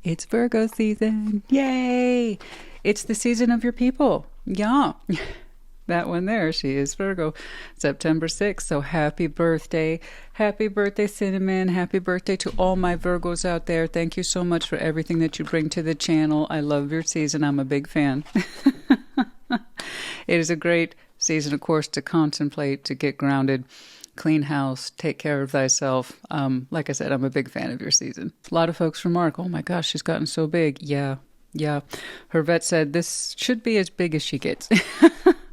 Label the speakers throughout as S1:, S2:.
S1: It's Virgo season. Yay! It's the season of your people. Yeah. That one there, she is Virgo. September 6th. So happy birthday. Happy birthday, Cinnamon. Happy birthday to all my Virgos out there. Thank you so much for everything that you bring to the channel. I love your season. I'm a big fan. It is a great season, of course, to contemplate, to get grounded, clean house, take care of thyself. Like I said, I'm a big fan of your season. A lot of folks remark, oh my gosh, she's gotten so big. Yeah. Her vet said this should be as big as she gets.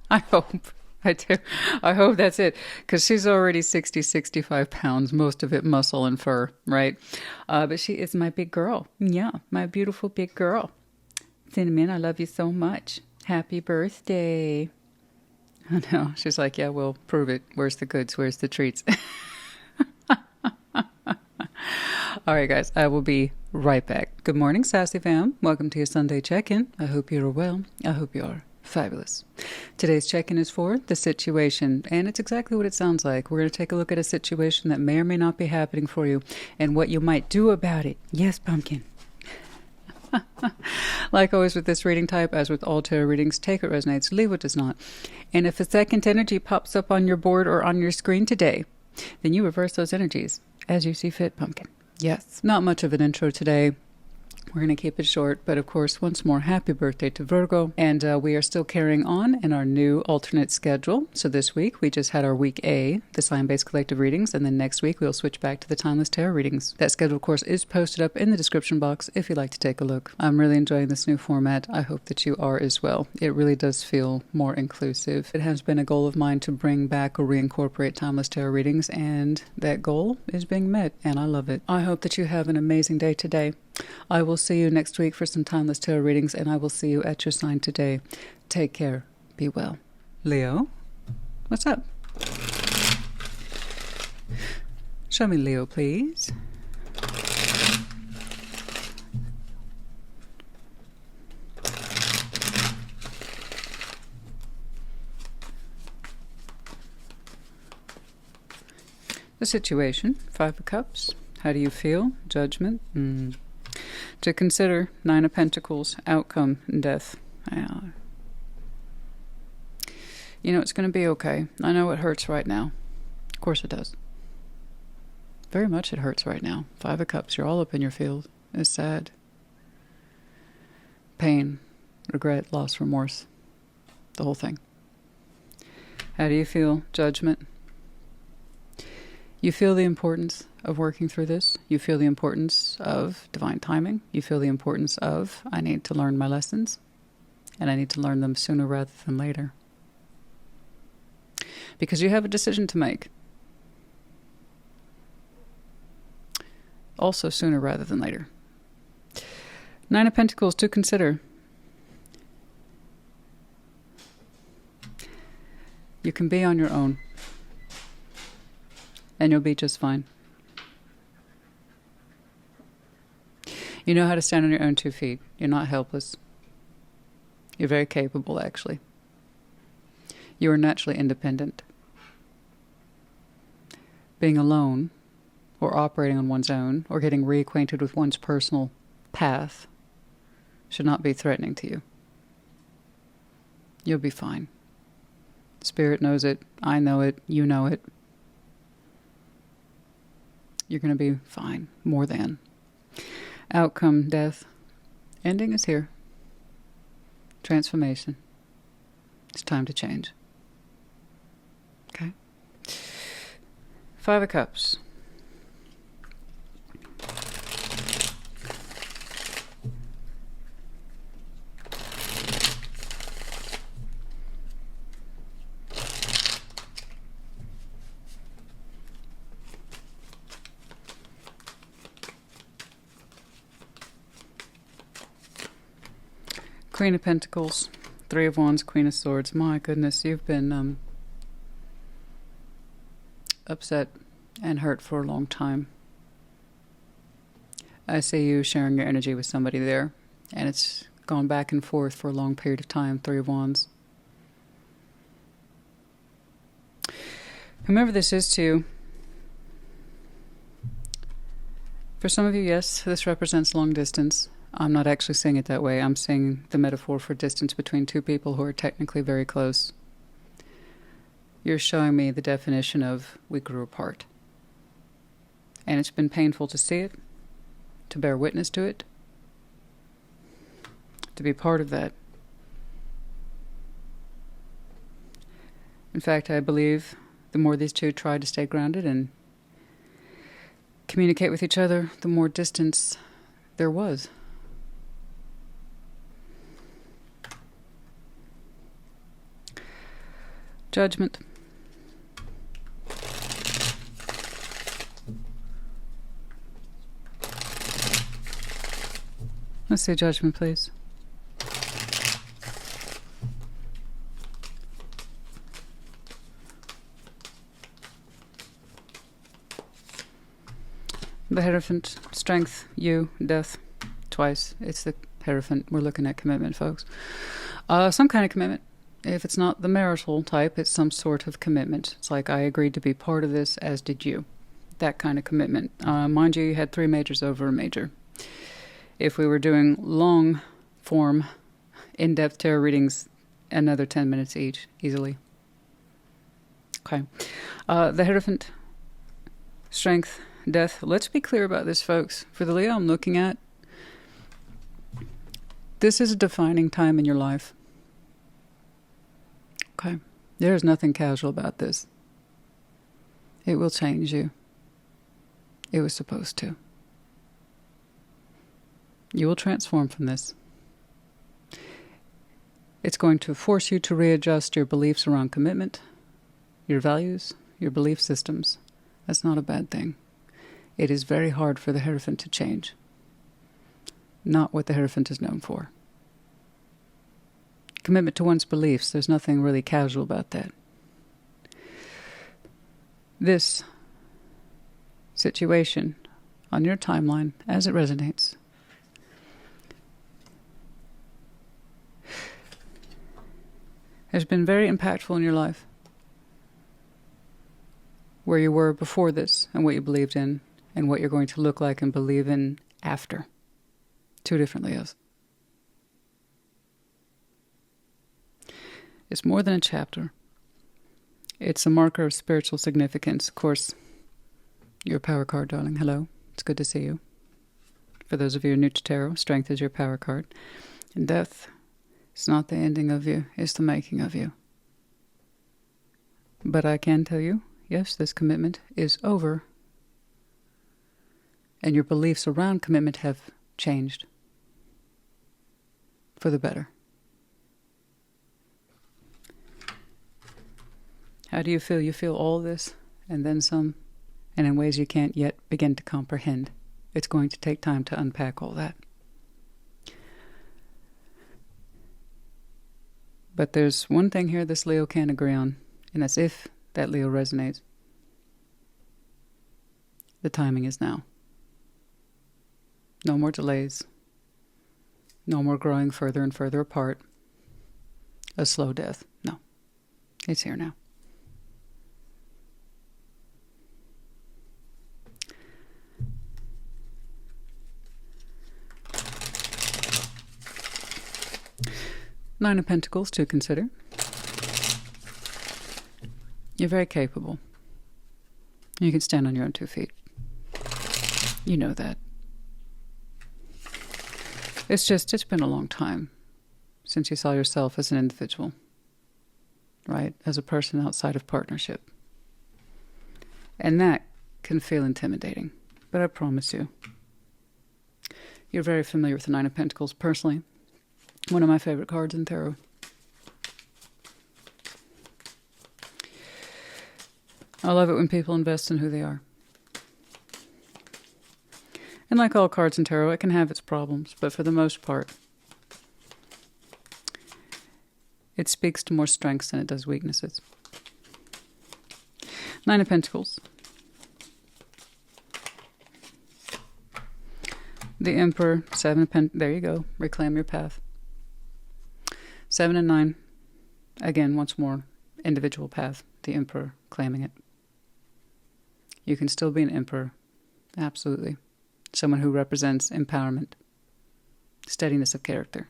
S1: I hope. I do. I hope that's it. Because she's already 65 pounds, most of it muscle and fur, right? But she is my big girl. Yeah, my beautiful big girl. Cinnamon, I love you so much. Happy birthday. I know. She's like, yeah, well, prove it. Where's the goods? Where's the treats? All right, guys, I will be right back. Good morning, Sassy fam. Welcome to your Sunday check-in. I hope you're well. I hope you are fabulous. Today's check-in is for the situation, and it's exactly what it sounds like. We're going to take a look at a situation that may or may not be happening for you and what you might do about it. Yes, pumpkin. Like always with this reading type, as with all tarot readings, take what resonates, leave what does not. And if a second energy pops up on your board or on your screen today, then you reverse those energies as you see fit, pumpkin. Yes, not much of an intro today. We're going to keep it short, but of course, once more, happy birthday to Virgo. And we are still carrying on in our new alternate schedule. So this week, we just had our week A, the sign-based collective readings, and then next week, we'll switch back to the timeless tarot readings. That schedule, of course, is posted up in the description box if you'd like to take a look. I'm really enjoying this new format. I hope that you are as well. It really does feel more inclusive. It has been a goal of mine to bring back or reincorporate timeless tarot readings, and that goal is being met, and I love it. I hope that you have an amazing day today. I will see you next week for some timeless tarot readings, and I will see you at your sign today. Take care. Be well. Leo, what's up? Show me Leo, please. The situation, 5 of Cups. How do you feel? Judgment. To consider, 9 of Pentacles, outcome, and death. You know, it's going to be okay. I know it hurts right now. Of course it does. Very much it hurts right now. 5 of Cups, you're all up in your field. It's sad. Pain, regret, loss, remorse. The whole thing. How do you feel? Judgment. You feel the importance of working through this. You feel the importance of divine timing. You feel the importance of, I need to learn my lessons, and I need to learn them sooner rather than later. Because you have a decision to make. Also sooner rather than later. 9 of Pentacles to consider. You can be on your own. And you'll be just fine. You know how to stand on your own 2 feet. You're not helpless. You're very capable, actually. You are naturally independent. Being alone, or operating on one's own, or getting reacquainted with one's personal path should not be threatening to you. You'll be fine. Spirit knows it. I know it. You know it. You're going to be fine. More than. Outcome, death. Ending is here. Transformation. It's time to change. Okay? 5 of Cups. Queen of Pentacles, 3 of Wands, Queen of Swords. My goodness, you've been upset and hurt for a long time. I see you sharing your energy with somebody there, and it's gone back and forth for a long period of time. 3 of Wands. Whomever this is to, for some of you, yes, this represents long distance. I'm not actually saying it that way. I'm saying the metaphor for distance between two people who are technically very close. You're showing me the definition of we grew apart. And it's been painful to see it, to bear witness to it, to be part of that. In fact, I believe the more these two tried to stay grounded and communicate with each other, the more distance there was. Judgment. Let's see judgment, please. The Hierophant, strength, you, death, twice. It's the Hierophant. We're looking at commitment, folks. Some kind of commitment. If it's not the marital type, it's some sort of commitment. It's like, I agreed to be part of this, as did you. That kind of commitment. Mind you, you had 3 majors over a major. If we were doing long form, in-depth tarot readings, another 10 minutes each, easily. Okay. The Hierophant, strength, death. Let's be clear about this, folks. For the Leo I'm looking at, this is a defining time in your life. Okay. There's nothing casual about this. It will change you. It was supposed to. You will transform from this. It's going to force you to readjust your beliefs around commitment, your values, your belief systems. That's not a bad thing. It is very hard for the Hierophant to change. Not what the Hierophant is known for. Commitment to one's beliefs, there's nothing really casual about that. This situation on your timeline, as it resonates, has been very impactful in your life. Where you were before this and what you believed in and what you're going to look like and believe in after. 2 different Leos. It's more than a chapter. It's a marker of spiritual significance. Of course, you're a power card, darling. Hello. It's good to see you. For those of you who are new to tarot, strength is your power card. And death, it's not the ending of you, it's the making of you. But I can tell you, yes, this commitment is over. And your beliefs around commitment have changed. For the better. How do you feel? You feel all this and then some, and in ways you can't yet begin to comprehend. It's going to take time to unpack all that. But there's one thing here this Leo can agree on, and that's if that Leo resonates. The timing is now. No more delays. No more growing further and further apart. A slow death. No. It's here now. Nine of Pentacles to consider. You're very capable. You can stand on your own 2 feet. You know that. It's been a long time since you saw yourself as an individual, right? As a person outside of partnership. And that can feel intimidating, but I promise you, you're very familiar with the Nine of Pentacles personally. One of my favorite cards in tarot. I love it when people invest in who they are. And like all cards in tarot, it can have its problems, but for the most part, it speaks to more strengths than it does weaknesses. Nine of Pentacles. The Emperor, 7 of Pentacles. There you go. Reclaim your path. 7 and 9. Again, once more, individual path. The Emperor claiming it. You can still be an Emperor. Absolutely. Someone who represents empowerment. Steadiness of character.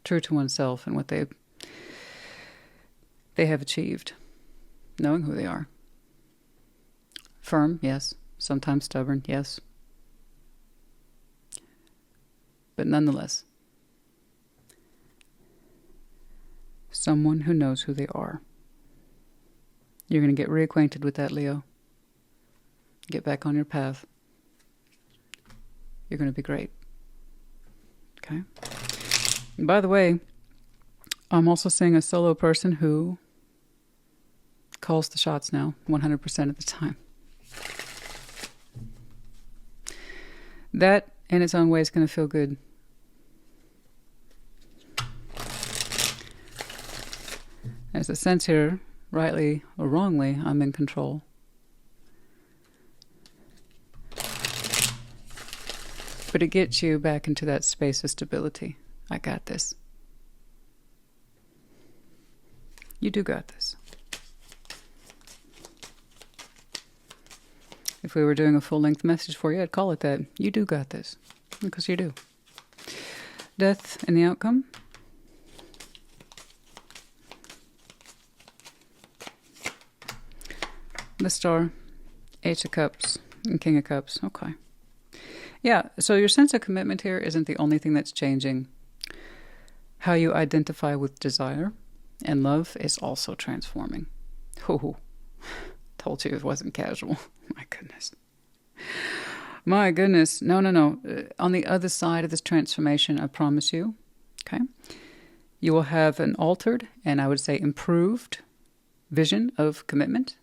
S1: True to oneself and what they have achieved. Knowing who they are. Firm, yes. Sometimes stubborn, yes. But nonetheless, someone who knows who they are. You're going to get reacquainted with that, Leo. Get back on your path. You're going to be great. Okay? And by the way, I'm also seeing a solo person who calls the shots now 100% of the time. That, in its own way, is going to feel good. There's a sense here, rightly or wrongly, I'm in control. But it gets you back into that space of stability. I got this. You do got this. If we were doing a full-length message for you, I'd call it that. You do got this. Because you do. Death and the outcome. The Star, Ace of Cups, and King of Cups. Okay. Yeah, so your sense of commitment here isn't the only thing that's changing. How you identify with desire and love is also transforming. Oh, told you it wasn't casual. My goodness. My goodness. No. On the other side of this transformation, I promise you, okay, you will have an altered and I would say improved vision of commitment,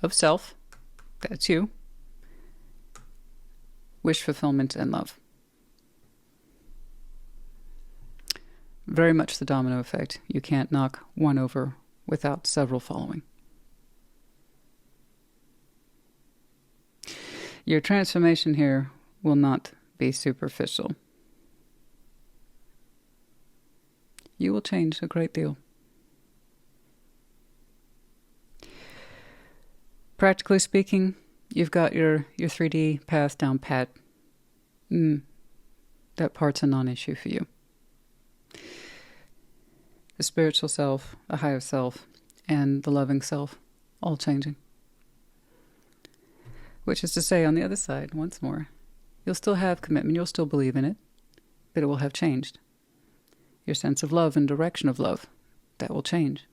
S1: of self. That's you. Wish fulfillment and love. Very much the domino effect. You can't knock one over without several following. Your transformation here will not be superficial. You will change a great deal. Practically speaking, you've got your 3D path down pat. That part's a non-issue for you. The spiritual self, the higher self, and the loving self, all changing. Which is to say, on the other side, once more, you'll still have commitment, you'll still believe in it, but it will have changed. Your sense of love and direction of love, that will change.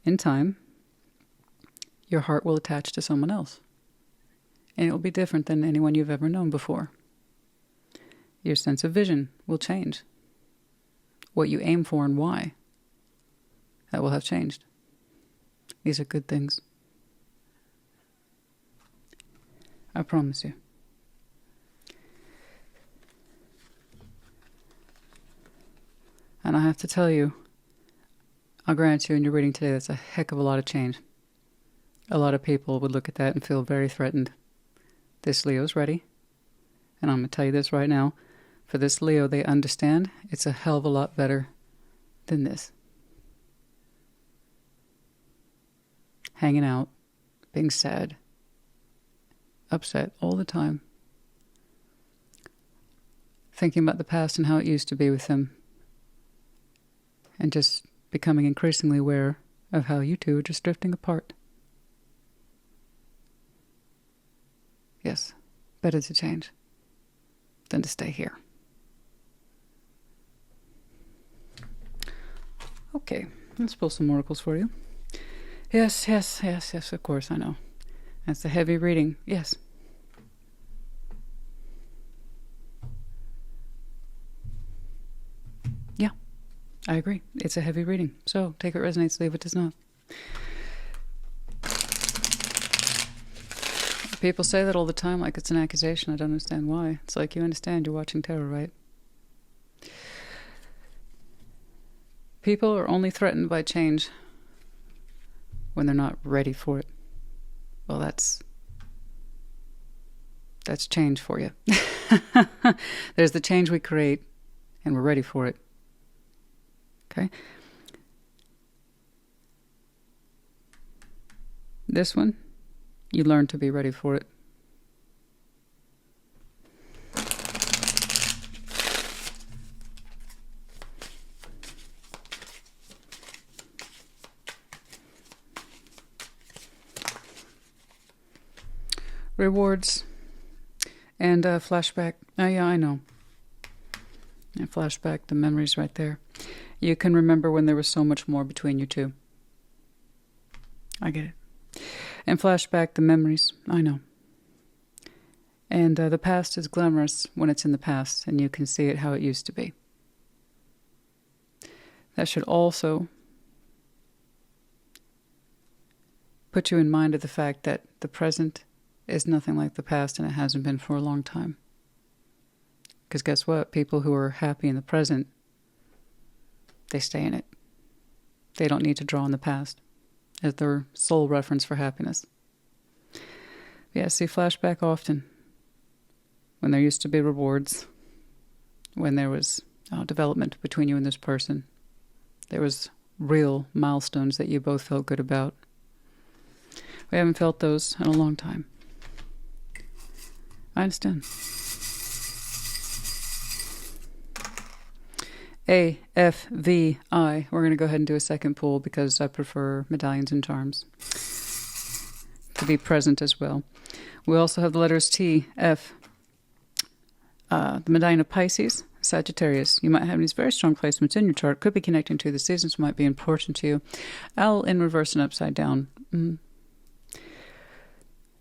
S1: In time, your heart will attach to someone else. And it will be different than anyone you've ever known before. Your sense of vision will change. What you aim for and why, that will have changed. These are good things. I promise you. And I have to tell you, I'll grant you in your reading today, that's a heck of a lot of change. A lot of people would look at that and feel very threatened. This Leo's ready. And I'm going to tell you this right now. For this Leo, they understand it's a hell of a lot better than this. Hanging out, being sad, upset all the time. Thinking about the past and how it used to be with them. And just becoming increasingly aware of how you two are just drifting apart. Yes, better to change than to stay here. Okay, let's pull some oracles for you. Yes, of course, I know. That's a heavy reading, yes. Yeah, I agree. It's a heavy reading. So, take it resonates, leave it does not. People say that all the time like it's an accusation. I don't understand why. It's like, you understand you're watching tarot, right? People are only threatened by change when they're not ready for it. Well, that's change for you. There's the change we create, and we're ready for it. Okay? This one, you learn to be ready for it. Rewards and flashback. Oh, yeah, I know. And flashback, the memories right there. You can remember when there was so much more between you two. I get it. And flashback, the memories. I know. And the past is glamorous when it's in the past, and you can see it how it used to be. That should also put you in mind of the fact that the present is nothing like the past, and it hasn't been for a long time. Because guess what? People who are happy in the present, they stay in it. They don't need to draw on the past as their sole reference for happiness. Yeah, see flashback often. When there used to be rewards, when there was development between you and this person, there was real milestones that you both felt good about. We haven't felt those in a long time. I understand. A, F, V, I. We're going to go ahead and do a second pull because I prefer medallions and charms to be present as well. We also have the letters T, F, the medallion of Pisces, Sagittarius. You might have these very strong placements in your chart. Could be connecting to the seasons, might be important to you. Owl in reverse and upside down.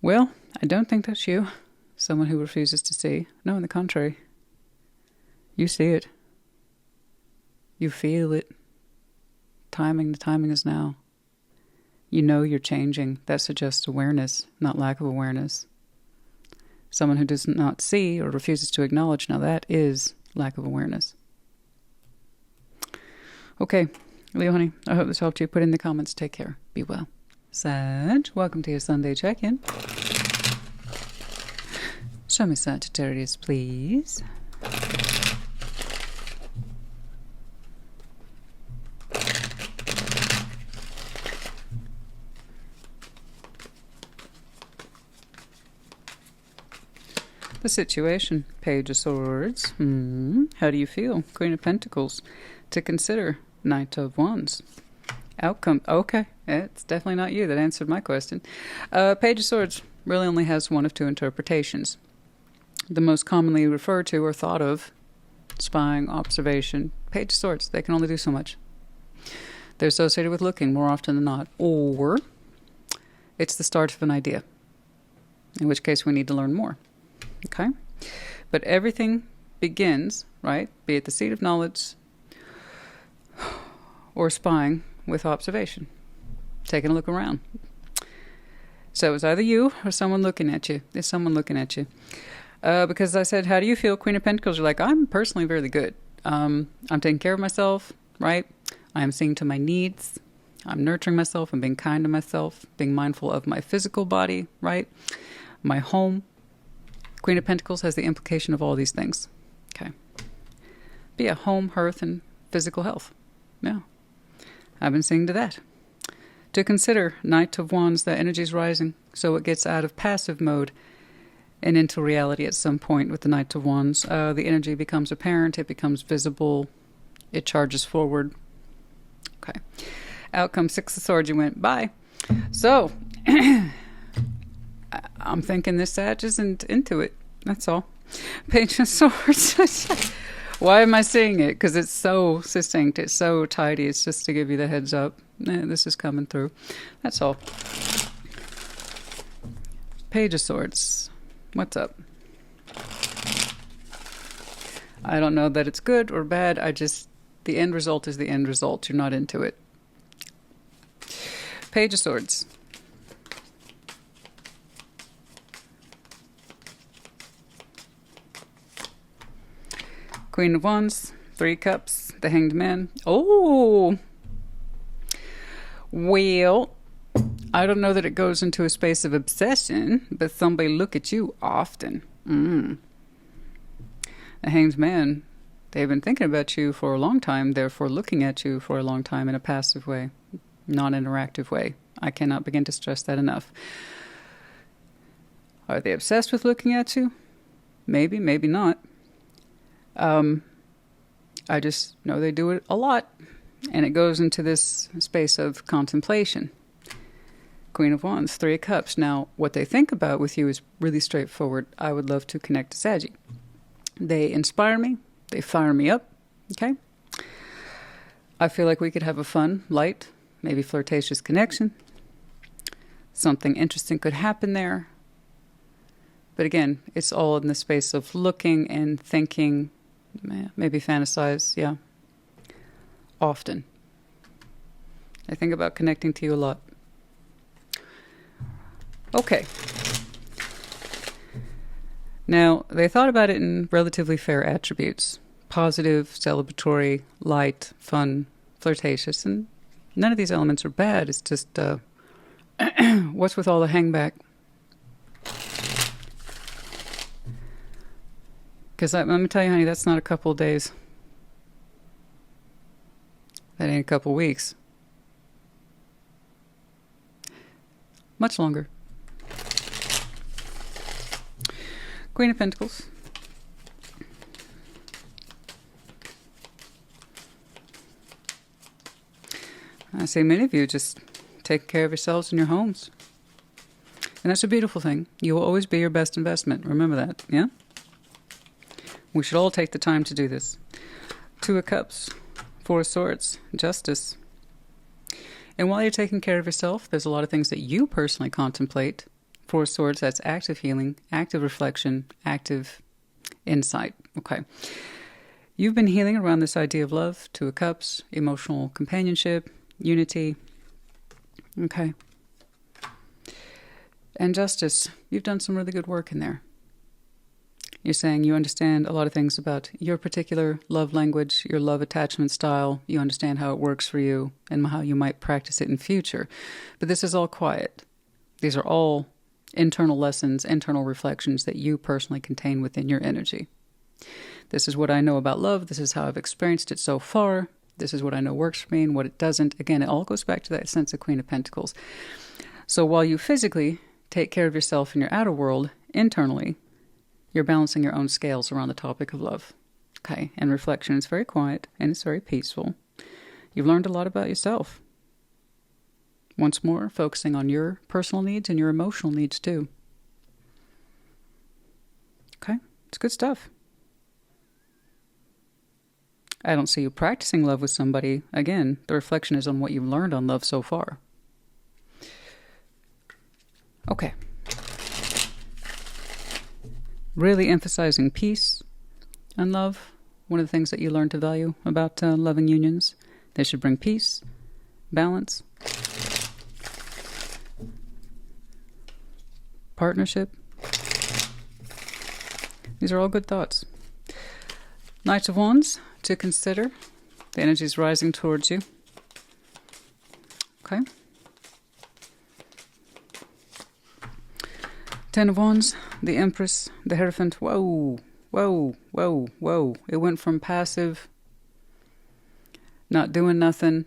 S1: Well, I don't think that's you. Someone who refuses to see. No, on the contrary. You see it. You feel it. The timing is now. You know you're changing. That suggests awareness, not lack of awareness. Someone who does not see or refuses to acknowledge, now that is lack of awareness. Okay, Leo, honey, I hope this helped you. Put in the comments. Take care. Be well. Sag, welcome to your Sunday check-in. Show me Sagittarius, please. The situation, Page of Swords. How do you feel? Queen of Pentacles. To consider, Knight of Wands. Outcome. Okay, it's definitely not you that answered my question. Page of Swords really only has one of two interpretations. The most commonly referred to or thought of, spying, observation. Page of Swords, they can only do so much. They're associated with looking more often than not. Or it's the start of an idea, in which case we need to learn more. Okay? But everything begins, right? Be it the seed of knowledge or spying with observation. Taking a look around. So it's either you or someone looking at you. There's someone looking at you. Because I said, how do you feel, Queen of Pentacles? You're like, I'm personally really good. I'm taking care of myself, right? I am seeing to my needs. I'm nurturing myself. I'm being kind to myself. Being mindful of my physical body, right? My home. Queen of Pentacles has the implication of all these things. Okay. Be a home, hearth, and physical health. Yeah. I've been seeing to that. To consider, Knight of Wands, the energy is rising, so it gets out of passive mode and into reality at some point with the Knight of Wands. The energy becomes apparent, it becomes visible, it charges forward. Okay. Outcome, Six of Swords, you went, bye. So, I'm thinking this Sag isn't into it. That's all. Page of Swords. Why am I seeing it? Because it's so succinct. It's so tidy. It's just to give you the heads up. This is coming through. That's all. Page of Swords. What's up? I don't know that it's good or bad. The end result is the end result. You're not into it. Page of Swords. Queen of Wands, Three Cups, the Hanged Man. Oh! Well, I don't know that it goes into a space of obsession, but somebody look at you often. The Hanged Man, they've been thinking about you for a long time, therefore looking at you for a long time in a passive way, non-interactive way. I cannot begin to stress that enough. Are they obsessed with looking at you? Maybe, maybe not. I just know they do it a lot, and it goes into this space of contemplation. Queen of Wands, Three of Cups. Now, what they think about with you is really straightforward. I would love to connect to Saggy. They inspire me. They fire me up. Okay? I feel like we could have a fun, light, maybe flirtatious connection. Something interesting could happen there. But again, it's all in the space of looking and thinking, maybe fantasize, yeah. Often. I think about connecting to you a lot. Okay. Now, they thought about it in relatively fair attributes. Positive, celebratory, light, fun, flirtatious. And none of these elements are bad. It's just, what's with all the hangback? Because let me tell you, honey, that's not a couple of days. That ain't a couple of weeks. Much longer. Queen of Pentacles. I say many of you just take care of yourselves in your homes. And that's a beautiful thing. You will always be your best investment. Remember that, yeah? We should all take the time to do this. Two of Cups, Four of Swords, Justice. And while you're taking care of yourself, there's a lot of things that you personally contemplate. Four of Swords, that's active healing, active reflection, active insight. Okay. You've been healing around this idea of love, Two of Cups, emotional companionship, unity. Okay. And Justice, you've done some really good work in there. You're saying you understand a lot of things about your particular love language, your love attachment style. You understand how it works for you and how you might practice it in future. But this is all quiet. These are all internal lessons, internal reflections that you personally contain within your energy. This is what I know about love. This is how I've experienced it so far. This is what I know works for me and what it doesn't. Again, it all goes back to that sense of Queen of Pentacles. So while you physically take care of yourself in your outer world, internally, you're balancing your own scales around the topic of love. Okay, and reflection is very quiet and it's very peaceful. You've learned a lot about yourself. Once more, focusing on your personal needs and your emotional needs too. Okay, it's good stuff. I don't see you practicing love with somebody. Again, the reflection is on what you've learned on love so far. Okay. Really emphasizing peace and love. One of the things that you learn to value about loving unions. They should bring peace, balance, partnership. These are all good thoughts. Knight of Wands to consider. The energy is rising towards you. Okay. Ten of Wands, the Empress, the Hierophant. Whoa, whoa, whoa, whoa. It went from passive, not doing nothing,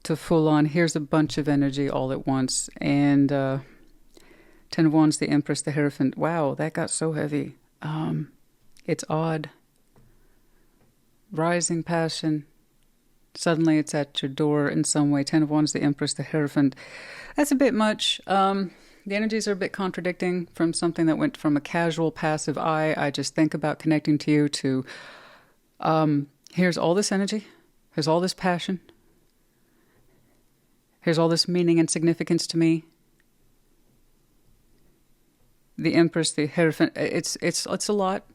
S1: to full on, here's a bunch of energy all at once. And Ten of Wands, the Empress, the Hierophant. Wow, that got so heavy. It's odd. Rising passion. Suddenly it's at your door in some way. Ten of Wands, the Empress, the Hierophant. That's a bit much. The energies are a bit contradicting from something that went from a casual, passive I just think about connecting to you to here's all this energy, here's all this passion, here's all this meaning and significance to me. The Empress, the Hierophant, it's a lot.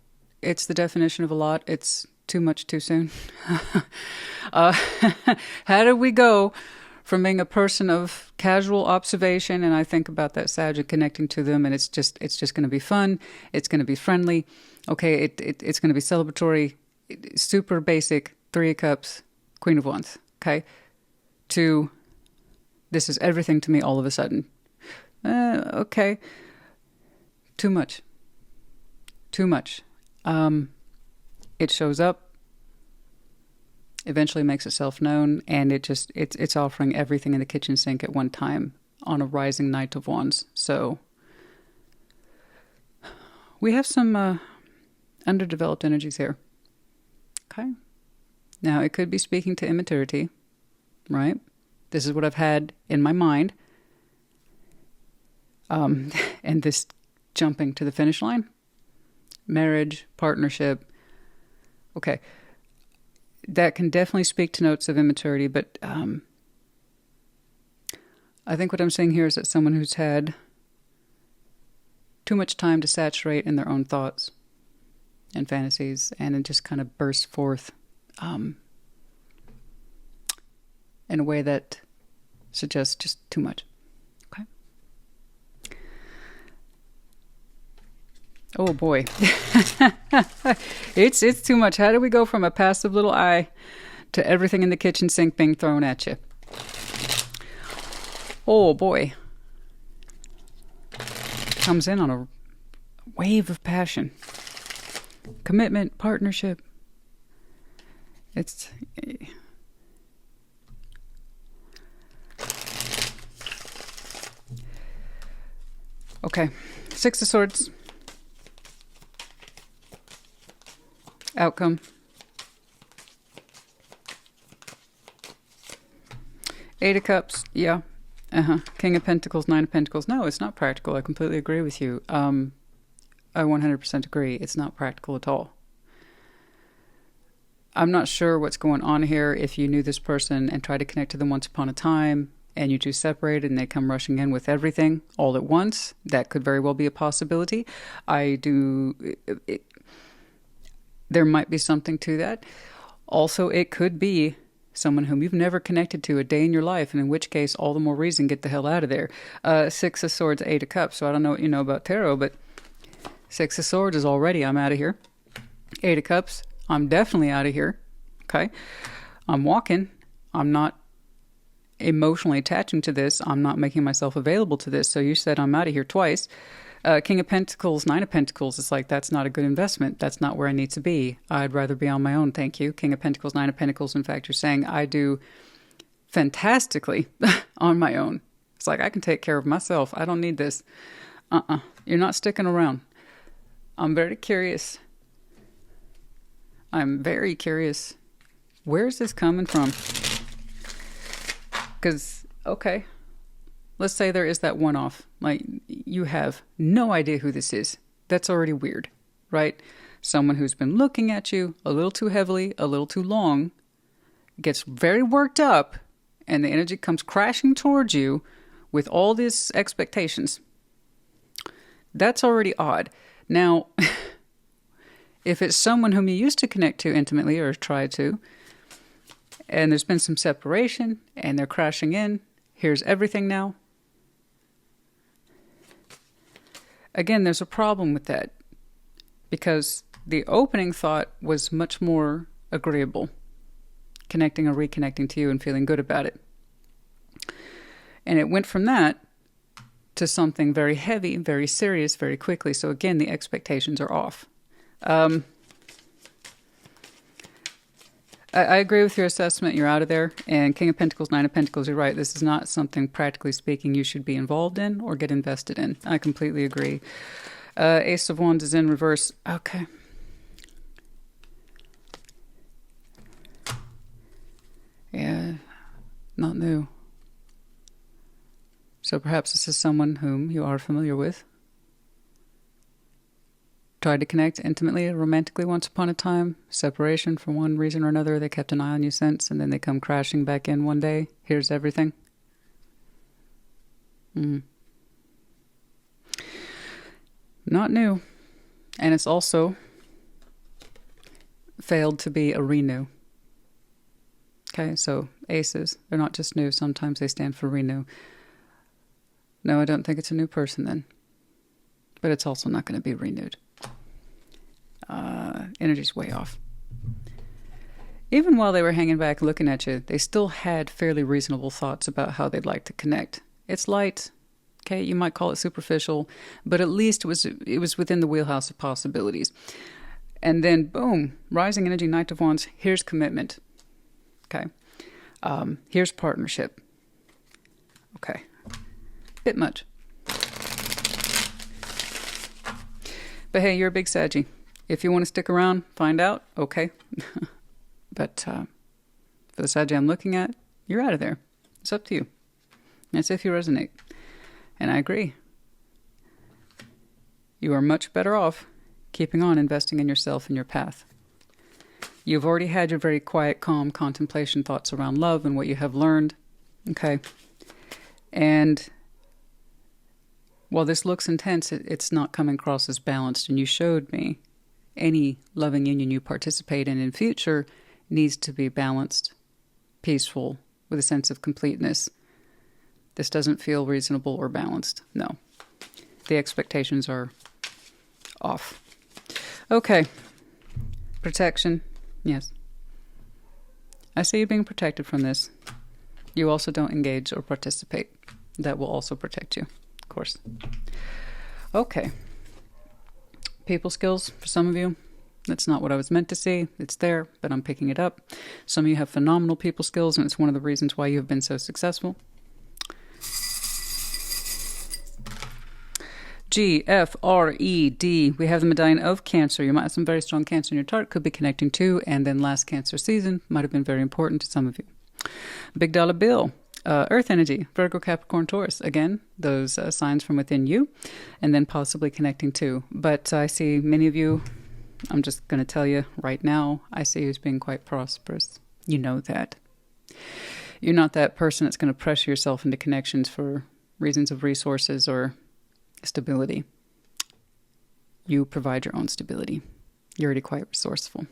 S1: It's the definition of a lot. It's too much too soon. How did we go from being a person of casual observation, and I think about that Sag and connecting to them, and it's just going to be fun, it's going to be friendly, okay, it's going to be celebratory, super basic, Three of Cups, Queen of Wands, okay, to this is everything to me all of a sudden. Okay, too much. It shows up, eventually makes itself known, and it's offering everything in the kitchen sink at one time on a rising Knight of Wands. So we have some underdeveloped energies here. Okay. Now, it could be speaking to immaturity, right? This is what I've had in my mind. And this jumping to the finish line, marriage, partnership. Okay. That can definitely speak to notes of immaturity, but I think what I'm saying here is that someone who's had too much time to saturate in their own thoughts and fantasies, and it just kind of bursts forth in a way that suggests just too much. Okay. Oh boy. It's too much. How do we go from a passive little eye to everything in the kitchen sink being thrown at you? Oh boy. Comes in on a wave of passion. Commitment, partnership. It's... Okay. Six of Swords. Outcome. Eight of Cups. Yeah. King of Pentacles, Nine of Pentacles. No, it's not practical. I completely agree with you. I 100% agree. It's not practical at all. I'm not sure what's going on here. If you knew this person and tried to connect to them once upon a time, and you two separated and they come rushing in with everything all at once, that could very well be a possibility. There might be something to that. Also, it could be someone whom you've never connected to a day in your life, and in which case, all the more reason, get the hell out of there. Six of Swords, Eight of Cups. So I don't know what you know about tarot, but Six of Swords is already, I'm out of here. Eight of Cups, I'm definitely out of here. Okay? I'm walking. I'm not emotionally attaching to this. I'm not making myself available to this. So you said I'm out of here twice. King of Pentacles, Nine of Pentacles. It's like, that's not a good investment. That's not where I need to be. I'd rather be on my own. Thank you. King of Pentacles, Nine of Pentacles. In fact, you're saying I do fantastically on my own. It's like, I can take care of myself. I don't need this. You're not sticking around. I'm very curious. I'm very curious. Where's this coming from? Because, okay, let's say there is that one-off. Like, you have no idea who this is. That's already weird, right? Someone who's been looking at you a little too heavily, a little too long, gets very worked up, and the energy comes crashing towards you with all these expectations. That's already odd. Now, if it's someone whom you used to connect to intimately or try to, and there's been some separation, and they're crashing in, here's everything now. Again, there's a problem with that, because the opening thought was much more agreeable, connecting or reconnecting to you and feeling good about it. And it went from that to something very heavy, very serious, very quickly. So again, the expectations are off. I agree with your assessment. You're out of there. And King of Pentacles, Nine of Pentacles, you're right. This is not something, practically speaking, you should be involved in or get invested in. I completely agree. Ace of Wands is in reverse. Okay. Yeah, not new. So perhaps this is someone whom you are familiar with. Tried to connect intimately, romantically once upon a time. Separation for one reason or another. They kept an eye on you since, and then they come crashing back in one day. Here's everything. Not new. And it's also failed to be a renew. Okay, so aces, they're not just new. Sometimes they stand for renew. No, I don't think it's a new person then. But it's also not going to be renewed. Energy's way off. Even while they were hanging back looking at you, they still had fairly reasonable thoughts about how they'd like to connect. It's light, okay, you might call it superficial, but at least it was within the wheelhouse of possibilities. And then, boom, rising energy, Knight of Wands, here's commitment. Okay. Here's partnership. Okay. Bit much. But hey, you're a big Saggy. If you want to stick around, find out, okay. But for the Saggy I'm looking at, you're out of there. It's up to you. That's if you resonate. And I agree. You are much better off keeping on investing in yourself and your path. You've already had your very quiet, calm contemplation thoughts around love and what you have learned. Okay. And while this looks intense, it's not coming across as balanced. And you showed me any loving union you participate in future needs to be balanced, peaceful, with a sense of completeness. This doesn't feel reasonable or balanced. No. The expectations are off. Okay. Protection. Yes. I see you being protected from this. You also don't engage or participate. That will also protect you, of course. Okay. People skills for some of you. That's not what I was meant to see. It's there, but I'm picking it up. Some of you have phenomenal people skills, and it's one of the reasons why you have been so successful. G, F, R, E, D. We have the medallion of Cancer. You might have some very strong Cancer in your chart. Could be connecting to, and then last Cancer season might have been very important to some of you. Big dollar bill. Earth energy, Virgo, Capricorn, Taurus. Again, those signs from within you, and then possibly connecting to. But I see many of you, I'm just going to tell you right now, I see you as being quite prosperous. You know that. You're not that person that's going to pressure yourself into connections for reasons of resources or stability. You provide your own stability. You're already quite resourceful.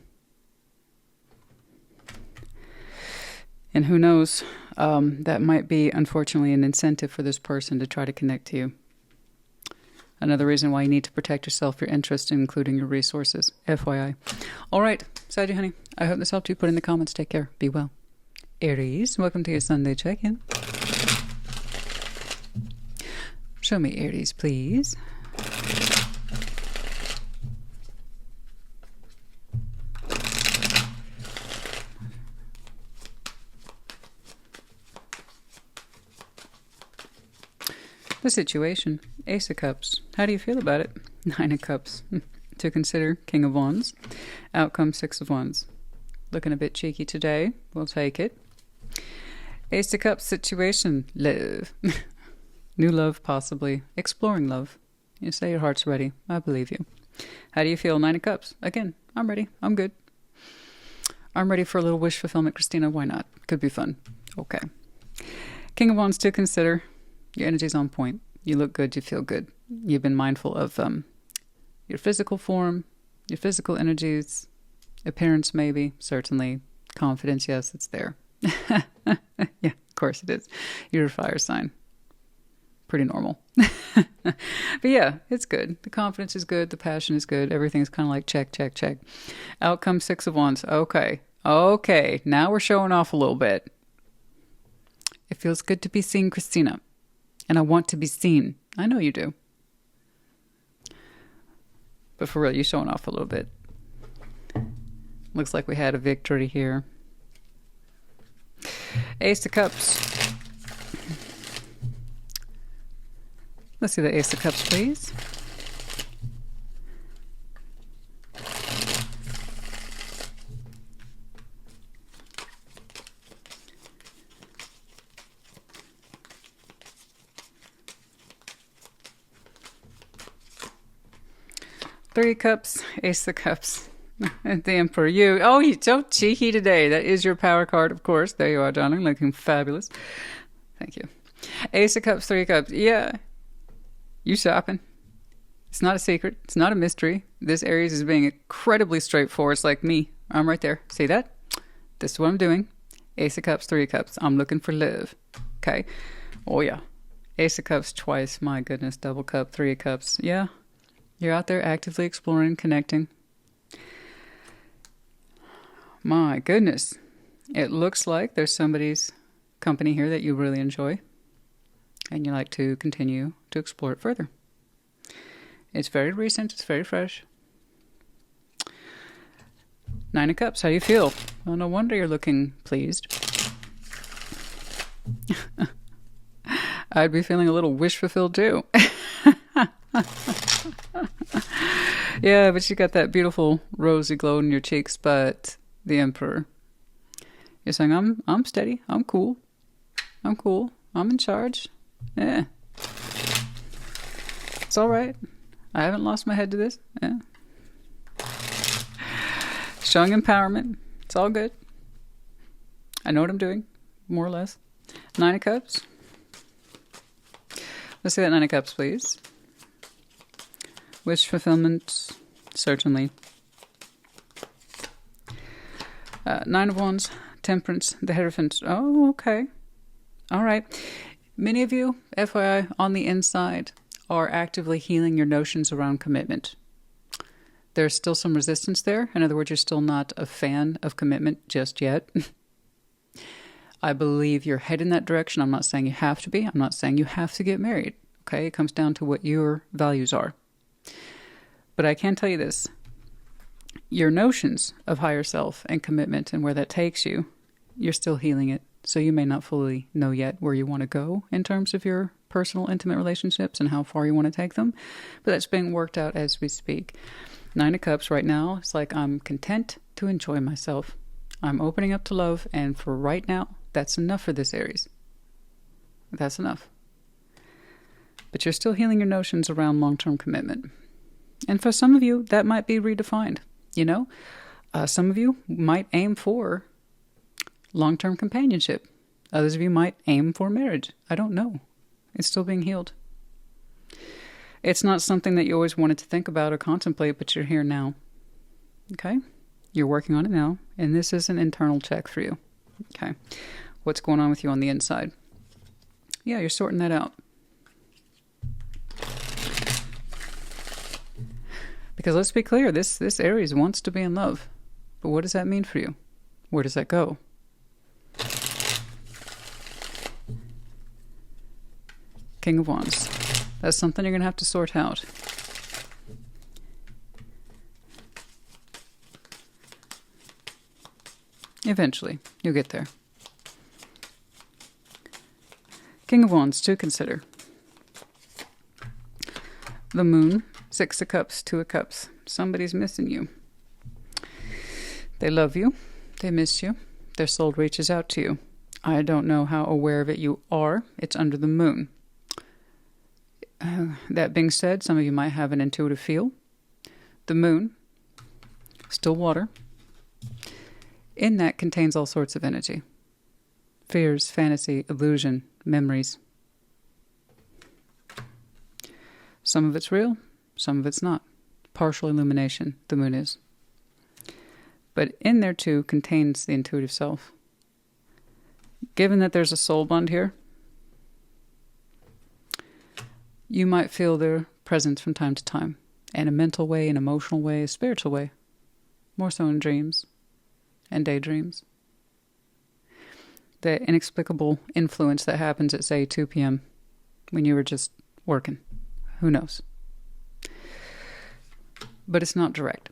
S1: And who knows, that might be, unfortunately, an incentive for this person to try to connect to you. Another reason why you need to protect yourself, your interests, including your resources. FYI. All right, Saggy honey, I hope this helped you. Put in the comments. Take care. Be well. Aries, welcome to your Sunday check-in. Show me Aries, please. The situation. Ace of Cups. How do you feel about it? Nine of Cups. To consider. King of Wands. Outcome. Six of Wands. Looking a bit cheeky today. We'll take it. Ace of Cups situation. Love. New love, possibly. Exploring love. You say your heart's ready. I believe you. How do you feel? Nine of Cups. Again, I'm ready. I'm good. I'm ready for a little wish fulfillment, Christina. Why not? Could be fun. Okay. King of Wands to consider. Your energy's on point. You look good. You feel good. You've been mindful of your physical form, your physical energies, appearance maybe, certainly. Confidence, yes, it's there. Yeah, of course it is. You're a fire sign. Pretty normal. But yeah, it's good. The confidence is good. The passion is good. Everything's kind of like check, check, check. Outcome, Six of Wands. Okay. Okay. Now we're showing off a little bit. It feels good to be seen, Christina. And I want to be seen. I know you do. But for real, you're showing off a little bit. Looks like we had a victory here. Ace of Cups. Let's see the Ace of Cups, please. Three Cups, Ace of Cups, and the Emperor. Oh, you're so cheeky today. That is your power card, of course. There you are, darling, looking fabulous. Thank you. Ace of Cups, Three Cups. Yeah, you shopping. It's not a secret. It's not a mystery. This Aries is being incredibly straightforward. It's like me. I'm right there. See that? This is what I'm doing. Ace of Cups, Three Cups. I'm looking for love. Okay. Oh, yeah. Ace of Cups twice. My goodness. Double Cup, Three of Cups. Yeah. You're out there actively exploring, connecting. My goodness. It looks like there's somebody's company here that you really enjoy. And you like to continue to explore it further. It's very recent. It's very fresh. Nine of Cups. How do you feel? Well, no wonder you're looking pleased. I'd be feeling a little wish fulfilled too. Yeah, but you got that beautiful rosy glow in your cheeks. But the Emperor, you're saying, I'm steady. I'm cool. I'm cool. I'm in charge. Yeah. It's all right. I haven't lost my head to this. Yeah. Showing empowerment. It's all good. I know what I'm doing, more or less. 9 of Cups. Let's see that 9 of Cups, please. Wish fulfillment, certainly. 9 of Wands, Temperance, the Hierophant. Oh, okay. All right. Many of you, FYI, on the inside, are actively healing your notions around commitment. There's still some resistance there. In other words, you're still not a fan of commitment just yet. I believe you're heading that direction. I'm not saying you have to be. I'm not saying you have to get married. Okay? It comes down to what your values are. But I can tell you this. Your notions of higher self and commitment and where that takes you, you're still healing it. So you may not fully know yet where you want to go in terms of your personal, intimate relationships and how far you want to take them. But that's being worked out as we speak. 9 of Cups right now, it's like I'm content to enjoy myself. I'm opening up to love, and for right now, that's enough for this Aries. That's enough. But you're still healing your notions around long-term commitment. And for some of you, that might be redefined. You know, some of you might aim for long-term companionship. Others of you might aim for marriage. I don't know. It's still being healed. It's not something that you always wanted to think about or contemplate, but you're here now. Okay? You're working on it now, and this is an internal check for you. Okay? What's going on with you on the inside? Yeah, you're sorting that out. Because let's be clear, this Aries wants to be in love. But what does that mean for you? Where does that go? King of Wands. That's something you're going to have to sort out. Eventually, you'll get there. King of Wands, to consider. The Moon, 6 of Cups, 2 of Cups. Somebody's missing you. They love you. They miss you. Their soul reaches out to you. I don't know how aware of it you are. It's under the Moon. That being said, some of you might have an intuitive feel. The Moon, still water. In that contains all sorts of energy. Fears, fantasy, illusion, memories. Some of it's real, some of it's not. Partial illumination, the Moon is. But in there too contains the intuitive self. Given that there's a soul bond here, you might feel their presence from time to time. In a mental way, an emotional way, a spiritual way. More so in dreams and daydreams. The inexplicable influence that happens at, say, 2 p.m. when you were just working. Who knows? But it's not direct.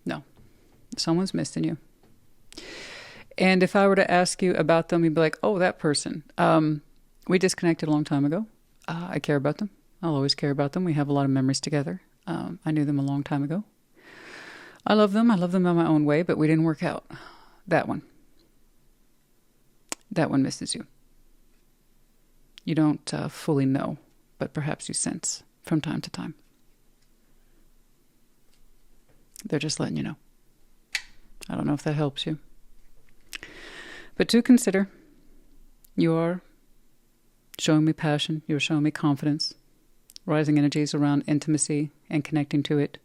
S1: No. Someone's missing you. And if I were to ask you about them, you'd be like, oh, that person. We disconnected a long time ago. I care about them. I'll always care about them. We have a lot of memories together. I knew them a long time ago. I love them. I love them in my own way, but we didn't work out. That one. That one misses you. You don't fully know, but perhaps you sense from time to time. They're just letting you know. I don't know if that helps you. But to consider, you are showing me passion. You're showing me confidence. Rising energies around intimacy and connecting to it.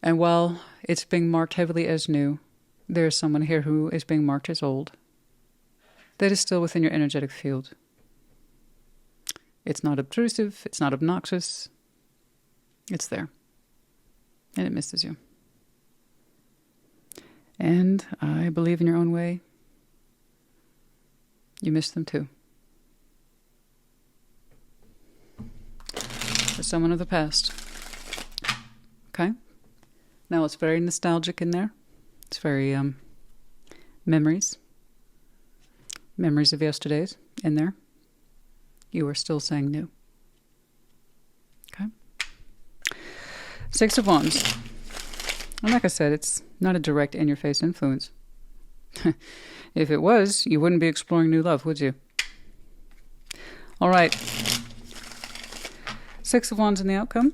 S1: And while it's being marked heavily as new, there's someone here who is being marked as old. That is still within your energetic field. It's not obtrusive. It's not obnoxious. It's there. And it misses you. And I believe in your own way, you miss them too. For someone of the past. Okay? Now it's very nostalgic in there. It's very memories. Memories of yesterdays in there. You are still saying new. Okay? 6 of Wands. And like I said, it's not a direct in-your-face influence. If it was, you wouldn't be exploring new love, would you? All right. Six of Wands in the outcome.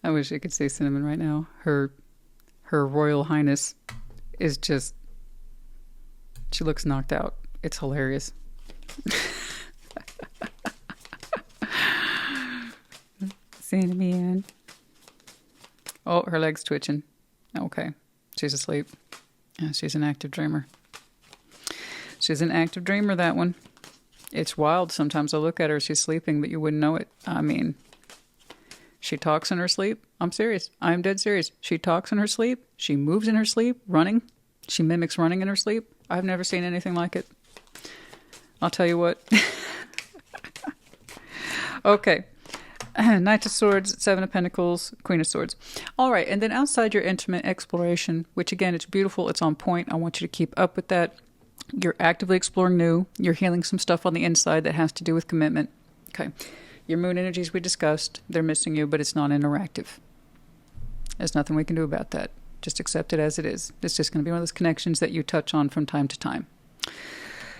S1: I wish I could see Cinnamon right now. Her Royal Highness is just, she looks knocked out. It's hilarious. Cinnamon. Oh, her leg's twitching. Okay. She's asleep. Yeah, she's an active dreamer. She's an active dreamer, that one. It's wild. Sometimes I look at her, she's sleeping, but you wouldn't know it. I mean, she talks in her sleep. I'm serious. I'm dead serious. She talks in her sleep. She moves in her sleep, running. She mimics running in her sleep. I've never seen anything like it. I'll tell you what. Okay. Knight of Swords, Seven of Pentacles, Queen of Swords. All right. And then outside your intimate exploration, which again, it's beautiful. It's on point. I want you to keep up with that. You're actively exploring new. You're healing some stuff on the inside that has to do with commitment. Okay. Your moon energies we discussed, they're missing you, but it's not interactive. There's nothing we can do about that. Just accept it as it is. It's just going to be one of those connections that you touch on from time to time.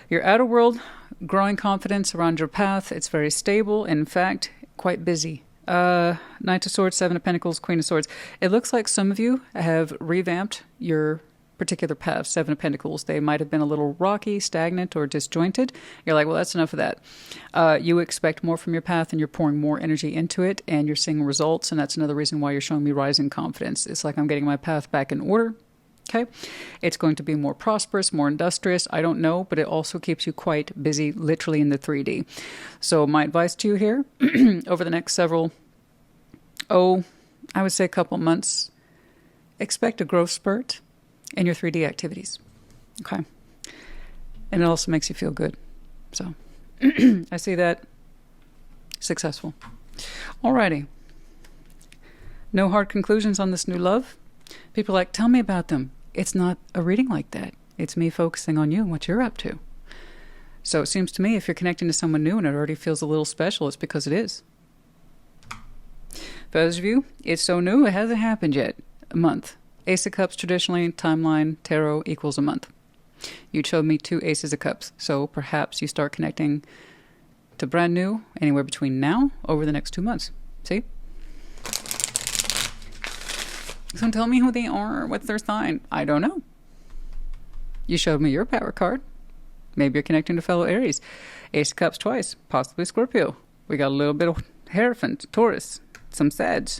S1: Your outer world, growing confidence around your path. It's very stable. In fact, quite busy. Knight of Swords, Seven of Pentacles, Queen of Swords. It looks like some of you have revamped your particular path. Seven of Pentacles. They might have been a little rocky, stagnant, or disjointed. You're like, well, that's enough of that. You expect more from your path, and you're pouring more energy into it, and you're seeing results, and that's another reason why you're showing me rising confidence. It's like I'm getting my path back in order. Okay. It's going to be more prosperous, more industrious. I don't know, but it also keeps you quite busy, literally in the 3D. So my advice to you here, over the next several, I would say a couple months, expect a growth spurt in your 3D activities. Okay. And it also makes you feel good. So I see that successful. Alrighty. No hard conclusions on this new love. People are like, tell me about them. It's not a reading like that. It's me focusing on you and what you're up to. So it seems to me if you're connecting to someone new and it already feels a little special, it's because it is. For those of you, it's so new, it hasn't happened yet. A month. Ace of Cups, traditionally, timeline, tarot equals a month. You showed me 2 Aces of Cups. So perhaps you start connecting to brand new anywhere between now over the next 2 months. See? So tell me who they are. What's their sign? I don't know. You showed me your power card. Maybe you're connecting to fellow Aries. Ace of Cups twice. Possibly Scorpio. We got a little bit of Hierophant, Taurus, some Sag,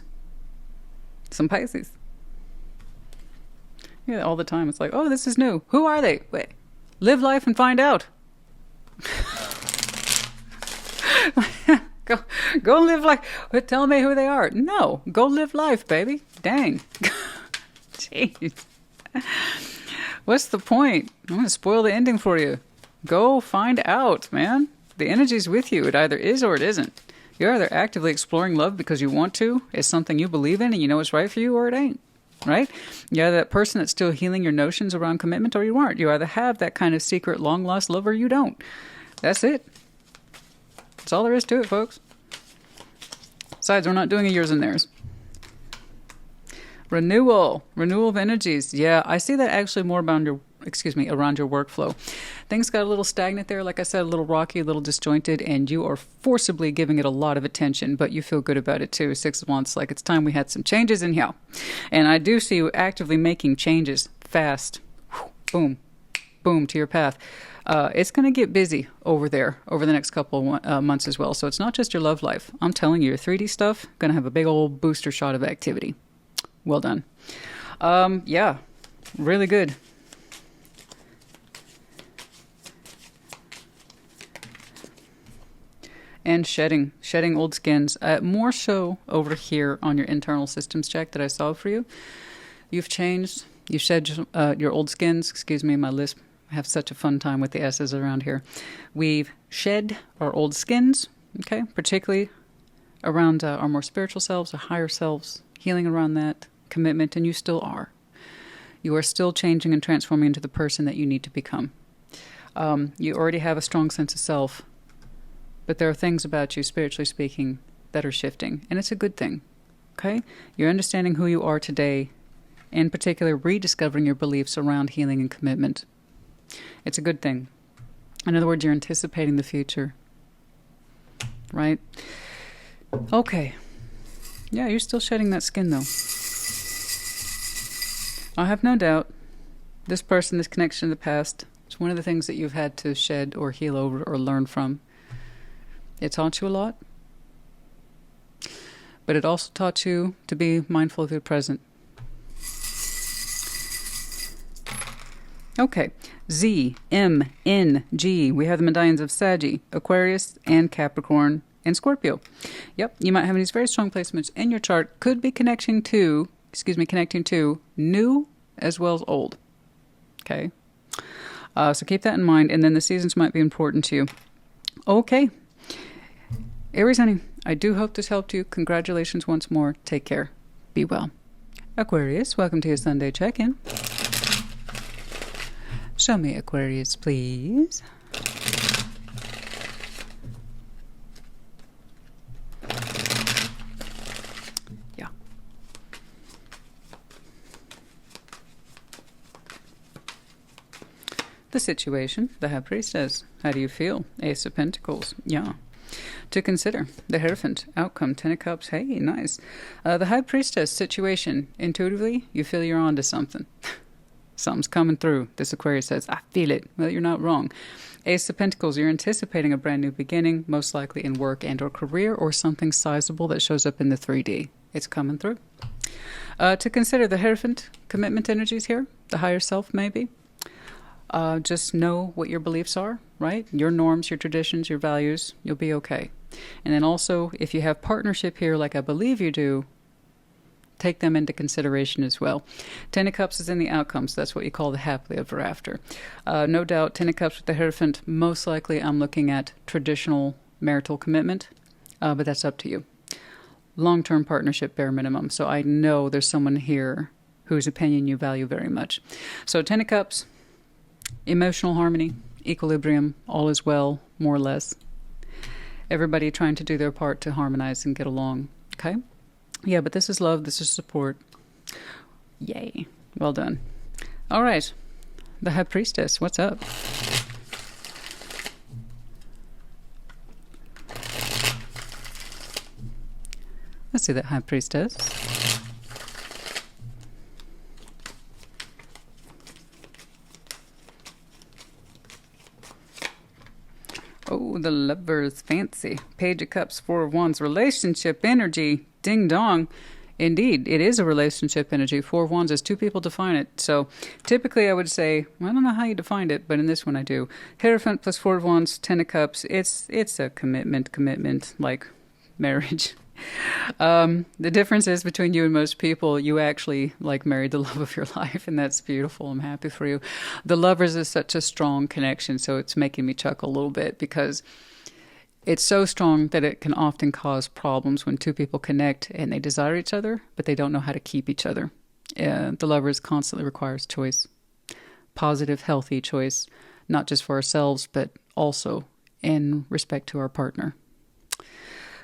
S1: some Pisces. Yeah, all the time. It's like, oh, this is new. Who are they? Wait. Live life and find out. Go live life. Tell me who they are. No, go live life, baby. Dang. Jeez. What's the point? I'm going to spoil the ending for you. Go find out, man. The energy's with you. It either is or it isn't. You're either actively exploring love because you want to, it's something you believe in and you know it's right for you, or it ain't. Right? You're either that person that's still healing your notions around commitment, or you aren't. You either have that kind of secret long-lost love or you don't. That's it. That's all there is to it, folks. Besides, we're not doing a yours and theirs. Renewal of energies. Yeah, I see that actually more around your workflow. Things got a little stagnant there, like I said, a little rocky, a little disjointed, and you are forcibly giving it a lot of attention, but you feel good about it too. 6 of Wands, like it's time we had some changes in here. And I do see you actively making changes fast. Boom, boom to your path. It's going to get busy over there over the next couple of months as well. So it's not just your love life. I'm telling you, your 3D stuff, going to have a big old booster shot of activity. Well done. Yeah, really good. And shedding old skins. More so over here on your internal systems check that I saw for you. You've changed. You've shed your old skins. Excuse me, my lisp. I have such a fun time with the S's around here. We've shed our old skins, okay, particularly around our more spiritual selves, our higher selves, healing around that, commitment, and you still are. You are still changing and transforming into the person that you need to become. You already have a strong sense of self, but there are things about you, spiritually speaking, that are shifting, and it's a good thing, okay? You're understanding who you are today In particular, rediscovering your beliefs around healing and commitment. It's a good thing. In other words, you're anticipating the future. Right? Okay. Yeah, you're still shedding that skin, though. I have no doubt this person, this connection to the past, it's one of the things that you've had to shed or heal over or learn from. It taught you a lot, but it also taught you to be mindful of your present. Okay, Z, M, N, G. We have the medallions of Saggy, Aquarius, and Capricorn, and Scorpio. Yep, you might have these very strong placements in your chart. Could be connecting to new as well as old. Okay, so keep that in mind, and then the seasons might be important to you. Okay, Aries, honey, I do hope this helped you. Congratulations once more. Take care. Be well. Aquarius, welcome to your Sunday check-in. Show me Aquarius, please. Yeah. The situation, the High Priestess. How do you feel? Ace of Pentacles. Yeah. To consider, the Hierophant, outcome, Ten of Cups. Hey, nice. The High Priestess situation. Intuitively, you feel you're onto something. Something's coming through. This Aquarius says, I feel it. Well, you're not wrong. Ace of Pentacles, you're anticipating a brand new beginning, most likely in work and or career, or something sizable that shows up in the 3D. It's coming through. To consider, the Hierophant, commitment energies here, the higher self maybe. Just know what your beliefs are, right? Your norms, your traditions, your values, you'll be okay. And then also, if you have partnership here, like I believe you do, take them into consideration as well. Ten of Cups is in the outcomes. That's what you call the happily ever after. No doubt, Ten of Cups with the Hierophant, most likely I'm looking at traditional marital commitment, but that's up to you. Long-term partnership, bare minimum. So I know there's someone here whose opinion you value very much. So Ten of Cups, emotional harmony, equilibrium, all is well, more or less. Everybody trying to do their part to harmonize and get along. Okay? Yeah, but this is love. This is support. Yay. Well done. All right. The High Priestess. What's up? Let's see that High Priestess. Oh, the Lovers. Fancy. Page of Cups, Four of Wands. Relationship energy. Ding dong. Indeed, it is a relationship energy. Four of Wands is two people define it. So typically I would say, well, I don't know how you defined it, but in this one I do. Hierophant plus Four of Wands, Ten of Cups. It's a commitment like marriage. The difference is between you and most people, you actually like married the love of your life, and that's beautiful. I'm happy for you. The Lovers is such a strong connection, so it's making me chuckle a little bit because it's so strong that it can often cause problems when two people connect and they desire each other, but they don't know how to keep each other. The Lovers constantly requires choice. Positive, healthy choice, not just for ourselves, but also in respect to our partner.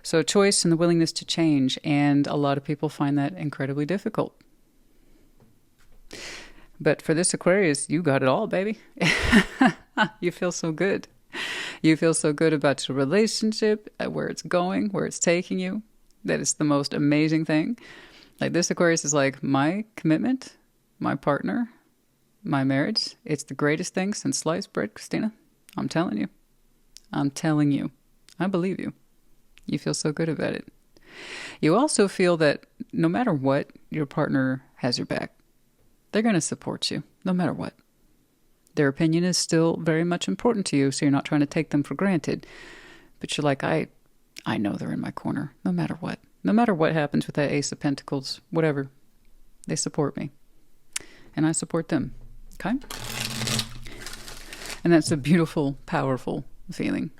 S1: So choice and the willingness to change, and a lot of people find that incredibly difficult. But for this Aquarius, you got it all, baby. You feel so good. You feel so good about your relationship, where it's going, where it's taking you. That is the most amazing thing. Like this Aquarius is like, my commitment, my partner, my marriage, it's the greatest thing since sliced bread, Christina. I'm telling you. I'm telling you. I believe you. You feel so good about it. You also feel that no matter what, your partner has your back. They're going to support you, no matter what. Their opinion is still very much important to you, so you're not trying to take them for granted. But you're like, I know they're in my corner, no matter what. No matter what happens with that Ace of Pentacles, whatever, they support me. And I support them, okay? And that's a beautiful, powerful feeling.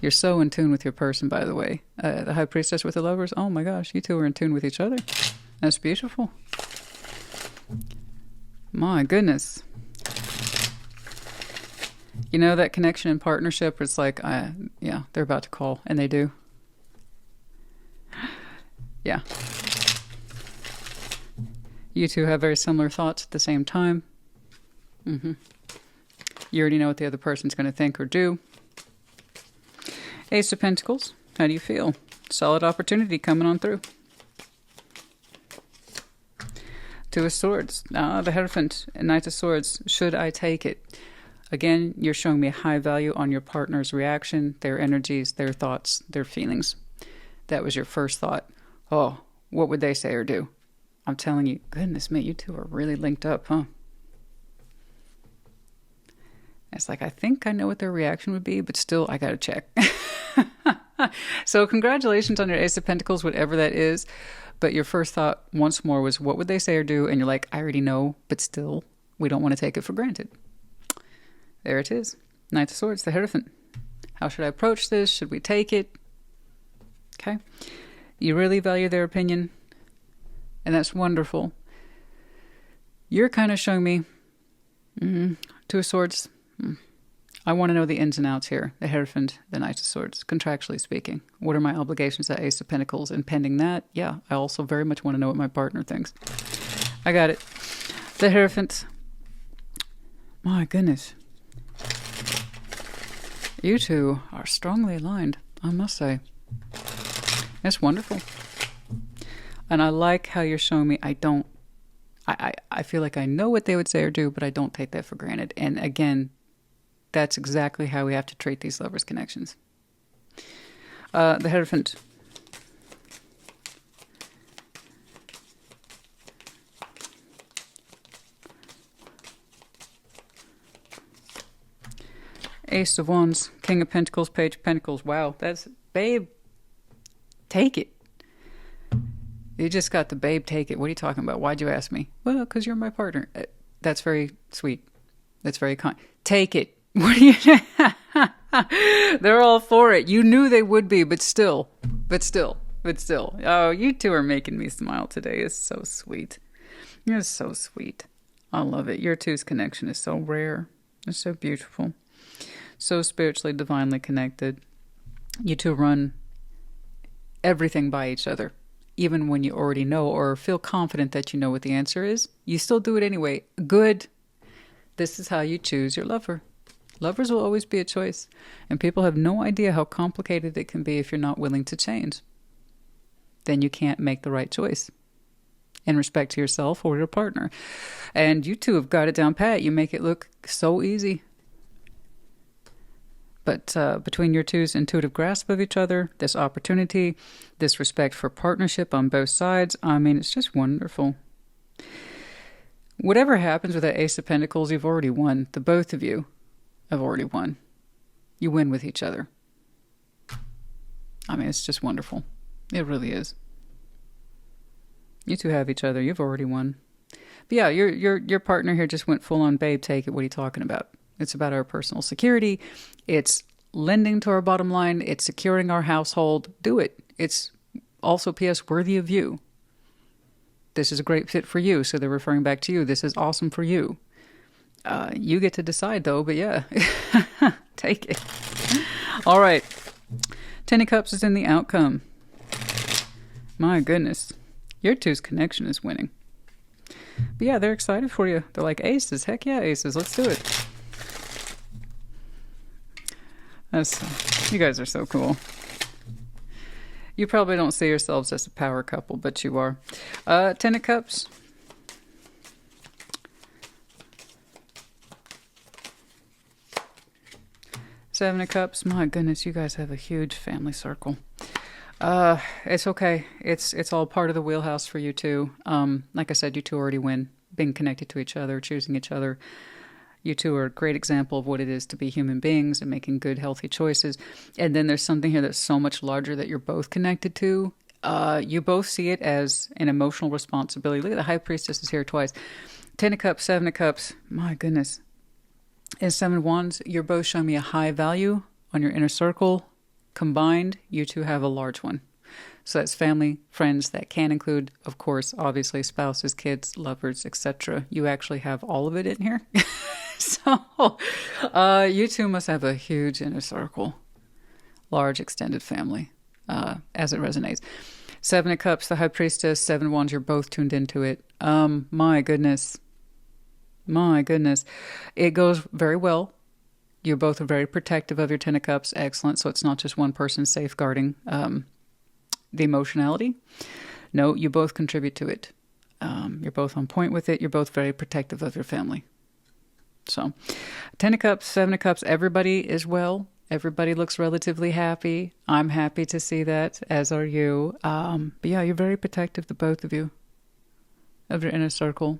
S1: You're so in tune with your person, by the way. The High Priestess with the Lovers, oh my gosh, you two are in tune with each other. That's beautiful. My goodness. You know, that connection and partnership, it's like, yeah, they're about to call, and they do. Yeah. You two have very similar thoughts at the same time. You already know what the other person's going to think or do. Ace of Pentacles. How do you feel? Solid opportunity coming on through. Two of Swords. The Hierophant. Knight of Swords. Should I take it? Again, you're showing me a high value on your partner's reaction, their energies, their thoughts, their feelings. That was your first thought. Oh, what would they say or do? I'm telling you, goodness me, you two are really linked up, huh? It's like, I think I know what their reaction would be, but still, I gotta check. So congratulations on your Ace of Pentacles, whatever that is. But your first thought, once more, was what would they say or do? And you're like, I already know, but still, we don't want to take it for granted. There it is. Knight of Swords, the Hierophant. How should I approach this? Should we take it? Okay. You really value their opinion, and that's wonderful. You're kind of showing me Two of Swords. I want to know the ins and outs here. The Hierophant, the Knight of Swords, contractually speaking. What are my obligations at Ace of Pentacles? And pending that, yeah, I also very much want to know what my partner thinks. I got it. The Hierophant. My goodness. You two are strongly aligned, I must say. That's wonderful. And I like how you're showing me I feel like I know what they would say or do, but I don't take that for granted. And again, that's exactly how we have to treat these lovers' connections. The Hierophant. Ace of Wands, King of Pentacles, Page of Pentacles. Wow, that's, babe, take it. You just got the babe, take it. What are you talking about? Why'd you ask me? Well, because you're my partner. That's very sweet. That's very kind. Take it. What are you? They're all for it. You knew they would be, but still. Oh, you two are making me smile today. It's so sweet. You're so sweet. I love it. Your two's connection is so rare. It's so beautiful. So spiritually, divinely connected. You two run everything by each other. Even when you already know or feel confident that you know what the answer is, you still do it anyway. Good. This is how you choose your lover. Lovers will always be a choice. And people have no idea how complicated it can be if you're not willing to change. Then you can't make the right choice in respect to yourself or your partner. And you two have got it down pat. You make it look so easy. But between your two's intuitive grasp of each other, this opportunity, this respect for partnership on both sides, I mean, it's just wonderful. Whatever happens with that Ace of Pentacles, you've already won. The both of you have already won. You win with each other. I mean, it's just wonderful. It really is. You two have each other. You've already won. But yeah, your partner here just went full on babe, take it. What are you talking about? It's about our personal security. It's lending to our bottom line. It's securing our household. Do it. It's also, P.S., worthy of you. This is a great fit for you. So they're referring back to you. This is awesome for you. You get to decide, though. But yeah, take it. All right. Ten of Cups is in the outcome. My goodness. Your two's connection is winning. But yeah, they're excited for you. They're like, aces. Heck yeah, aces. Let's do it. You guys are so cool. You probably don't see yourselves as a power couple, but you are. Ten of Cups. Seven of Cups. My goodness, you guys have a huge family circle. It's okay. It's all part of the wheelhouse for you two. Like I said, you two already win. Being connected to each other, choosing each other. You two are a great example of what it is to be human beings and making good, healthy choices. And then there's something here that's so much larger that you're both connected to. You both see it as an emotional responsibility. Look at the High Priestess is here twice. Ten of Cups, Seven of Cups. My goodness. And Seven of Wands, you're both showing me a high value on your inner circle. Combined, you two have a large one. So that's family, friends. That can include, of course, obviously spouses, kids, lovers, etc. You actually have all of it in here. So you two must have a huge inner circle, large extended family, as it resonates. Seven of Cups, the High Priestess, Seven of Wands, you're both tuned into it. My goodness. My goodness. It goes very well. You both are very protective of your Ten of Cups. Excellent. So it's not just one person safeguarding the emotionality. No, you both contribute to it. You're both on point with it. You're both very protective of your family. So, Ten of Cups, Seven of Cups, everybody is well. Everybody looks relatively happy. I'm happy to see that, as are you. But yeah, you're very protective, the both of you, of your inner circle.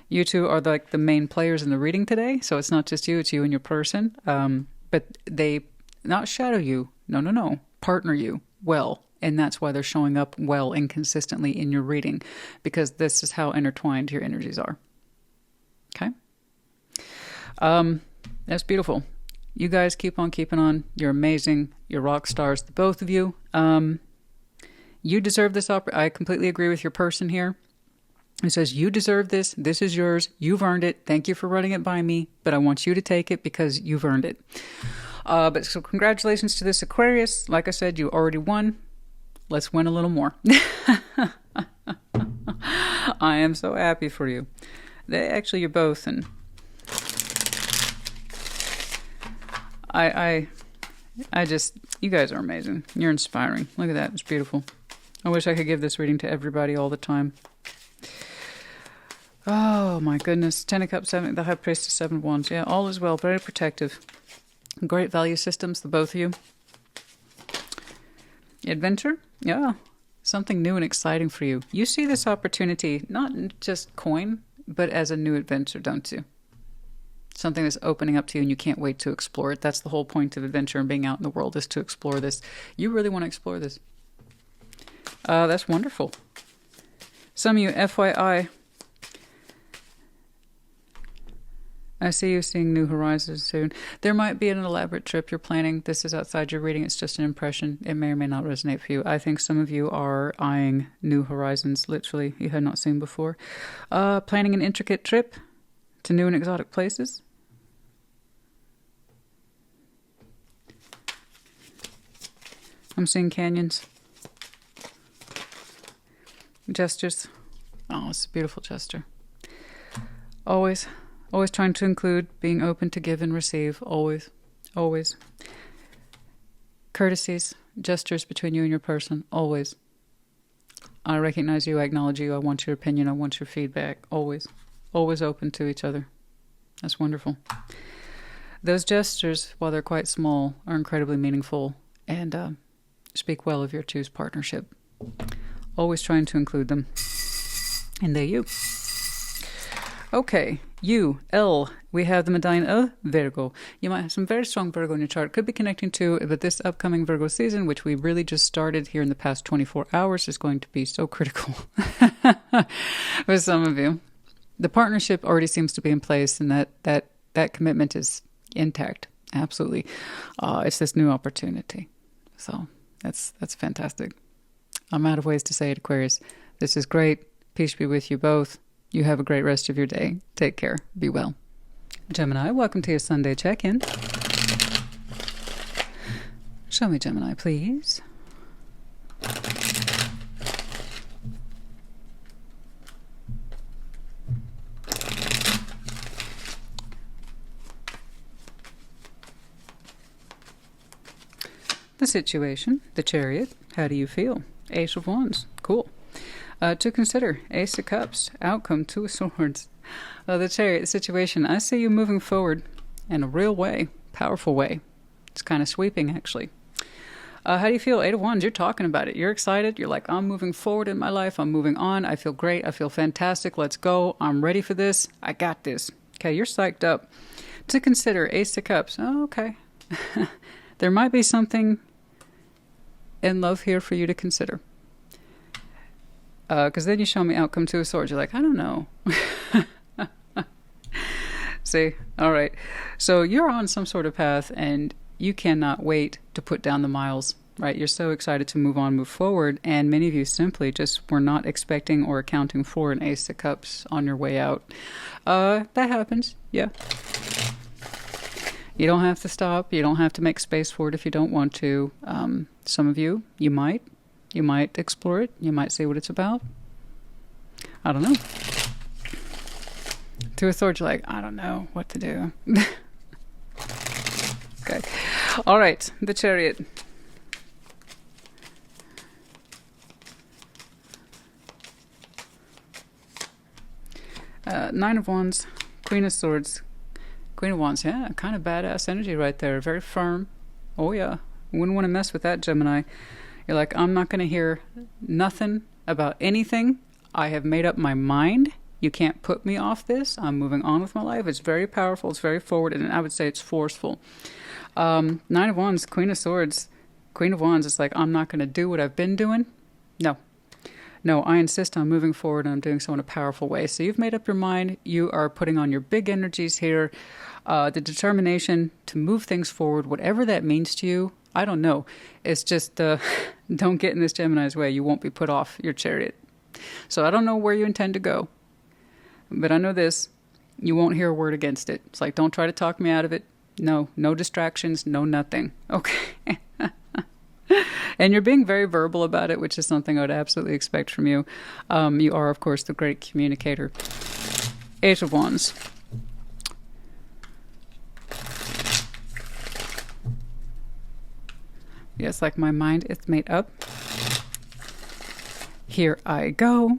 S1: You two are like the main players in the reading today. So it's not just you, it's you and your person. But they not shadow you. No. Partner you well. And that's why they're showing up well and consistently in your reading, because this is how intertwined your energies are. Okay? That's beautiful. You guys keep on keeping on. You're amazing. You're rock stars, the both of you. You deserve this I completely agree with your person here. It says, you deserve this. This is yours. You've earned it. Thank you for running it by me, but I want you to take it because you've earned it. But so congratulations to this Aquarius. Like I said, you already won. Let's win a little more. I am so happy for you. Actually, you're both, and I just, you guys are amazing. You're inspiring. Look at that. It's beautiful. I wish I could give this reading to everybody all the time. Oh, my goodness. Ten of Cups, Seven, the High Priestess, Seven of Wands. Yeah, all is well. Very protective. Great value systems, the both of you. Adventure? Yeah. Something new and exciting for you. You see this opportunity, not just coin, but as a new adventure, don't you? Something that's opening up to you and you can't wait to explore it. That's the whole point of adventure and being out in the world, is to explore this. You really want to explore this. That's wonderful. Some of you, FYI, I see you seeing new horizons soon. There might be an elaborate trip you're planning. This is outside your reading. It's just an impression. It may or may not resonate for you. I think some of you are eyeing new horizons, literally, you had not seen before. Planning an intricate trip to new and exotic places. I'm seeing canyons. Gestures. Oh, it's a beautiful gesture. Always trying to include, being open to give and receive. Always. Courtesies, gestures between you and your person. Always. I recognize you. I acknowledge you. I want your opinion. I want your feedback. Always open to each other. That's wonderful. Those gestures, while they're quite small, are incredibly meaningful and speak well of your two's partnership. Always trying to include them. And there you. Okay, we have the medallion of Virgo. You might have some very strong Virgo in your chart. Could be connecting to, but this upcoming Virgo season, which we really just started here in the past 24 hours, is going to be so critical for some of you. The partnership already seems to be in place, and that commitment is intact. Absolutely. It's this new opportunity. So that's fantastic. I'm out of ways to say it, Aquarius. This is great. Peace be with you both. You have a great rest of your day. Take care. Be well. Gemini, welcome to your Sunday check-in. Show me Gemini, please. The situation, the Chariot. How do you feel? Ace of Wands. Cool. To consider, Ace of Cups, outcome, Two of Swords. The Chariot, the situation. I see you moving forward in a real way, powerful way. It's kind of sweeping, actually. How do you feel? Eight of Wands, you're talking about it. You're excited. You're like, I'm moving forward in my life. I'm moving on. I feel great. I feel fantastic. Let's go. I'm ready for this. I got this. Okay, you're psyched up. To consider, Ace of Cups. Oh, okay. There might be something in love here for you to consider. Because then you show me outcome, Two of Swords. You're like, I don't know. See? All right. So you're on some sort of path and you cannot wait to put down the miles, right? You're so excited to move on, move forward. And many of you simply just were not expecting or accounting for an Ace of Cups on your way out. That happens. Yeah. You don't have to stop. You don't have to make space for it if you don't want to. Some of you, you might. You might explore it. You might see what it's about. I don't know. Two of Swords, you're like, I don't know what to do. Okay. All right. The Chariot. Nine of Wands, Queen of Swords, Queen of Wands. Yeah, kind of badass energy right there. Very firm. Oh, yeah. Wouldn't want to mess with that, Gemini. You're like, I'm not going to hear nothing about anything. I have made up my mind. You can't put me off this. I'm moving on with my life. It's very powerful. It's very forward. And I would say it's forceful. Nine of Wands, Queen of Swords, Queen of Wands. It's like, I'm not going to do what I've been doing. No, I insist on moving forward, and I'm doing so in a powerful way. So you've made up your mind. You are putting on your big energies here. The determination to move things forward, whatever that means to you, I don't know. It's just don't get in this Gemini's way. You won't be put off your Chariot. So I don't know where you intend to go. But I know this. You won't hear a word against it. It's like, don't try to talk me out of it. No distractions, no nothing. Okay. And you're being very verbal about it, which is something I would absolutely expect from you. You are, of course, the great communicator. Eight of Wands. Yes, like my mind is made up. Here I go.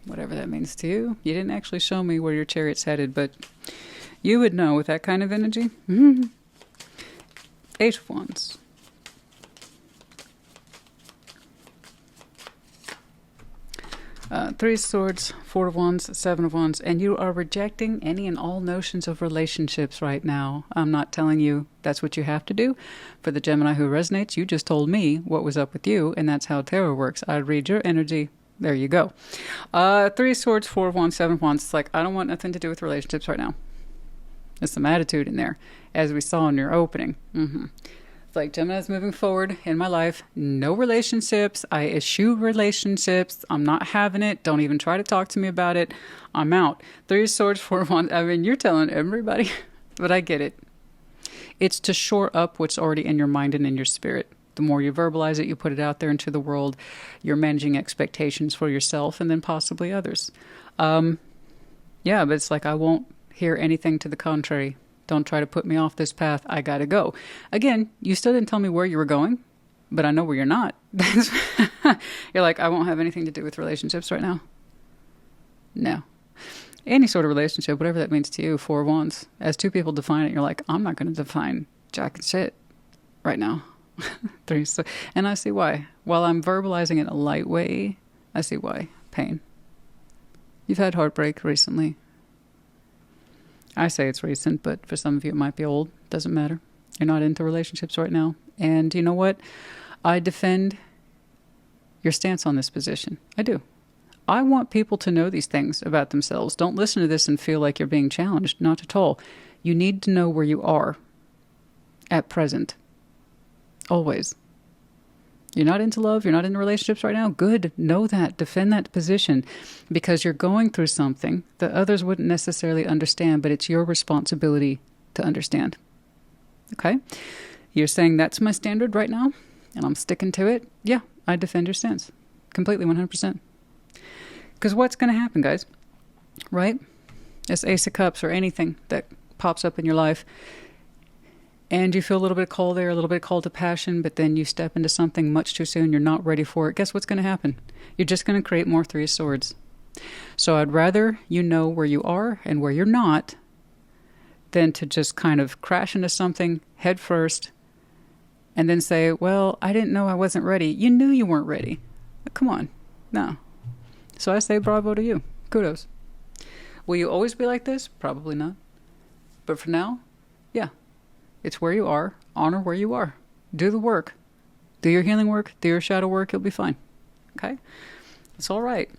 S1: Whatever that means to you. You didn't actually show me where your Chariot's headed, but you would know with that kind of energy. Eight of Wands. Three of Swords, Four of Wands, Seven of Wands, and you are rejecting any and all notions of relationships right now. I'm not telling you that's what you have to do. For the Gemini who resonates, you just told me what was up with you, and that's how tarot works. I read your energy. There you go. Three of Swords, Four of Wands, Seven of Wands. It's like, I don't want nothing to do with relationships right now. There's some attitude in there, as we saw in your opening. It's like, Gemini's moving forward in my life. No relationships. I eschew relationships. I'm not having it. Don't even try to talk to me about it. I'm out. Three of Swords, Four of Wands. I mean, you're telling everybody, but I get it. It's to shore up what's already in your mind and in your spirit. The more you verbalize it, you put it out there into the world, you're managing expectations for yourself and then possibly others. Yeah, but it's like, I won't hear anything to the contrary. Don't try to put me off this path. I gotta go. Again, you still didn't tell me where you were going, but I know where you're not. You're like, I won't have anything to do with relationships right now. No. Any sort of relationship, whatever that means to you, Four of Wands. As two people define it, you're like, I'm not going to define jack and shit right now. Three. So, and I see why. While I'm verbalizing it in a light way, I see why. Pain. You've had heartbreak recently. I say it's recent, but for some of you it might be old. Doesn't matter. You're not into relationships right now. And you know what? I defend your stance on this position. I do. I want people to know these things about themselves. Don't listen to this and feel like you're being challenged. Not at all. You need to know where you are at present. Always. You're not into love. You're not into relationships right now. Good. Know that. Defend that position, because you're going through something that others wouldn't necessarily understand, but it's your responsibility to understand. Okay? You're saying that's my standard right now, and I'm sticking to it. Yeah, I defend your stance. Completely, 100%. Because what's going to happen, guys? Right? This Ace of Cups or anything that pops up in your life, and you feel a little bit cold there, a little bit called to passion, but then you step into something much too soon, you're not ready for it. Guess what's going to happen? You're just going to create more Three of Swords. So I'd rather you know where you are and where you're not than to just kind of crash into something head first and then say, well, I didn't know I wasn't ready. You knew you weren't ready. Come on. No. So I say bravo to you. Kudos. Will you always be like this? Probably not. But for now, yeah. It's where you are. Honor where you are. Do the work. Do your healing work. Do your shadow work. You'll be fine. Okay? It's all right.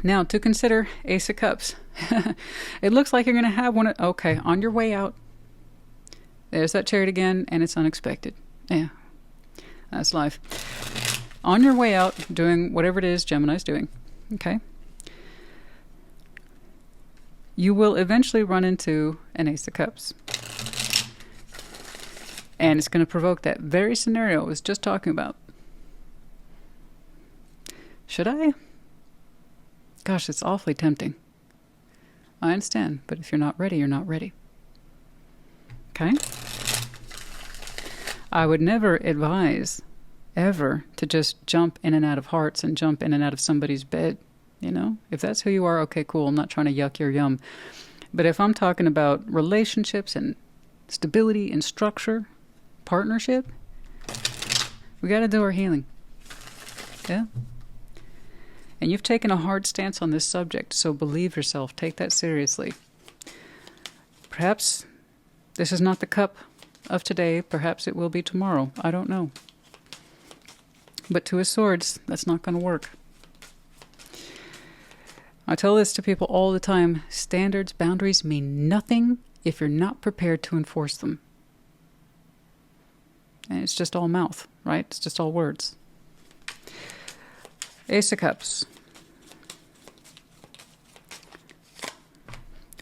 S1: Now, to consider Ace of Cups. It looks like you're going to have one. Okay, on your way out. There's that Chariot again, and it's unexpected. Yeah. That's life. On your way out, doing whatever it is Gemini's doing. Okay? You will eventually run into an Ace of Cups. And it's going to provoke that very scenario I was just talking about. Should I? Gosh, it's awfully tempting. I understand, but if you're not ready, you're not ready. Okay? I would never advise, ever, to just jump in and out of hearts and jump in and out of somebody's bed. You know? If that's who you are, okay, cool. I'm not trying to yuck your yum. But if I'm talking about relationships and stability and structure, partnership, we got to do our healing. Yeah? And you've taken a hard stance on this subject, so believe yourself. Take that seriously. Perhaps this is not the cup of today. Perhaps it will be tomorrow. I don't know. But Two of Swords, that's not going to work. I tell this to people all the time. Standards, boundaries mean nothing if you're not prepared to enforce them. And it's just all mouth, right? It's just all words. Ace of Cups.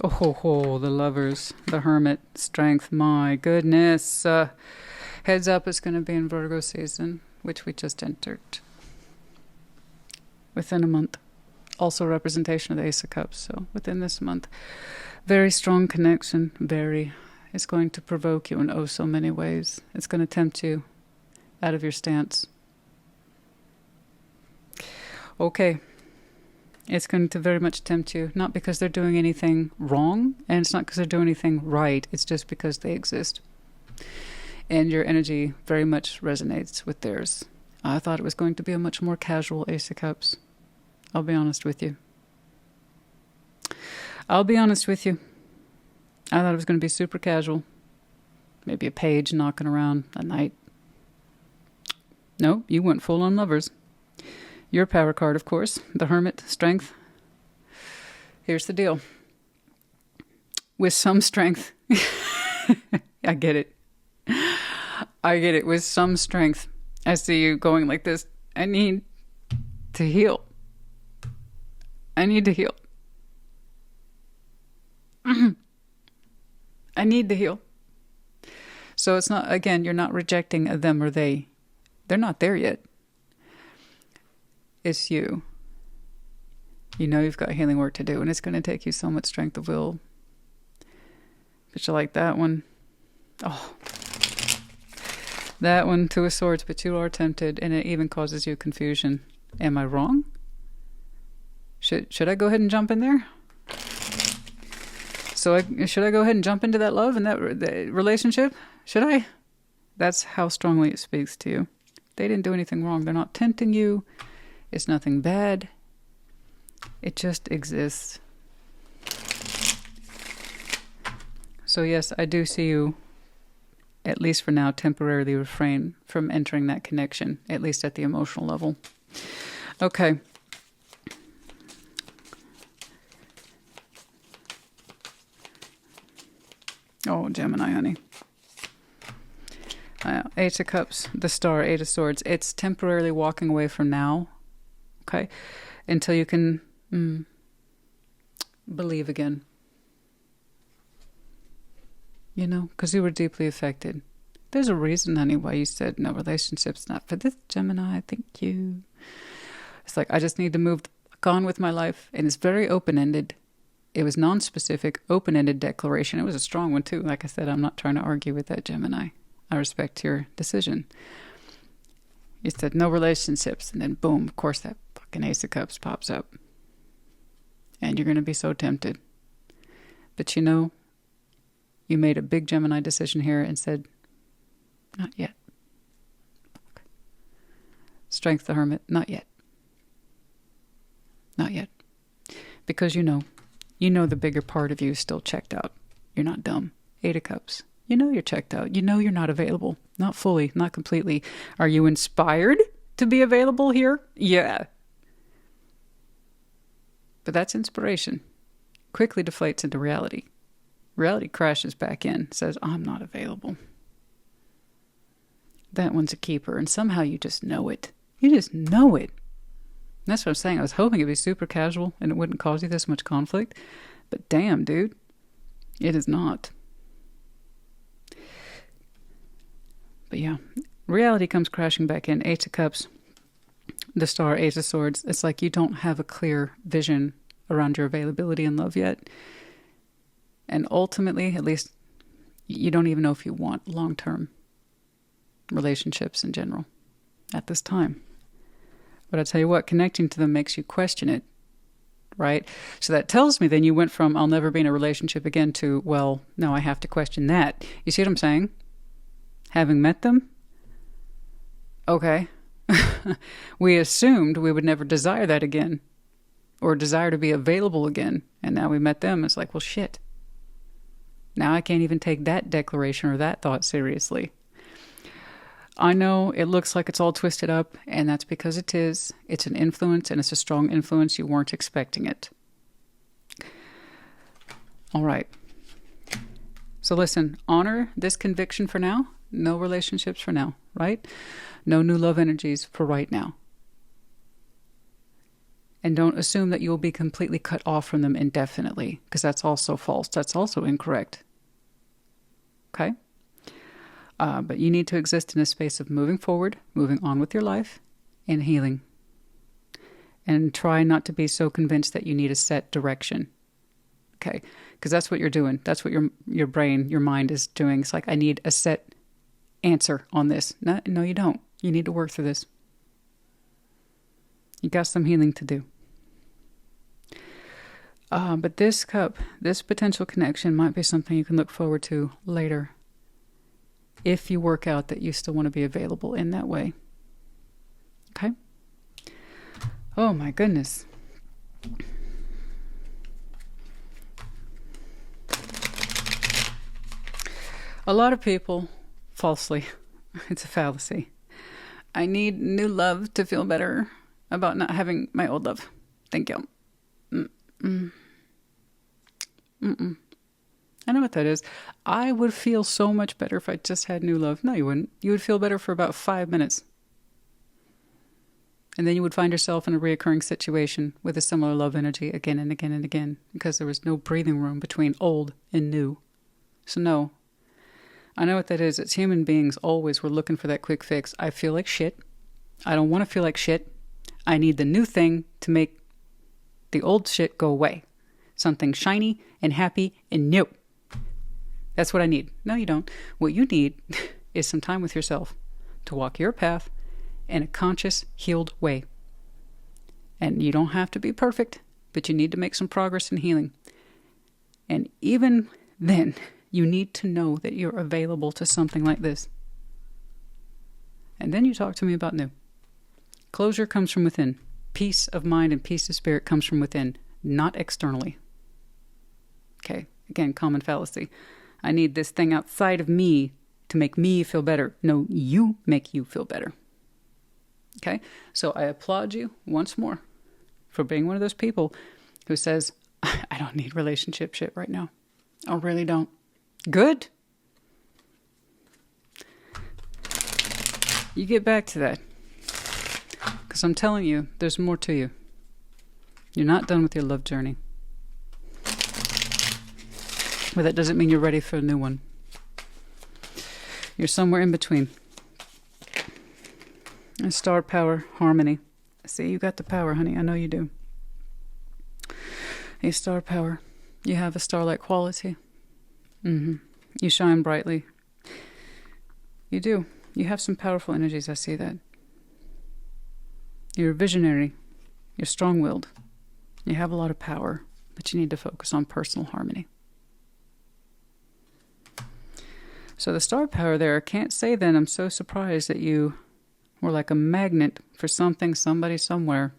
S1: Oh, ho, ho, the Lovers, the Hermit, Strength. My goodness. Heads up, it's going to be in Virgo season, which we just entered. Within a month. Also representation of the Ace of Cups. So within this month. Very strong connection. Very. It's going to provoke you in oh so many ways. It's going to tempt you out of your stance. Okay. It's going to very much tempt you. Not because they're doing anything wrong. And it's not because they're doing anything right. It's just because they exist. And your energy very much resonates with theirs. I thought it was going to be a much more casual Ace of Cups. I'll be honest with you. I'll be honest with you. I thought it was going to be super casual. Maybe a page knocking around at night. No, you went full on Lovers. Your power card, of course. The Hermit, Strength. Here's the deal. With some strength. I get it. I get it. With some strength. I see you going like this. I need to heal. I need to heal. I need to heal. So it's not, again, you're not rejecting a them or they. They're not there yet. It's you. You know you've got healing work to do, and it's going to take you so much strength of will. But you like that one. Oh. That one, Two of Swords, but you are tempted, and it even causes you confusion. Am I wrong? Should I go ahead and jump in there? So should I go ahead and jump into that love and that relationship? Should I? That's how strongly it speaks to you. They didn't do anything wrong. They're not tempting you. It's nothing bad. It just exists. So yes, I do see you, at least for now, temporarily refrain from entering that connection, at least at the emotional level. Okay. Oh, Gemini, honey. Eight of Cups, the Star, Eight of Swords. It's temporarily walking away from now, okay, until you can believe again. You know, because you were deeply affected. There's a reason, honey, why you said no relationships, not for this, Gemini. Thank you. It's like, I just need to move on with my life, and it's very open-ended. It was non-specific, open-ended declaration. It was a strong one, too. Like I said, I'm not trying to argue with that, Gemini. I respect your decision. You said no relationships, and then boom, of course, that fucking Ace of Cups pops up. And you're going to be so tempted. But you know, you made a big Gemini decision here and said, not yet. Strength, the Hermit, not yet. Not yet. Because you know the bigger part of you is still checked out. You're not dumb. Eight of Cups. You know you're checked out. You know you're not available. Not fully, not completely. Are you inspired to be available here? Yeah. But that's inspiration. Quickly deflates into reality. Reality crashes back in, says, I'm not available. That one's a keeper, and somehow you just know it. You just know it. And that's what I'm saying. I was hoping it'd be super casual and it wouldn't cause you this much conflict. But damn, dude, it is not. But yeah, reality comes crashing back in. Eight of Cups. the Star, Ace of Swords, it's like you don't have a clear vision around your availability in love yet. And ultimately, at least, you don't even know if you want long-term relationships in general at this time. But I tell you what, connecting to them makes you question it, right? So that tells me then you went from I'll never be in a relationship again to, well, no, I have to question that. You see what I'm saying? Having met them? Okay. We assumed we would never desire that again or desire to be available again. And now we met them. It's like, well, shit. Now I can't even take that declaration or that thought seriously. I know it looks like it's all twisted up, and that's because it is. It's an influence, and it's a strong influence. You weren't expecting it. All right. So listen, honor this conviction for now. No relationships for now, right? No new love energies for right now. And don't assume that you'll be completely cut off from them indefinitely, because that's also false. That's also incorrect. Okay? But you need to exist in a space of moving forward, moving on with your life, and healing. And try not to be so convinced that you need a set direction. Okay? Because that's what you're doing. That's what your brain, your mind is doing. It's like, I need a set answer on this. No, you don't. You need to work through this. You got some healing to do. But this cup, this potential connection might be something you can look forward to later. If you work out that you still want to be available in that way. Okay? Oh my goodness. A lot of people, falsely, it's a fallacy. I need new love to feel better about not having my old love. Thank you. I know what that is. I would feel so much better if I just had new love. No, you wouldn't. You would feel better for about 5 minutes. And then you would find yourself in a reoccurring situation with a similar love energy again and again and again, because there was no breathing room between old and new. So no. I know what that is. It's human beings always were looking for that quick fix. I feel like shit. I don't want to feel like shit. I need the new thing to make the old shit go away. Something shiny and happy and new. That's what I need. No, you don't. What you need is some time with yourself to walk your path in a conscious, healed way. And you don't have to be perfect, but you need to make some progress in healing. And even then, you need to know that you're available to something like this. And then you talk to me about new. Closure comes from within. Peace of mind and peace of spirit comes from within, not externally. Okay, again, common fallacy. I need this thing outside of me to make me feel better. No, you make you feel better. Okay, so I applaud you once more for being one of those people who says, I don't need relationship shit right now. I really don't. Good. You get back to that. Because I'm telling you, there's more to you. You're not done with your love journey. But that doesn't mean you're ready for a new one. You're somewhere in between. A star power, harmony. See, you got the power, honey. I know you do. A star power. You have a star-like quality. You shine brightly. You do. You have some powerful energies. I see that. You're a visionary. You're strong-willed. You have a lot of power, but you need to focus on personal harmony. So the star power there, I can't say then I'm so surprised that you were like a magnet for something, somebody, somewhere.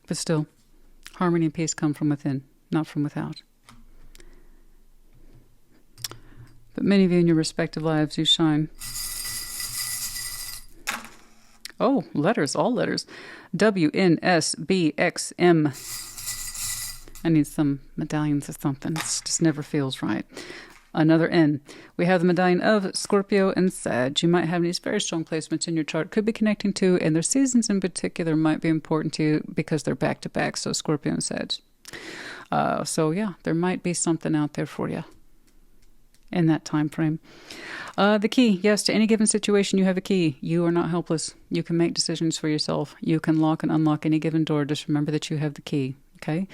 S1: But still, harmony and peace come from within, not from without. But many of you in your respective lives, you shine. Oh, letters, all letters. W, N, S, B, X, M. I need some medallions or something. It just never feels right. Another N. We have the medallion of Scorpio and Sag. You might have these very strong placements in your chart. Could be connecting to, and their seasons in particular might be important to you because they're back-to-back, so Scorpio and Sag. So yeah, there might be something out there for you. in that time frame. The key, yes, to any given situation, you have a key. You are not helpless. You can make decisions for yourself. You can lock and unlock any given door. Just remember that you have the key, okay?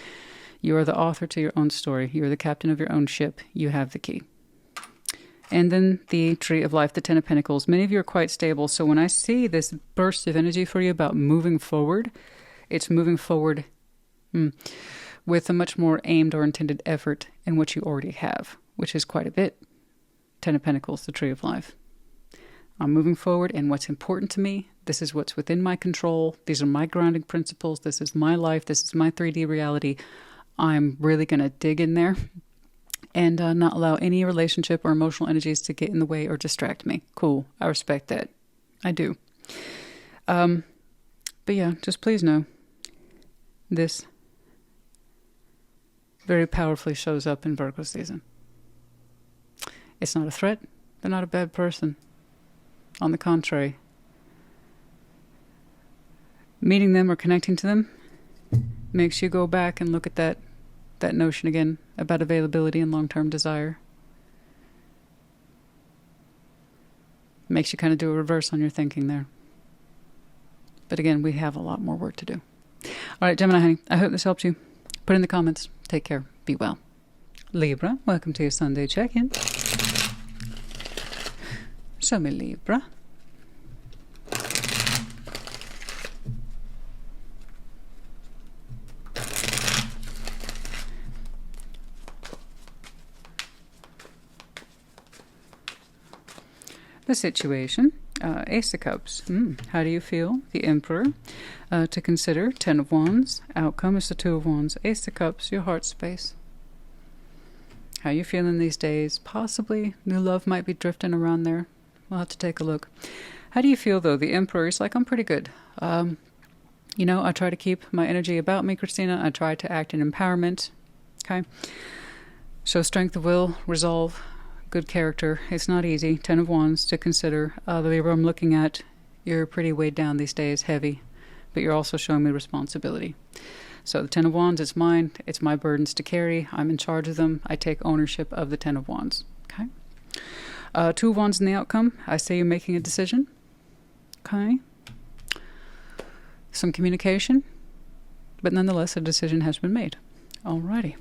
S1: You are the author to your own story. You are the captain of your own ship. You have the key. And then the Tree of Life, the Ten of Pentacles. Many of you are quite stable. So when I see this burst of energy for you about moving forward, it's moving forward with a much more aimed or intended effort in what you already have, which is quite a bit. Ten of Pentacles, the Tree of Life. I'm moving forward, and what's important to me, this is what's within my control. These are my grounding principles. This is my life. This is my 3D reality. I'm really going to dig in there and not allow any relationship or emotional energies to get in the way or distract me. Cool. I respect that. I do. But yeah, just please know this very powerfully shows up in Virgo season. It's not a threat. They're not a bad person. On the contrary, meeting them or connecting to them makes you go back and look at that notion again about availability and long-term desire. Makes you kind of do a reverse on your thinking there. But again, we have a lot more work to do. All right, Gemini, honey, I hope this helps you. Put in the comments. Take care. Be well. Libra, welcome to your Sunday check-in. Show me Libra. The situation, Ace of Cups. How do you feel? The Emperor. To consider, Ten of Wands. Outcome is the Two of Wands. Ace of Cups, your heart space. How you feeling these days? Possibly new love might be drifting around there. We'll have to take a look. How do you feel, though? The Emperor is like, I'm pretty good. You know, I try to keep my energy about me, Christina. I try to act in empowerment. Okay? Show strength of will, resolve, good character. It's not easy. Ten of Wands to consider. The Libra I'm looking at, you're pretty weighed down these days, heavy. But you're also showing me responsibility. So the Ten of Wands is mine. It's my burdens to carry. I'm in charge of them. I take ownership of the Ten of Wands. Okay? Two of Wands in the outcome. I say you're making a decision. Okay? Some communication. But nonetheless, a decision has been made. Alrighty.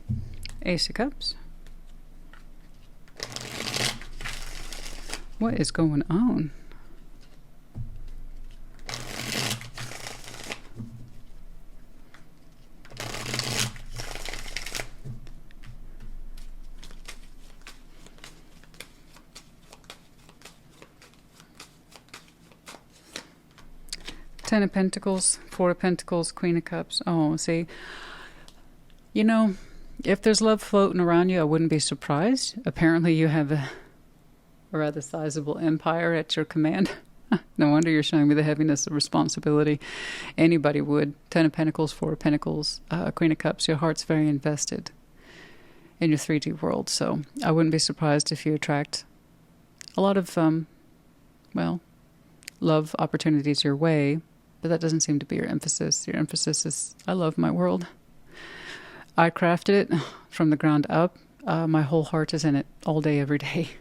S1: Ace of Cups. What is going on? Ten of Pentacles, Four of Pentacles, Queen of Cups. Oh, see, you know, if there's love floating around you, I wouldn't be surprised. Apparently you have a rather sizable empire at your command. No wonder you're showing me the heaviness of responsibility. Anybody would. Ten of Pentacles, Four of Pentacles, Queen of Cups. Your heart's very invested in your 3D world. So I wouldn't be surprised if you attract a lot of, well, love opportunities your way. But that doesn't seem to be your emphasis. Your emphasis is, I love my world. I crafted it from the ground up. My whole heart is in it all day, every day.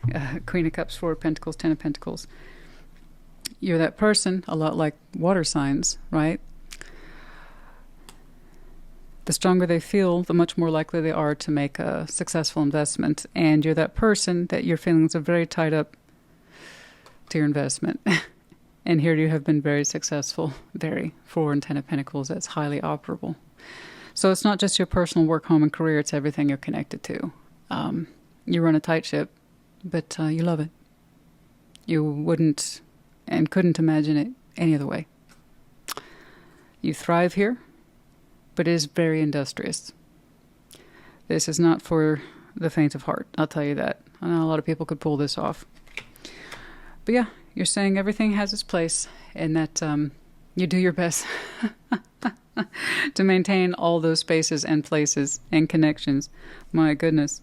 S1: Queen of Cups, Four of Pentacles, Ten of Pentacles. You're that person, a lot like water signs, right? The stronger they feel, the much more likely they are to make a successful investment. And you're that person that your feelings are very tied up to your investment. And here you have been very successful. Very. Four and Ten of Pentacles, that's highly operable. So it's not just your personal work, home, and career. It's everything you're connected to. You run a tight ship, but you love it. You wouldn't and couldn't imagine it any other way. You thrive here, but it is very industrious. This is not for the faint of heart. I'll tell you that. I know a lot of people could pull this off. But yeah, you're saying everything has its place and that you do your best to maintain all those spaces and places and connections. My goodness.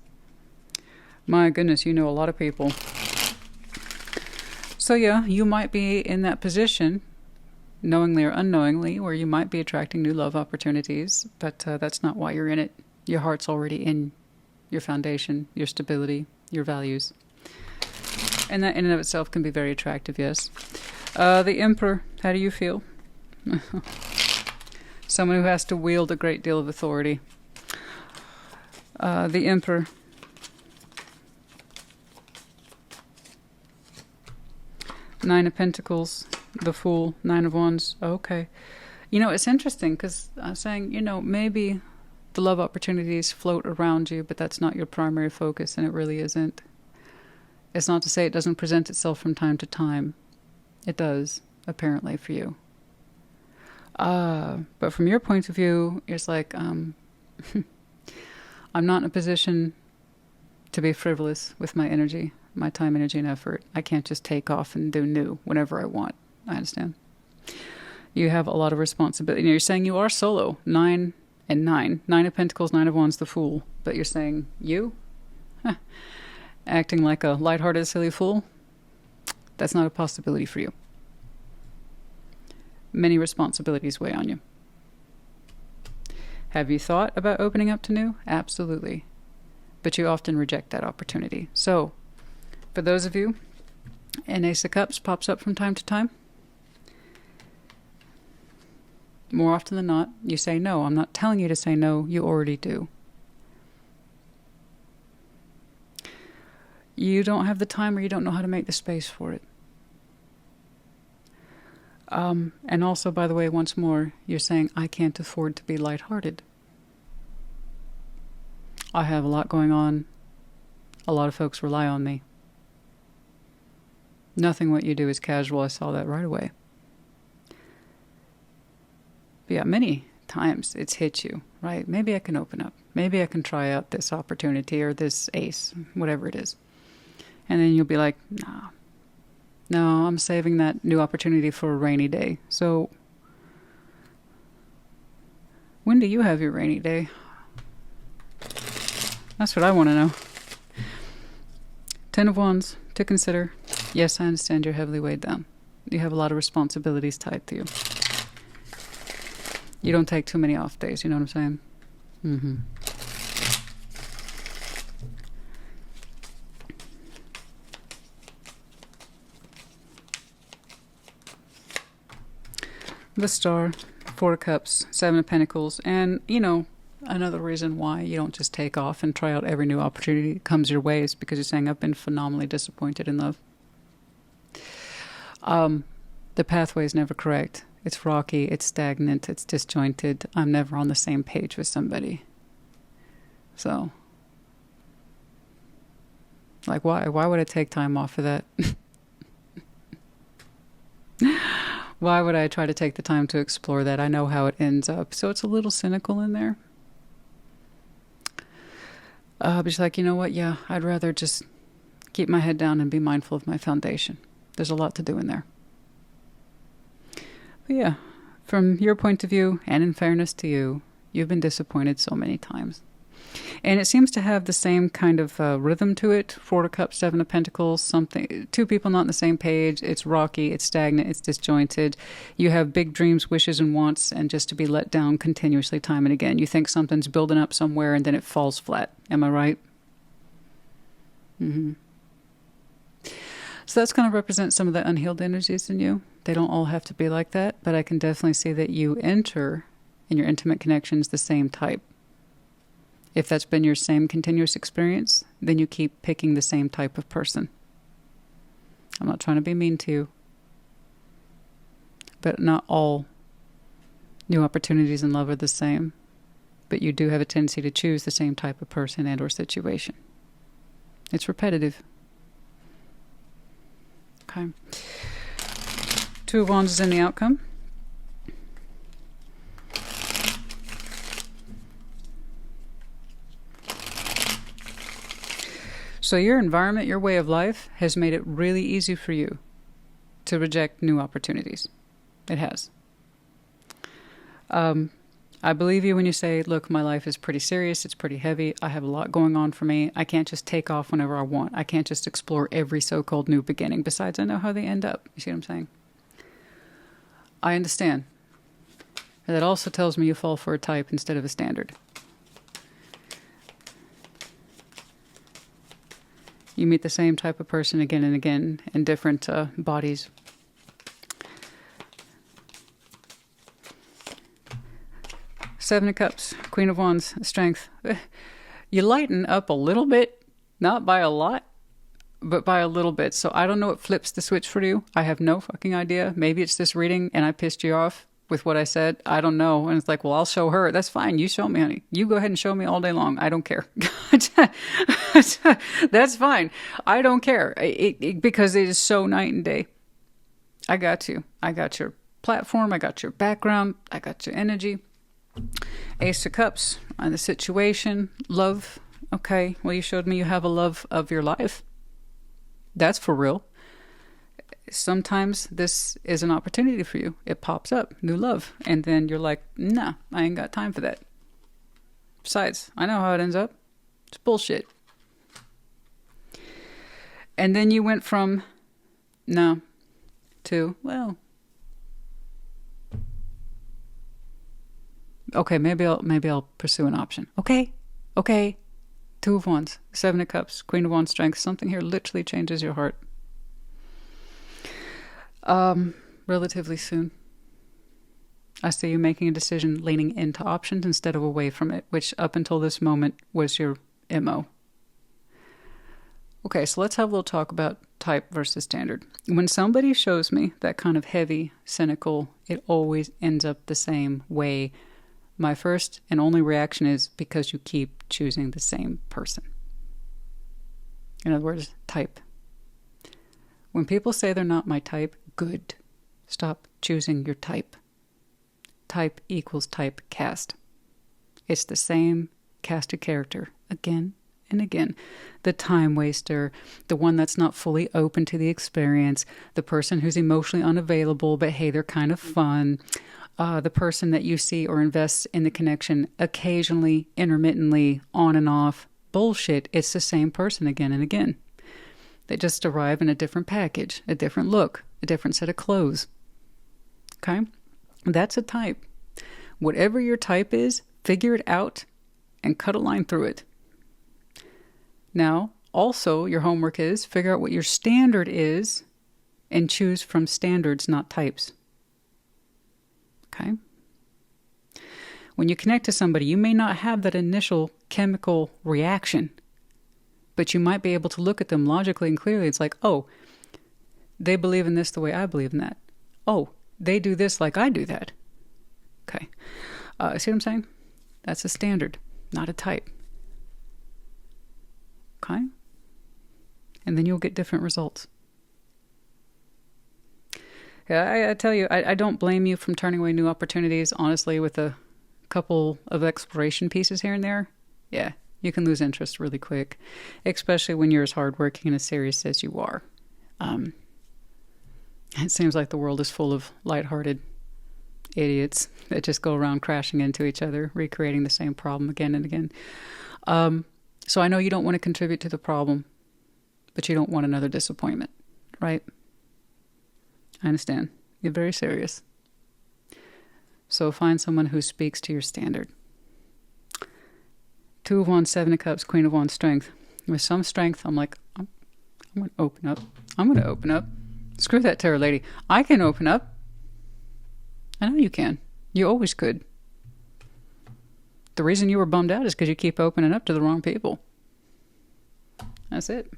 S1: My goodness, you know a lot of people. So yeah, you might be in that position, knowingly or unknowingly, where you might be attracting new love opportunities, but that's not why you're in it. Your heart's already in your foundation, your stability, your values. And that in and of itself can be very attractive, yes. The Emperor, how do you feel? Someone who has to wield a great deal of authority. The Emperor. Nine of Pentacles, the Fool, Nine of Wands. Okay. You know, it's interesting because I'm saying, you know, maybe the love opportunities float around you, but that's not your primary focus, and it really isn't. It's not to say it doesn't present itself from time to time. It does, apparently, for you. But from your point of view, it's like, I'm not in a position to be frivolous with my energy, my time, energy, and effort. I can't just take off and do new whenever I want. I understand. You have a lot of responsibility. You know, you're saying you are solo. 9 and 9. 9 of Pentacles, 9 of Wands, the Fool. But you're saying you? Huh. Acting like a lighthearted, silly fool? That's not a possibility for you. Many responsibilities weigh on you. Have you thought about opening up to new? Absolutely. But you often reject that opportunity. So, for those of you, an Ace of Cups pops up from time to time. More often than not, you say no. I'm not telling you to say no. You already do. You don't have the time, or you don't know how to make the space for it. And also, by the way, once more, you're saying, I can't afford to be lighthearted. I have a lot going on. A lot of folks rely on me. Nothing what you do is casual. I saw that right away. But yeah, many times it's hit you, right? Maybe I can open up. Maybe I can try out this opportunity or this ace, whatever it is. And then you'll be like, no, I'm saving that new opportunity for a rainy day. So, when do you have your rainy day? That's what I want to know. 10 of Wands to consider. Yes, I understand you're heavily weighed down. You have a lot of responsibilities tied to you. You don't take too many off days, you know what I'm saying? Mm-hmm. The Star, 4 of Cups, 7 of Pentacles, and, you know, another reason why you don't just take off and try out every new opportunity that comes your way is because you're saying, I've been phenomenally disappointed in love. The pathway is never correct. It's rocky, it's stagnant, it's disjointed. I'm never on the same page with somebody. So, like, why would I take time off for that? Why would I try to take the time to explore that? I know how it ends up. So it's a little cynical in there. But it's like, you know what? Yeah, I'd rather just keep my head down and be mindful of my foundation. There's a lot to do in there. But yeah, from your point of view, and in fairness to you, you've been disappointed so many times. And it seems to have the same kind of rhythm to it. 4 of Cups, 7 of Pentacles, something. Two people not on the same page. It's rocky, it's stagnant, it's disjointed. You have big dreams, wishes, and wants, and just to be let down continuously time and again. You think something's building up somewhere, and then it falls flat. Am I right? Mm-hmm. So that's going to represent some of the unhealed energies in you. They don't all have to be like that, but I can definitely see that you enter in your intimate connections the same type. If that's been your same continuous experience, then you keep picking the same type of person. I'm not trying to be mean to you. But not all new opportunities in love are the same. But you do have a tendency to choose the same type of person and or situation. It's repetitive. Okay. 2 of Wands is in the outcome. So your environment, your way of life has made it really easy for you to reject new opportunities. It has. I believe you when you say, look, my life is pretty serious. It's pretty heavy. I have a lot going on for me. I can't just take off whenever I want. I can't just explore every so-called new beginning. Besides, I know how they end up. You see what I'm saying? I understand. And that also tells me you fall for a type instead of a standard. You meet the same type of person again and again in different bodies. Seven of Cups, Queen of Wands, Strength. You lighten up a little bit, not by a lot, but by a little bit. So I don't know what flips the switch for you. I have no fucking idea. Maybe it's this reading and I pissed you off with what I said. I don't know. And it's like, well, I'll show her. That's fine. You show me, honey. You go ahead and show me all day long. I don't care. That's fine. I don't care. Because it is so night and day. I got you. I got your platform. I got your background. I got your energy. Ace of Cups on the situation. Love. Okay. Well, you showed me you have a love of your life. That's for real. Sometimes this is an opportunity for you. It pops up, new love. And then you're like, nah, I ain't got time for that. Besides, I know how it ends up. It's bullshit. And then you went from no to, well, okay, maybe I'll pursue an option. Okay. Two of Wands, Seven of Cups, Queen of Wands, Strength. Something here literally changes your heart. Relatively soon. I see you making a decision leaning into options instead of away from it, which up until this moment was your MO. Okay, so let's have a little talk about type versus standard. When somebody shows me that kind of heavy, cynical, it always ends up the same way. My first and only reaction is because you keep choosing the same person. In other words, type. When people say they're not my type, good. Stop choosing your type. Type equals type cast. It's the same cast of character again and again. The time waster, the one that's not fully open to the experience, the person who's emotionally unavailable, but hey, they're kind of fun. The person that you see or invest in the connection occasionally, intermittently, on and off. Bullshit. It's the same person again and again. They just arrive in a different package, a different look, a different set of clothes. Okay? That's a type. Whatever your type is, figure it out and cut a line through it. Now, also, your homework is figure out what your standard is and choose from standards, not types. Okay? When you connect to somebody, you may not have that initial chemical reaction, but you might be able to look at them logically and clearly. It's like, oh, they believe in this the way I believe in that. Oh, they do this like I do that. Okay. See what I'm saying? That's a standard, not a type. Okay? And then you'll get different results. Yeah, I tell you, I don't blame you from turning away new opportunities, honestly, with a couple of exploration pieces here and there. Yeah, you can lose interest really quick, especially when you're as hardworking and as serious as you are. It seems like the world is full of lighthearted idiots that just go around crashing into each other, recreating the same problem again and again. So I know you don't want to contribute to the problem, but you don't want another disappointment, right? I understand. You're very serious. So find someone who speaks to your standard. Two of Wands, Seven of Cups, Queen of Wands, Strength. With some strength, I'm like, I'm going to open up. I'm going to open up. Screw that tarot lady. I can open up. I know you can. You always could. The reason you were bummed out is because you keep opening up to the wrong people. That's it.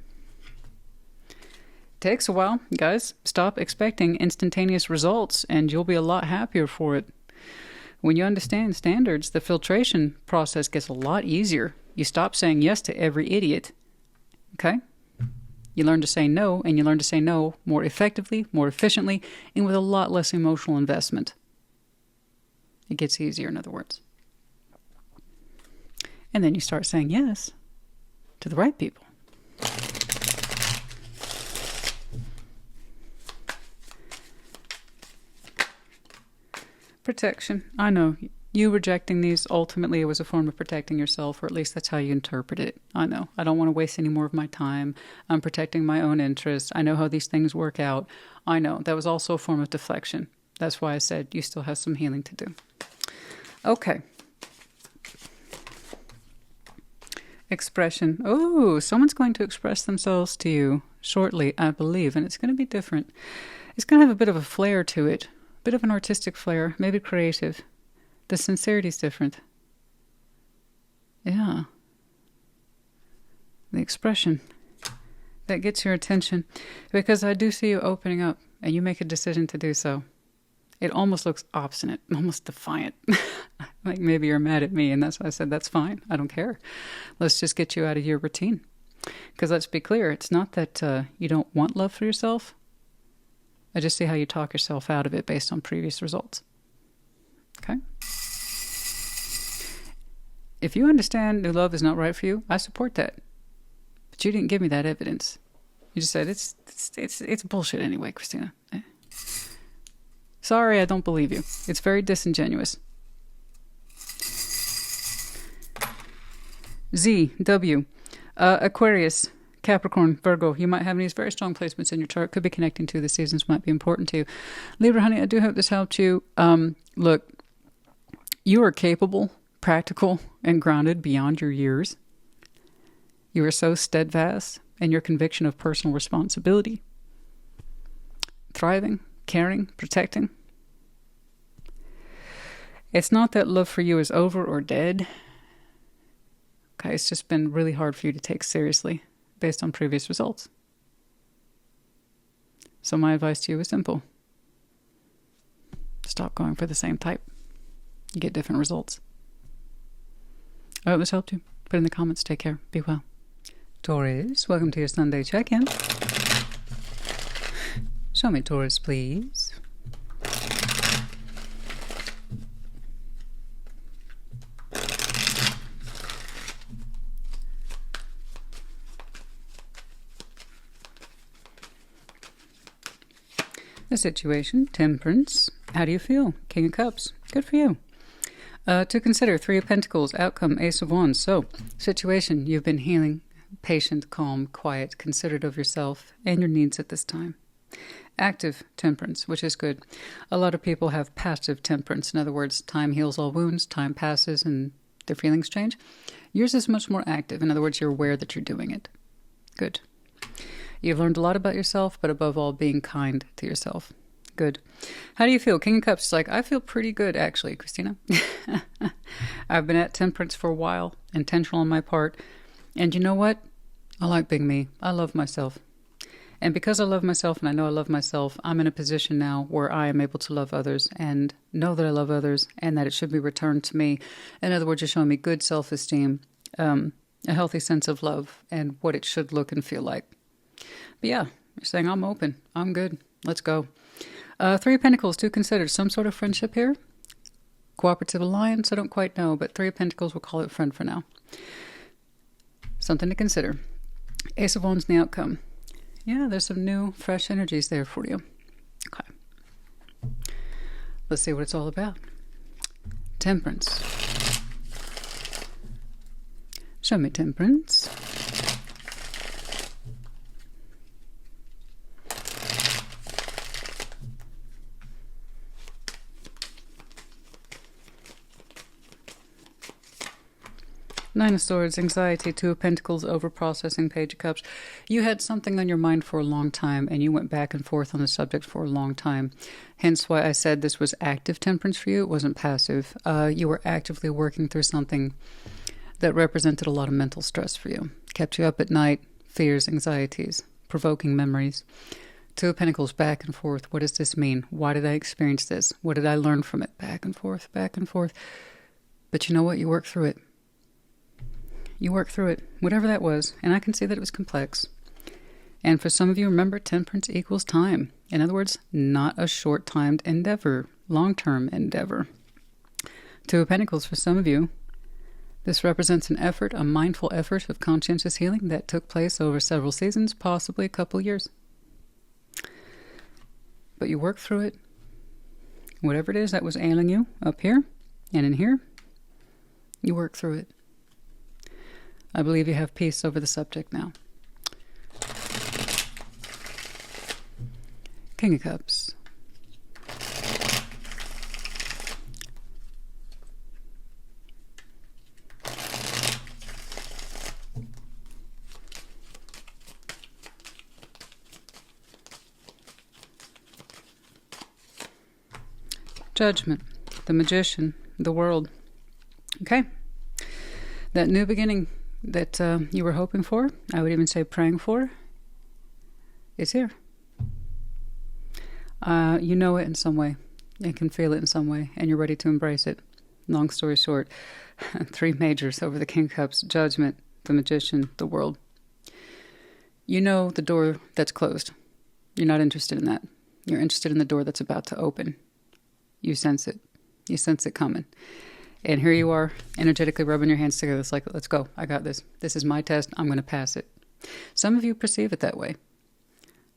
S1: Takes a while, guys. Stop expecting instantaneous results and you'll be a lot happier for it. When you understand standards, the filtration process gets a lot easier. You stop saying yes to every idiot. Okay? You learn to say no, and you learn to say no more effectively, more efficiently, and with a lot less emotional investment. It gets easier, in other words. And then you start saying yes to the right people. Protection. I know. You rejecting these, ultimately it was a form of protecting yourself, or at least that's how you interpret it. I know. I don't want to waste any more of my time. I'm protecting my own interests. I know how these things work out. I know. That was also a form of deflection. That's why I said you still have some healing to do. Okay. Expression. Oh, someone's going to express themselves to you shortly, I believe, and it's going to be different. It's going to have a bit of a flair to it, a bit of an artistic flair, maybe creative. The sincerity's different. Yeah. The expression that gets your attention, because I do see you opening up and you make a decision to do so. It almost looks obstinate, almost defiant. Like maybe you're mad at me, and that's why I said that's fine. I don't care. Let's just get you out of your routine. Because let's be clear, it's not that you don't want love for yourself. I just see how you talk yourself out of it based on previous results. Okay? If you understand new love is not right for you, I support that. But you didn't give me that evidence. You just said it's bullshit anyway, Christina. Sorry, I don't believe you. It's very disingenuous. ZW, Aquarius, Capricorn, Virgo. You might have these very strong placements in your chart. Could be connecting to the seasons, might be important to you. Libra, honey, I do hope this helped you. Look, you are capable, practical, and grounded beyond your years. You are so steadfast in your conviction of personal responsibility. Thriving, caring, protecting. It's not that love for you is over or dead. Okay, it's just been really hard for you to take seriously based on previous results. So my advice to you is simple. Stop going for the same type. You get different results. I hope this helped you. Put in the comments. Take care. Be well. Taurus, welcome to your Sunday check-in. Show me Taurus, please. The situation, Temperance. How do you feel? King of Cups. Good for you. To consider, Three of Pentacles. Outcome, Ace of Wands. So, situation, you've been healing, patient, calm, quiet, considerate of yourself and your needs at this time. Active Temperance, which is good. A lot of people have passive Temperance. In other words, time heals all wounds, time passes and their feelings change. Yours is much more active. In other words, you're aware that you're doing it. Good. You've learned a lot about yourself, but above all, being kind to yourself. Good. How do you feel? King of Cups is like, I feel pretty good, actually, Christina. I've been at Temperance for a while, intentional on my part. And you know what? I like being me. I love myself. And because I love myself and I know I love myself, I'm in a position now where I am able to love others and know that I love others and that it should be returned to me. In other words, you're showing me good self-esteem, a healthy sense of love, and what it should look and feel like. But yeah, you're saying I'm open. I'm good. Let's go. Three of Pentacles to consider. Some sort of friendship here. Cooperative alliance, I don't quite know, but Three of Pentacles, we'll call it friend for now. Something to consider. Ace of Wands in the outcome. Yeah, there's some new, fresh energies there for you. Okay. Let's see what it's all about. Temperance. Show me Temperance. Nine of Swords, anxiety, Two of Pentacles, over-processing, Page of Cups. You had something on your mind for a long time, and you went back and forth on the subject for a long time. Hence why I said this was active Temperance for you. It wasn't passive. You were actively working through something that represented a lot of mental stress for you. Kept you up at night, fears, anxieties, provoking memories. Two of Pentacles, back and forth. What does this mean? Why did I experience this? What did I learn from it? Back and forth, back and forth. But you know what? You worked through it. You work through it, whatever that was, and I can see that it was complex. And for some of you, remember, Temperance equals time. In other words, not a short-timed endeavor, long-term endeavor. Two of Pentacles for some of you. This represents an effort, a mindful effort of conscientious healing that took place over several seasons, possibly a couple years. But you work through it. Whatever it is that was ailing you up here and in here, you work through it. I believe you have peace over the subject now. King of Cups. Judgment, the Magician, the World. Okay. That new beginning that you were hoping for, I would even say praying for, is here. You know it in some way. You can feel it in some way, and you're ready to embrace it. Long story short, 3 majors over the King of Cups, Judgment, the Magician, the World. You know the door that's closed. You're not interested in that. You're interested in the door that's about to open. You sense it. You sense it coming. And here you are, energetically rubbing your hands together. It's like, let's go. I got this. This is my test. I'm going to pass it. Some of you perceive it that way.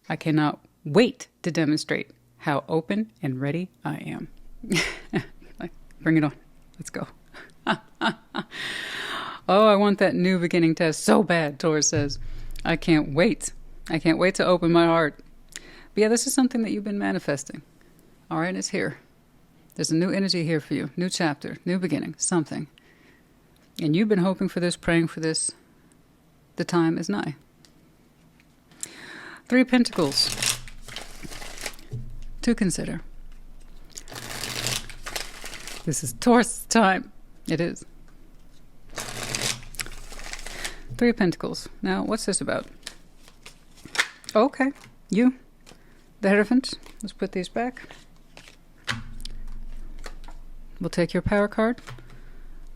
S1: I cannot wait to demonstrate how open and ready I am. Like, bring it on. Let's go. Oh, I want that new beginning test so bad, Taurus says. I can't wait. I can't wait to open my heart. But yeah, this is something that you've been manifesting. All right, it's here. There's a new energy here for you. New chapter, new beginning, something. And you've been hoping for this, praying for this. The time is nigh. 3 Pentacles to consider. This is Taurus time. It is. 3 Pentacles. Now, what's this about? Okay, you, the Hierophant. Let's put these back. We'll take your power card.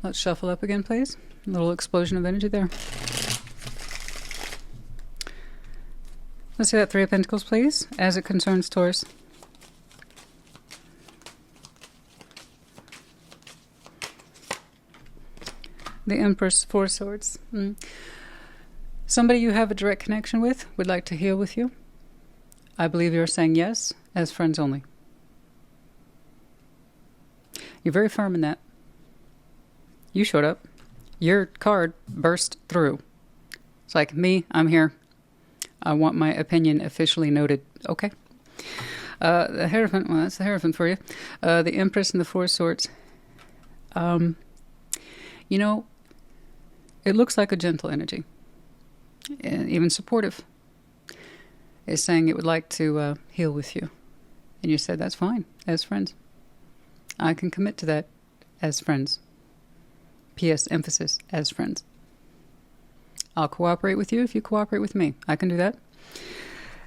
S1: Let's shuffle up again, please. A little explosion of energy there. Let's see that 3 of Pentacles, please, as it concerns Taurus. The Empress, 4 Swords. Somebody you have a direct connection with would like to heal with you. I believe you're saying yes, as friends only. You're very firm in that. You showed up. Your card burst through. It's like, me, I'm here. I want my opinion officially noted. Okay. The Hierophant, well, that's the Hierophant for you. The Empress and the 4 Swords. You know, it looks like a gentle energy. Even supportive. It's saying it would like to heal with you. And you said, that's fine, as friends. I can commit to that as friends. P.S. Emphasis, as friends. I'll cooperate with you if you cooperate with me. I can do that.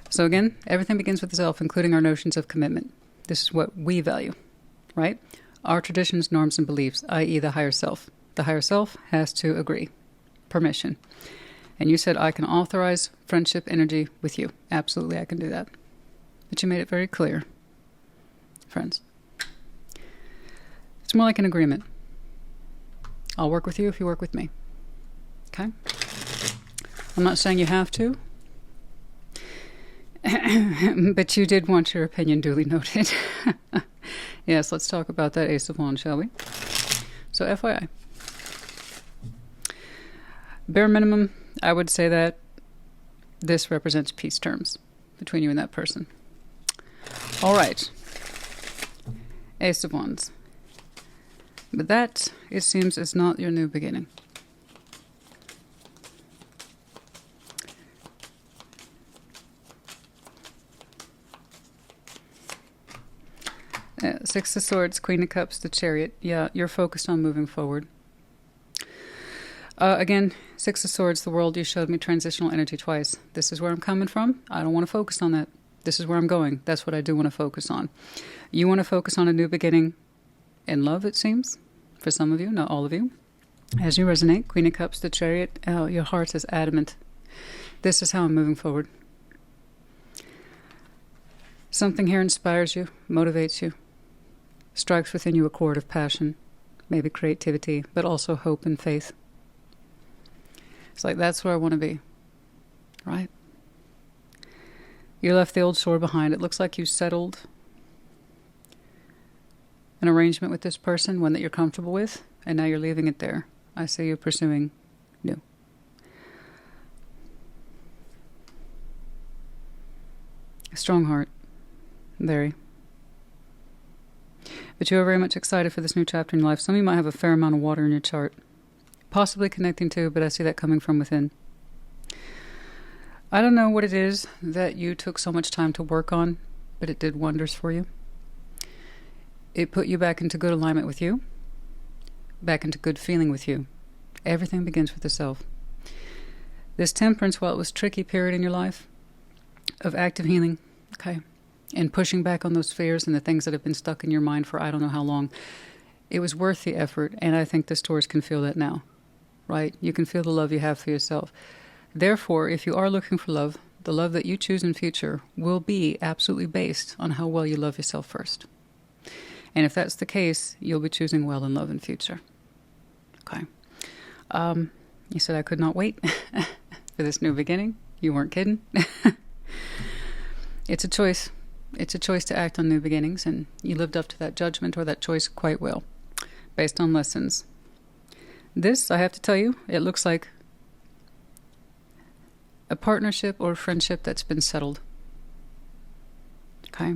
S1: So again, everything begins with the self, including our notions of commitment. This is what we value, right? Our traditions, norms, and beliefs, i.e. the higher self. The higher self has to agree. Permission. And you said, I can authorize friendship energy with you. Absolutely, I can do that. But you made it very clear, friends. It's more like an agreement. I'll work with you if you work with me. Okay? I'm not saying you have to. But you did want your opinion duly noted. Yes, let's talk about that Ace of Wands, shall we? So FYI. Bare minimum, I would say that this represents peace terms between you and that person. All right. Ace of Wands. But that, it seems, is not your new beginning. Six of Swords, Queen of Cups, the Chariot. Yeah, you're focused on moving forward. Again, Six of Swords, the World. You showed me transitional energy twice. This is where I'm coming from. I don't want to focus on that. This is where I'm going. That's what I do want to focus on. You want to focus on a new beginning in love, it seems. For some of you, not all of you. As you resonate, Queen of Cups, the Chariot. Oh, your heart is adamant. This is how I'm moving forward. Something here inspires you, motivates you, strikes within you a chord of passion, maybe creativity, but also hope and faith. It's like, that's where I want to be, right? You left the old shore behind. It looks like you settled an arrangement with this person, one that you're comfortable with, and now you're leaving it there. I see you pursuing new. A strong heart. Very. But you are very much excited for this new chapter in your life. Some of you might have a fair amount of water in your chart. Possibly connecting to, but I see that coming from within. I don't know what it is that you took so much time to work on, but it did wonders for you. It put you back into good alignment with you, back into good feeling with you. Everything begins with the self. This Temperance, while it was a tricky period in your life of active healing, okay, and pushing back on those fears and the things that have been stuck in your mind for I don't know how long, it was worth the effort, and I think this Taurus can feel that now, right? You can feel the love you have for yourself. Therefore, if you are looking for love, the love that you choose in future will be absolutely based on how well you love yourself first. And if that's the case, you'll be choosing well in love in future. Okay. You said I could not wait for this new beginning. You weren't kidding. It's a choice. It's a choice to act on new beginnings, and you lived up to that judgment or that choice quite well, based on lessons. This, I have to tell you, it looks like a partnership or a friendship that's been settled. Okay?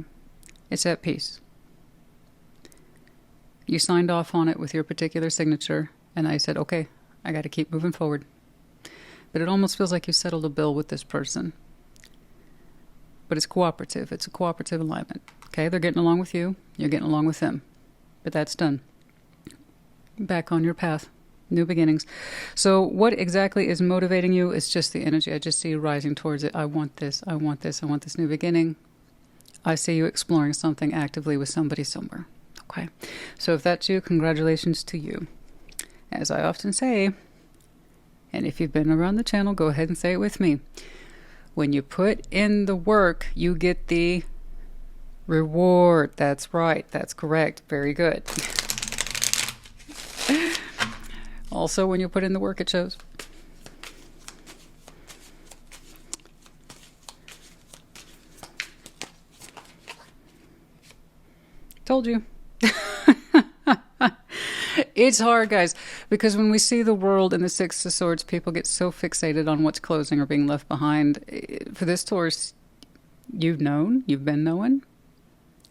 S1: It's at peace. You signed off on it with your particular signature, and I said, okay, I got to keep moving forward. But it almost feels like you settled a bill with this person. But it's cooperative. It's a cooperative alignment. Okay? They're getting along with you. You're getting along with them. But that's done. Back on your path. New beginnings. So what exactly is motivating you? It's just the energy. I just see you rising towards it. I want this. I want this. I want this new beginning. I see you exploring something actively with somebody somewhere. Okay. So if that's you, congratulations to you. As I often say, and if you've been around the channel, go ahead and say it with me. When you put in the work, you get the reward. That's right. That's correct. Very good. Also, when you put in the work, it shows. Told you. It's hard, guys, because when we see the world in the Six of Swords, people get so fixated on what's closing or being left behind. For this Taurus, you've known, you've been knowing,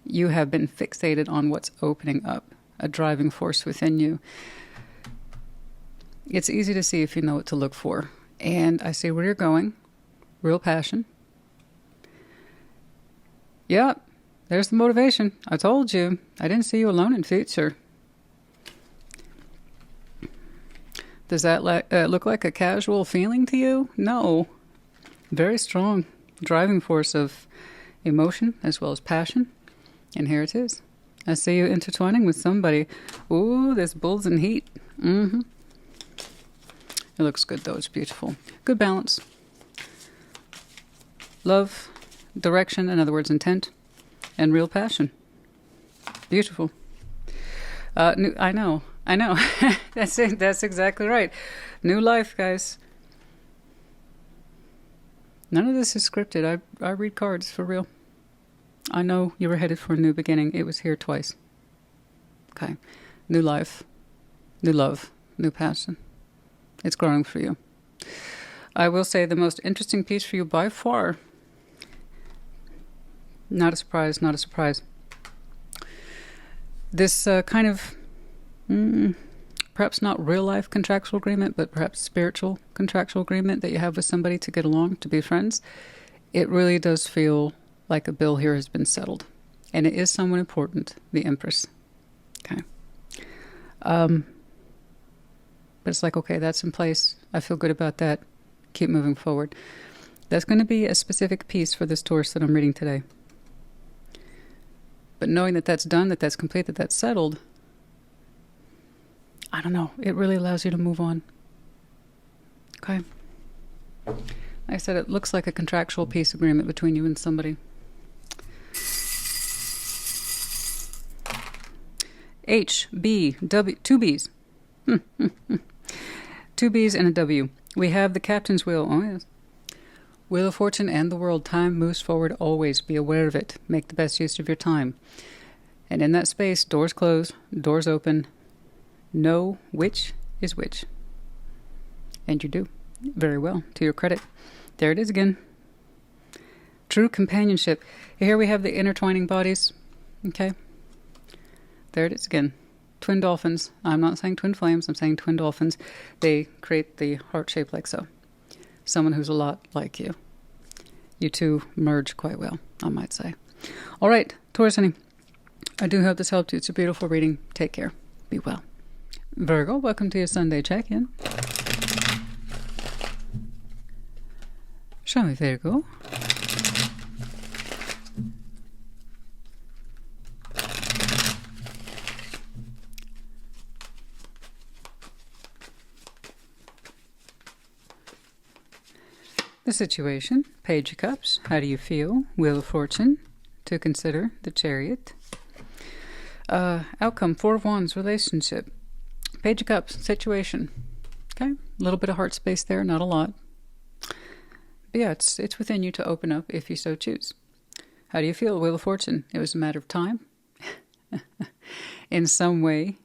S1: you have been fixated on what's opening up, a driving force within you. It's easy to see if you know what to look for. And I see where you're going. Real passion. Yep, there's the motivation. I told you. I didn't see you alone in future. Does that look like a casual feeling to you? No. Very strong driving force of emotion as well as passion. And here it is. I see you intertwining with somebody. Ooh, there's bulls in heat. Mm-hmm. It looks good, though. It's beautiful. Good balance. Love, direction, in other words, intent, and real passion. Beautiful. I know. That's it. That's exactly right. New life, guys. None of this is scripted. I read cards for real. I know you were headed for a new beginning. It was here twice. Okay. New life, new love, new passion. It's growing for you. I will say the most interesting piece for you by far. Not a surprise, not a surprise. This kind of, perhaps not real life contractual agreement, but perhaps spiritual contractual agreement that you have with somebody to get along, to be friends. It really does feel like a bill here has been settled. And it is someone important, the Empress. Okay. But it's like, okay, that's in place. I feel good about that. Keep moving forward. That's going to be a specific piece for this Taurus that I'm reading today. But knowing that that's done, that that's complete, that that's settled, I don't know. It really allows you to move on. Okay. Like I said, it looks like a contractual peace agreement between you and somebody. H, B, W, two B's. Two B's and a W. We have the Captain's Wheel. Oh, yes. Wheel of Fortune and the world. Time moves forward always. Be aware of it. Make the best use of your time. And in that space, doors close, doors open. Know which is which. And you do. Very well. To your credit. There it is again. True companionship. Here we have the intertwining bodies. Okay. There it is again. Twin dolphins. I'm not saying twin flames. I'm saying twin dolphins. They create the heart shape like so. Someone who's a lot like you. You two merge quite well, I might say. All right, Taurus, honey. I do hope this helped you. It's a beautiful reading. Take care. Be well. Virgo, welcome to your Sunday check-in. Show me, Virgo. The situation, Page of Cups. How do you feel? Wheel of Fortune. To consider, the Chariot. Outcome, Four of Wands, relationship. Page of Cups, situation. Okay, a little bit of heart space there, not a lot. But yeah, it's within you to open up if you so choose. How do you feel? Wheel of Fortune. It was a matter of time. In some way,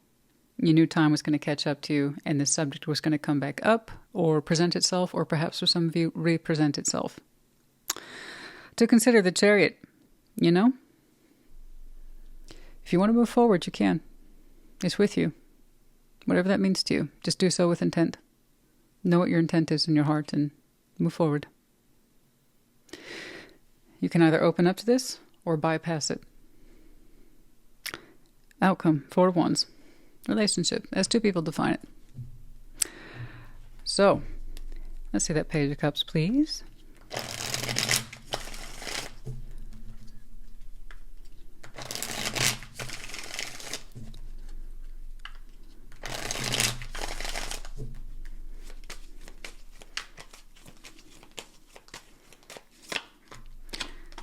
S1: you knew time was going to catch up to you and the subject was going to come back up or present itself, or perhaps for some of you, represent itself. To consider, the Chariot, you know? If you want to move forward, you can. It's with you. Whatever that means to you, just do so with intent. Know what your intent is in your heart and move forward. You can either open up to this or bypass it. Outcome, Four of Wands. Relationship, as two people define it. So, let's see that Page of Cups, please.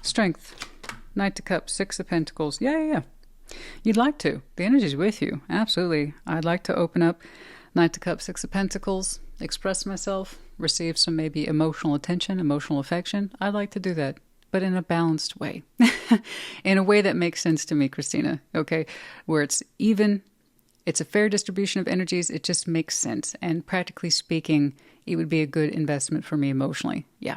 S1: Strength, Knight of Cups, Six of Pentacles. Yeah. You'd like to. The energy's with you. Absolutely. I'd like to open up. Knight of Cups, Six of Pentacles. Express myself. Receive some maybe emotional attention, emotional affection. I'd like to do that, but in a balanced way. In a way that makes sense to me, Christina. Okay? Where it's even. It's a fair distribution of energies. It just makes sense. And practically speaking, it would be a good investment for me emotionally. Yeah.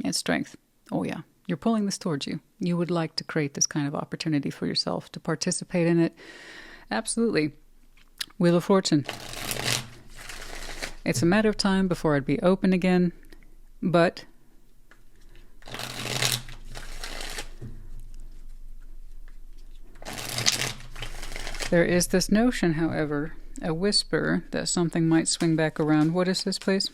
S1: And strength. Oh, yeah. You're pulling this towards you. You would like to create this kind of opportunity for yourself to participate in it. Absolutely. Wheel of Fortune. It's a matter of time before I'd be open again, but there is this notion, however, a whisper that something might swing back around. What is this, please?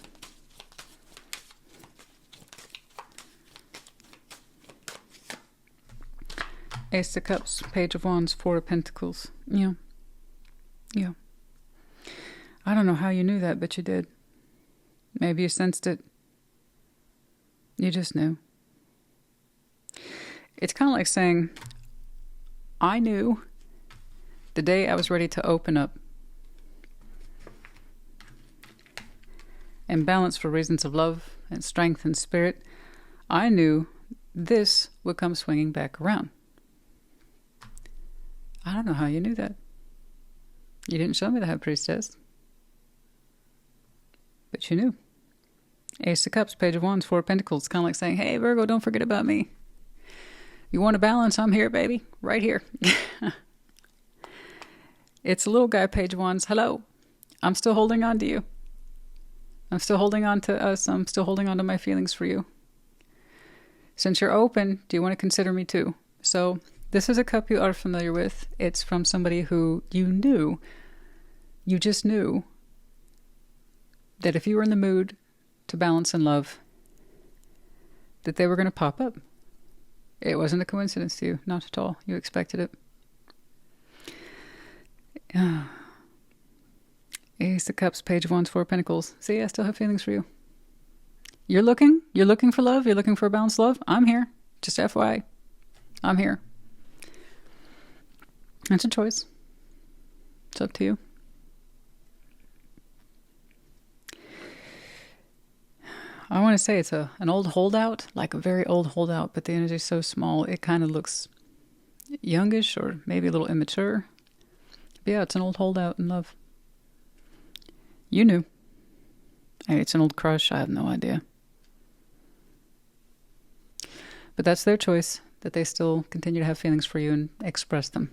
S1: Ace of Cups, Page of Wands, Four of Pentacles. Yeah. I don't know how you knew that, but you did. Maybe you sensed it. You just knew. It's kind of like saying, I knew the day I was ready to open up and balance for reasons of love and strength and spirit, I knew this would come swinging back around. I don't know how you knew that. You didn't show me the High Priestess. But you knew. Ace of Cups, Page of Wands, Four of Pentacles. It's kind of like saying, hey, Virgo, don't forget about me. You want a balance? I'm here, baby. Right here. It's a little guy, Page of Wands. Hello. I'm still holding on to you. I'm still holding on to us. I'm still holding on to my feelings for you. Since you're open, do you want to consider me too? So this is a cup you are familiar with. It's from somebody who you knew, you just knew that if you were in the mood to balance and love, that they were going to pop up. It wasn't a coincidence to you, not at all. You expected it. Ace of Cups, Page of Wands, Four of Pentacles. See, I still have feelings for you. You're looking for love, you're looking for a balanced love. I'm here. Just FYI. I'm here. It's a choice. It's up to you. I want to say it's an old holdout, like a very old holdout, but the energy is so small, it kind of looks youngish or maybe a little immature. But yeah, it's an old holdout in love. You knew. Maybe it's an old crush, I have no idea. But that's their choice, that they still continue to have feelings for you and express them.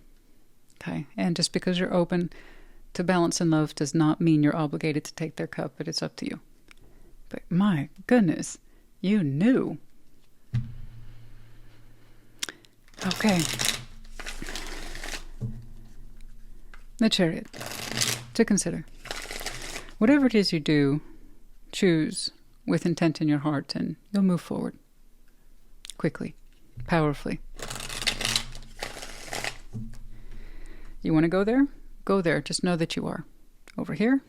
S1: Okay? And just because you're open to balance and love does not mean you're obligated to take their cup, but it's up to you. But my goodness, you knew. The Chariot. To consider. Whatever it is you do, choose with intent in your heart and you'll move forward. Quickly. Powerfully. You want to go there? Go there. Just know that you are. Over here.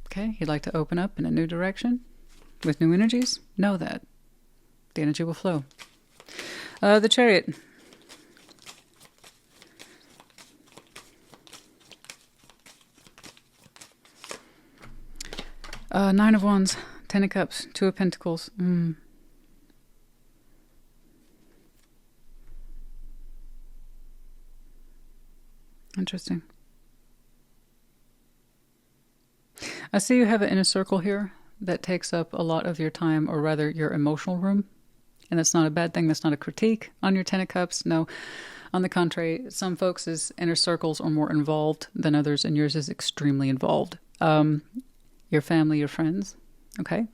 S1: Okay, you'd like to open up in a new direction with new energies? Know that. The energy will flow. The Chariot. Nine of Wands, Ten of Cups, Two of Pentacles. Interesting. I see you have an inner circle here that takes up a lot of your time, or rather your emotional room. And that's not a bad thing. That's not a critique on your Ten of Cups. No, on the contrary, some folks' inner circles are more involved than others, and yours is extremely involved. Your family, your friends, okay?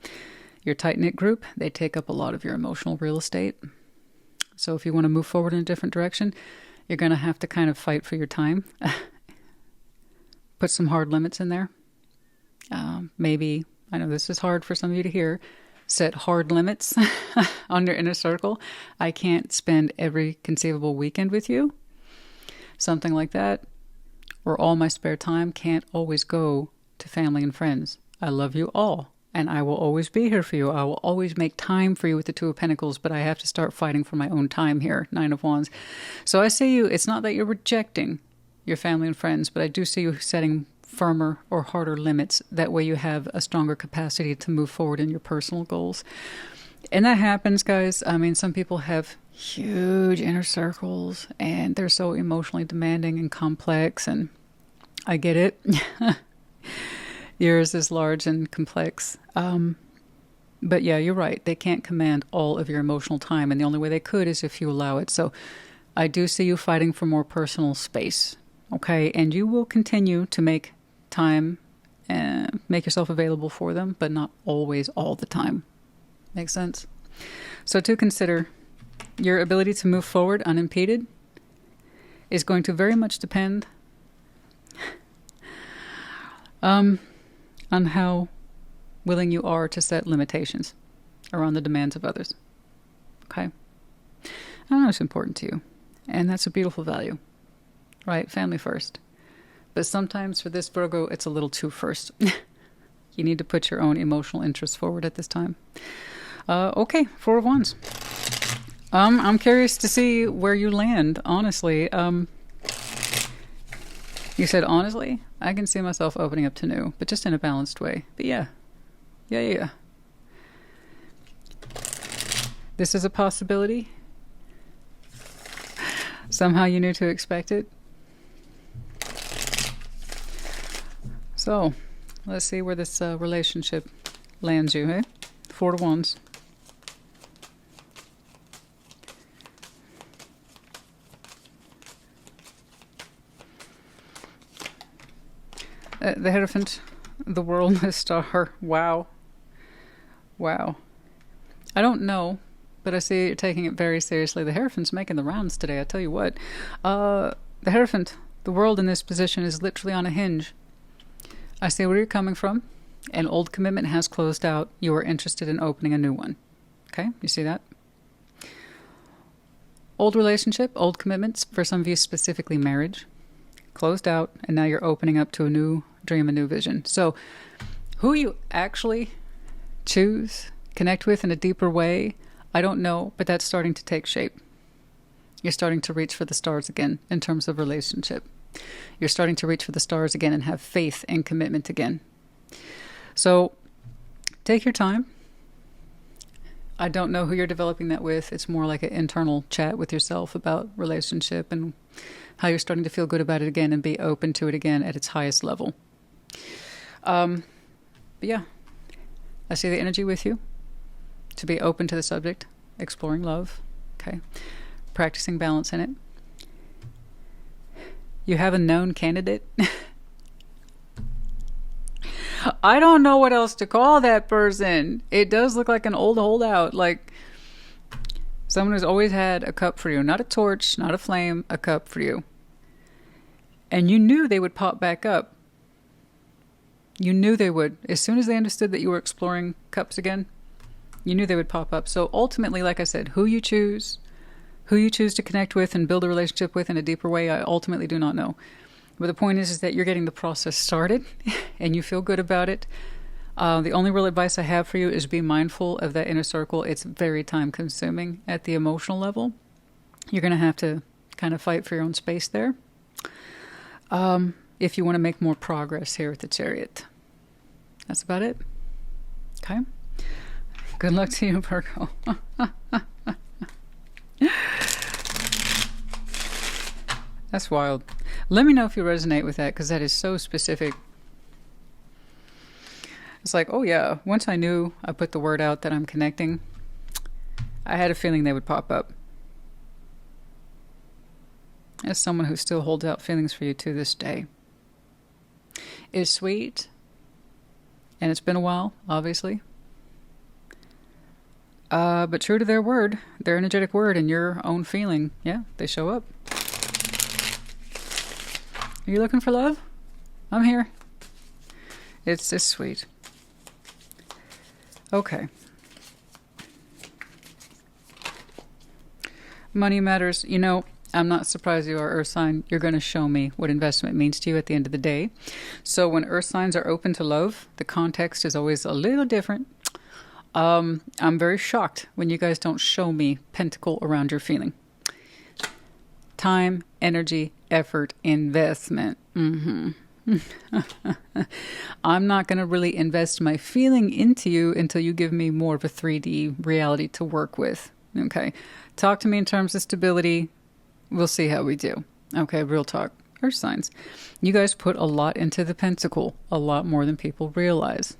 S1: Your tight-knit group, they take up a lot of your emotional real estate. So if you want to move forward in a different direction, you're going to have to kind of fight for your time. Put some hard limits in there. Maybe, I know this is hard for some of you to hear, set hard limits on your inner circle. I can't spend every conceivable weekend with you. Something like that. Or all my spare time can't always go to family and friends. I love you all, and I will always be here for you. I will always make time for you with the Two of Pentacles, but I have to start fighting for my own time here, Nine of Wands. So I see you, it's not that you're rejecting your family and friends, but I do see you setting firmer or harder limits. That way you have a stronger capacity to move forward in your personal goals. And that happens, guys. I mean, some people have huge inner circles, and they're so emotionally demanding and complex, and I get it. Yours is large and complex. But yeah, you're right. They can't command all of your emotional time. And the only way they could is if you allow it. So I do see you fighting for more personal space. Okay. And you will continue to make time and make yourself available for them, but not always all the time. Makes sense? So to consider, your ability to move forward unimpeded is going to very much depend on how willing you are to set limitations around the demands of others. Okay? I know it's important to you, and that's a beautiful value, right? Family first. But sometimes for this Virgo, it's a little too first. You need to put your own emotional interests forward at this time. Okay, Four of Wands. I'm curious to see where you land, honestly. You said honestly? I can see myself opening up to new, but just in a balanced way. But yeah. Yeah. This is a possibility. Somehow you knew to expect it. So, let's see where this relationship lands you, eh? Four of Wands. The Hierophant, the World, the Star. Wow. I don't know, but I see you're taking it very seriously. The Hierophant's making the rounds today, I tell you what. The Hierophant, the World in this position is literally on a hinge. I see where you're coming from. An old commitment has closed out. You are interested in opening a new one. Okay, you see that? Old relationship, old commitments, for some of you specifically marriage, closed out, and now you're opening up to a new dream, a new vision. So who you actually choose, connect with in a deeper way, I don't know, but that's starting to take shape. You're starting to reach for the stars again in terms of relationship. You're starting to reach for the stars again and have faith and commitment again. So take your time. I don't know who you're developing that with. It's more like an internal chat with yourself about relationship and how you're starting to feel good about it again and be open to it again at its highest level. But yeah, I see the energy with you to be open to the subject, exploring love, okay, practicing balance in it. You have a known candidate. I don't know what else to call that person. It does look like an old holdout, like someone who's always had a cup for you. Not a torch, not a flame, a cup for you. And you knew they would pop back up. You knew they would. As soon as they understood that you were exploring cups again, you knew they would pop up. So ultimately, like I said, who you choose to connect with and build a relationship with in a deeper way, I ultimately do not know. But the point is that you're getting the process started and you feel good about it. The only real advice I have for you is be mindful of that inner circle. It's very time consuming at the emotional level. You're going to have to kind of fight for your own space there. If you want to make more progress here with the Chariot. That's about it. Okay. Good luck to you, Virgo. That's wild. Let me know if you resonate with that, because that is so specific. It's like, oh yeah, once I knew I put the word out that I'm connecting, I had a feeling they would pop up. As someone who still holds out feelings for you to this day. It's sweet. And it's been a while, obviously. But true to their word, their energetic word and your own feeling, yeah, they show up. Are you looking for love? I'm here. It's just sweet. Okay. Money matters. You know, I'm not surprised you are Earth sign. You're going to show me what investment means to you at the end of the day. So when Earth signs are open to love, the context is always a little different. I'm very shocked when you guys don't show me pentacle around your feeling. Time, energy, effort, investment. I'm not going to really invest my feeling into you until you give me more of a 3D reality to work with. Okay. Talk to me in terms of stability. We'll see how we do. Okay, real talk. Earth signs. You guys put a lot into the pentacle, a lot more than people realize.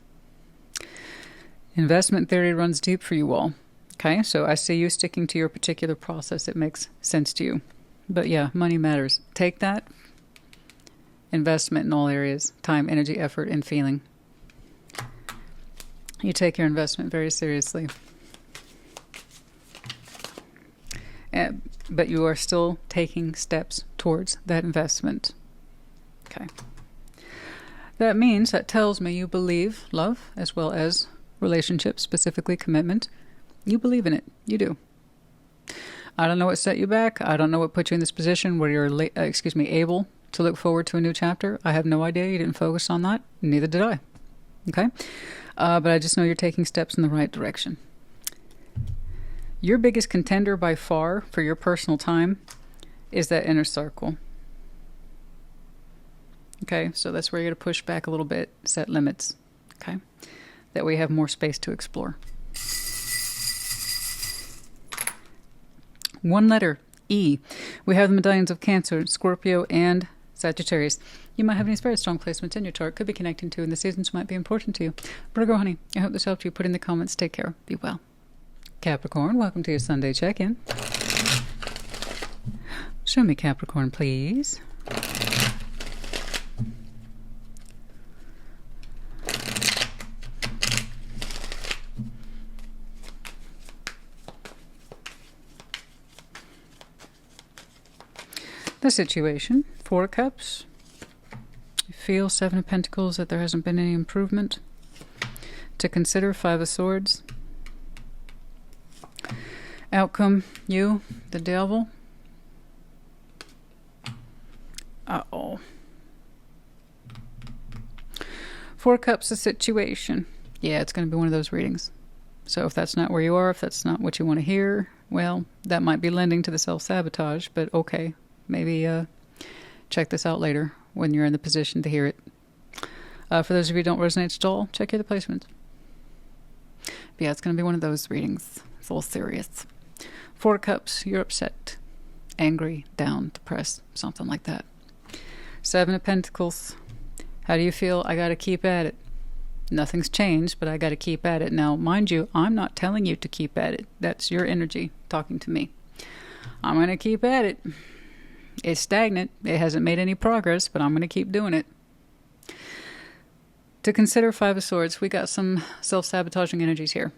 S1: Investment theory runs deep for you all. Okay, so I see you sticking to your particular process. It makes sense to you. But yeah, money matters. Take that. Investment in all areas. Time, energy, effort, and feeling. You take your investment very seriously. But you are still taking steps towards that investment. Okay. That means, that tells me you believe love as well as relationships, specifically commitment. You believe in it. You do. I don't know what set you back. I don't know what put you in this position where you're, able to look forward to a new chapter. I have no idea. You didn't focus on that. Neither did I. Okay? But I just know you're taking steps in the right direction. Your biggest contender by far for your personal time is that inner circle. Okay, so that's where you're going to push back a little bit, set limits. Okay, that way you have more space to explore. One letter, E. We have the medallions of Cancer, Scorpio, and Sagittarius. You might have any very strong placements in your chart. Could be connecting to in the seasons might be important to you. Virgo, honey, I hope this helped you. Put in the comments. Take care. Be well. Capricorn, welcome to your Sunday check-in. Show me Capricorn, please. The situation, 4 of Cups. You feel 7 of Pentacles, that there hasn't been any improvement. To consider, 5 of Swords. Outcome, you, the Devil. Uh-oh. 4 Cups, the situation. Yeah, it's going to be one of those readings. So if that's not where you are, if that's not what you want to hear, well, that might be lending to the self-sabotage, but okay. Maybe check this out later when you're in the position to hear it. For those of you who don't resonate at all, check your placements. But yeah, it's going to be one of those readings. It's all serious. 4 Cups, you're upset, angry, down, depressed, something like that. 7 of Pentacles, how do you feel? I got to keep at it. Nothing's changed, but I got to keep at it. Now, mind you, I'm not telling you to keep at it. That's your energy talking to me. I'm going to keep at it. It's stagnant. It hasn't made any progress, but I'm going to keep doing it. To consider, 5 of Swords, we got some self-sabotaging energies here.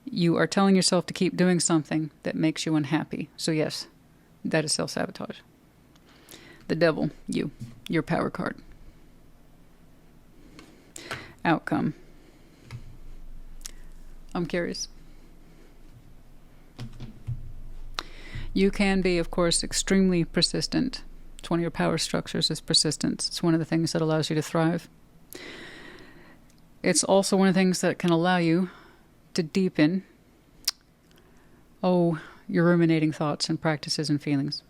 S1: You are telling yourself to keep doing something that makes you unhappy. So yes, that is self-sabotage. The Devil, you. Your power card. Outcome. I'm curious. You can be, of course, extremely persistent. It's one of your power structures is persistence. It's one of the things that allows you to thrive. It's also one of the things that can allow you to deepen, your ruminating thoughts and practices and feelings.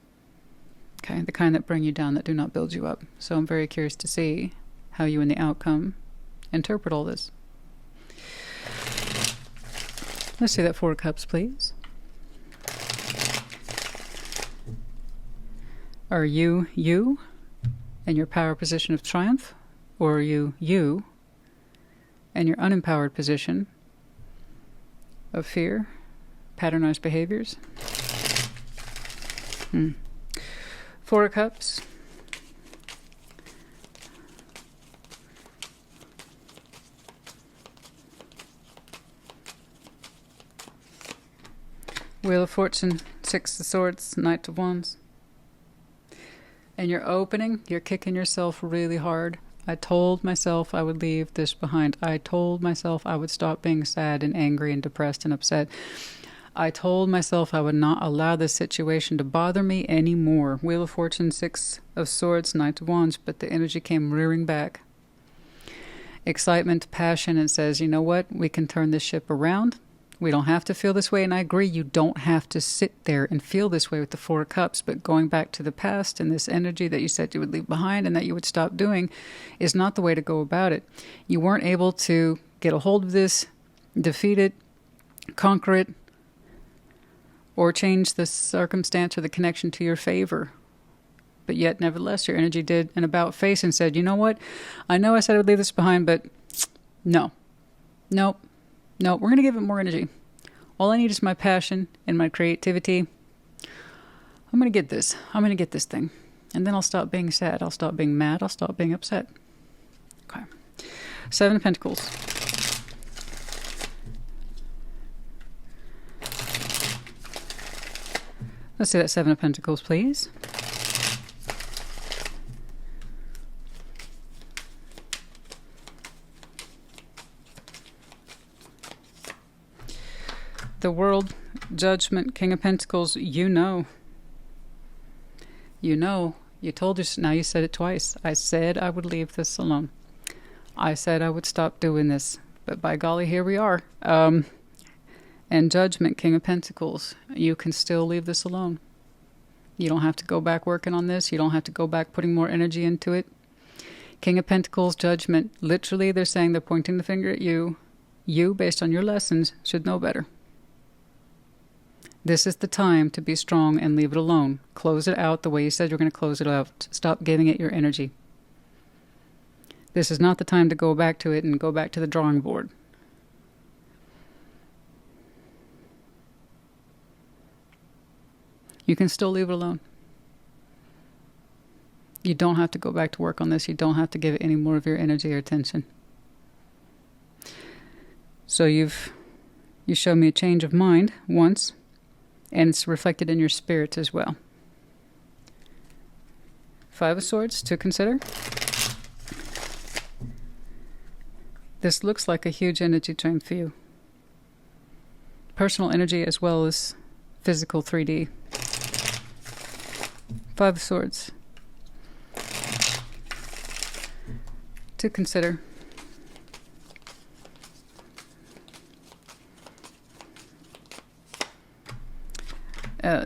S1: Okay, the kind that bring you down, that do not build you up. So I'm very curious to see how you in the outcome interpret all this. Let's see that Four of Cups, please. Are you in your power position of triumph? Or are you in your unempowered position of fear, patternized behaviors? Four of Cups. Wheel of Fortune, Six of Swords, Knight of Wands. And you're opening, you're kicking yourself really hard. I told myself I would leave this behind. I told myself I would stop being sad and angry and depressed and upset. I told myself I would not allow this situation to bother me anymore. Wheel of Fortune, Six of Swords, Knight of Wands, but the energy came rearing back. Excitement, passion, and says, you know what? We can turn this ship around. We don't have to feel this way, and I agree, you don't have to sit there and feel this way with the Four of Cups, but going back to the past and this energy that you said you would leave behind and that you would stop doing is not the way to go about it. You weren't able to get a hold of this, defeat it, conquer it, or change the circumstance or the connection to your favor. But yet, nevertheless, your energy did an about face and said, you know what? I know I said I would leave this behind, but no. Nope. No, we're going to give it more energy. All I need is my passion and my creativity. I'm going to get this. I'm going to get this thing. And then I'll stop being sad. I'll stop being mad. I'll stop being upset. Okay. Seven of Pentacles. Let's see that Seven of Pentacles, please. The World, Judgment, King of Pentacles, you know. You know. You told us, now you said it twice. I said I would leave this alone. I said I would stop doing this. But by golly, here we are. And Judgment, King of Pentacles, you can still leave this alone. You don't have to go back working on this. You don't have to go back putting more energy into it. King of Pentacles, Judgment, literally they're saying they're pointing the finger at you. You, based on your lessons, should know better. This is the time to be strong and leave it alone. Close it out the way you said you're going to close it out. Stop giving it your energy. This is not the time to go back to it and go back to the drawing board. You can still leave it alone. You don't have to go back to work on this. You don't have to give it any more of your energy or attention. So you showed me a change of mind once. And it's reflected in your spirit as well. Five of Swords to consider. This looks like a huge energy drain for you. Personal energy as well as physical 3D. Five of Swords to consider.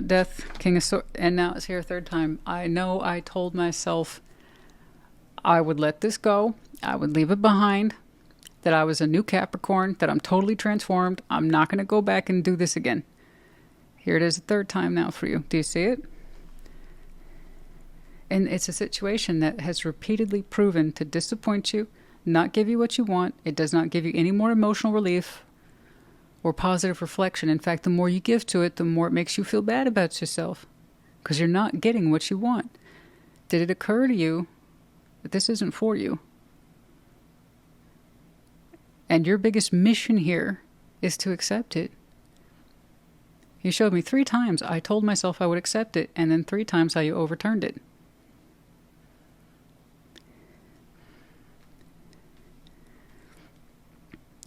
S1: Death, King of Swords, and now it's here a third time. I know I told myself I would let this go. I would leave it behind. That I was a new Capricorn. That I'm totally transformed. I'm not going to go back and do this again. Here it is a third time now for you. Do you see it? And it's a situation that has repeatedly proven to disappoint you, not give you what you want. It does not give you any more emotional relief or positive reflection. In fact, the more you give to it, the more it makes you feel bad about yourself because you're not getting what you want. Did it occur to you that this isn't for you? And your biggest mission here is to accept it. You showed me 3 times I told myself I would accept it, and then 3 times how you overturned it.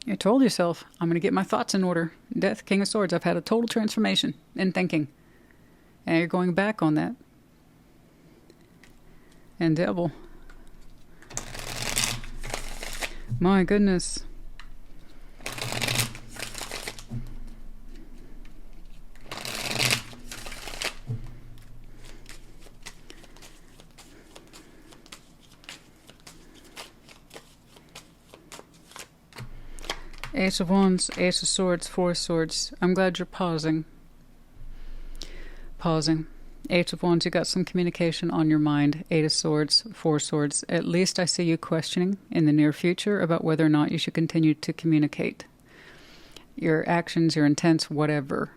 S1: You told yourself, I'm going to get my thoughts in order. Death, King of Swords, I've had a total transformation in thinking. And you're going back on that. And Devil. My goodness. Ace of Wands, Ace of Swords, Four of Swords. I'm glad you're pausing. Pausing. Eight of Wands, you got some communication on your mind. Eight of Swords, Four of Swords. At least I see you questioning in the near future about whether or not you should continue to communicate. Your actions, your intents, whatever.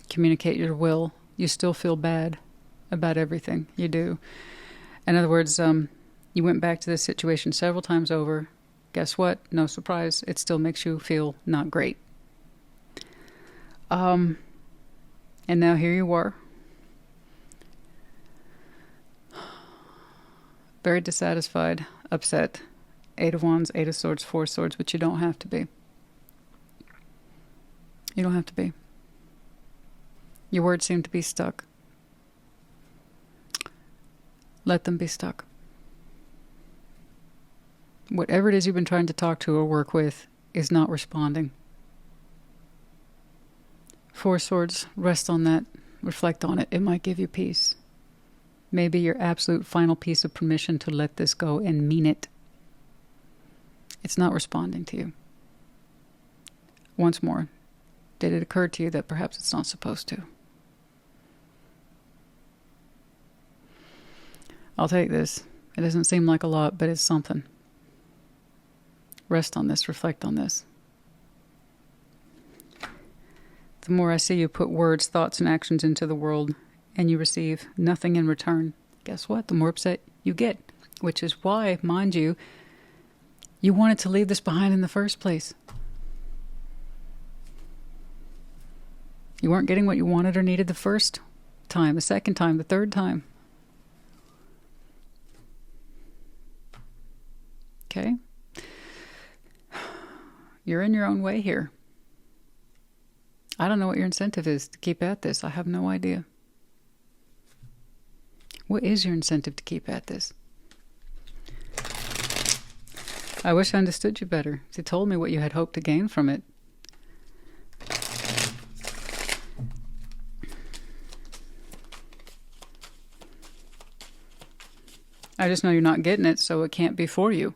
S1: Communicate your will. You still feel bad about everything. You do. In other words, you went back to this situation several times over. Guess what? No surprise. It still makes you feel not great. And now here you are. Very dissatisfied, upset. Eight of Wands, Eight of Swords, Four of Swords, but you don't have to be. You don't have to be. Your words seem to be stuck. Let them be stuck. Whatever it is you've been trying to talk to or work with is not responding. Four of Swords, rest on that, reflect on it. It might give you peace. Maybe your absolute final piece of permission to let this go and mean it. It's not responding to you. Once more, did it occur to you that perhaps it's not supposed to? I'll take this. It doesn't seem like a lot, but it's something. Rest on this, reflect on this. The more I see you put words, thoughts, and actions into the world, and you receive nothing in return, guess what? The more upset you get. Which is why, mind you, you wanted to leave this behind in the first place. You weren't getting what you wanted or needed the first time, the second time, the third time. Okay? You're in your own way here. I don't know what your incentive is to keep at this. I have no idea. What is your incentive to keep at this? I wish I understood you better. If you told me what you had hoped to gain from it. I just know you're not getting it, so it can't be for you.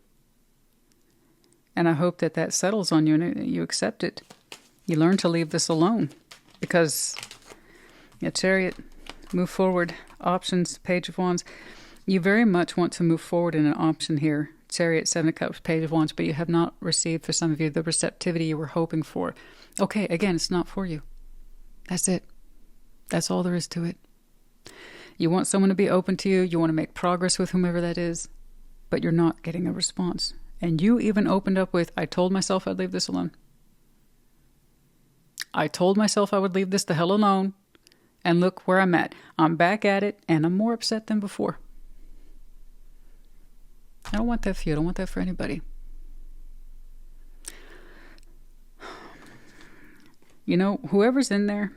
S1: And I hope that that settles on you and you accept it. You learn to leave this alone. Because, yeah, Chariot, move forward, options, Page of Wands. You very much want to move forward in an option here. Chariot, Seven of Cups, Page of Wands, but you have not received, for some of you, the receptivity you were hoping for. Okay, again, it's not for you. That's it. That's all there is to it. You want someone to be open to you. You want to make progress with whomever that is, but you're not getting a response. And you even opened up with, I told myself I'd leave this alone. I told myself I would leave this the hell alone. And look where I'm at. I'm back at it, and I'm more upset than before. I don't want that for you. I don't want that for anybody. You know, whoever's in there,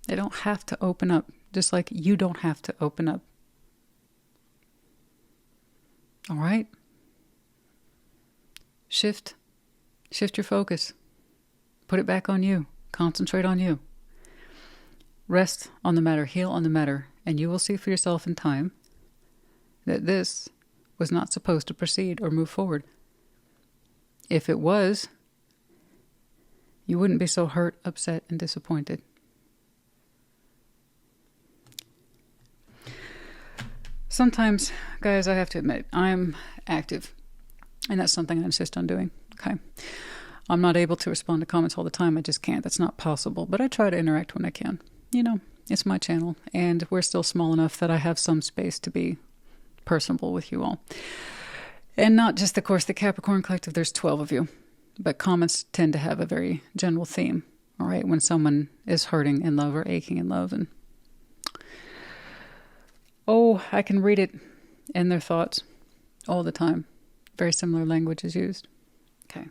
S1: they don't have to open up. Just like you don't have to open up. All right? Shift your focus. Put it back on you. Concentrate on you. Rest on the matter, heal on the matter, and you will see for yourself in time that this was not supposed to proceed or move forward. If it was, you wouldn't be so hurt, upset, and disappointed. Sometimes, guys, I have to admit, I'm active. And that's something I insist on doing. Okay. I'm not able to respond to comments all the time. I just can't. That's not possible. But I try to interact when I can. You know, it's my channel. And we're still small enough that I have some space to be personable with you all. And not just, of course, the Capricorn Collective. There's 12 of you. But comments tend to have a very general theme. All right. When someone is hurting in love or aching in love. And oh, I can read it in their thoughts all the time. Very similar language is used. Okay.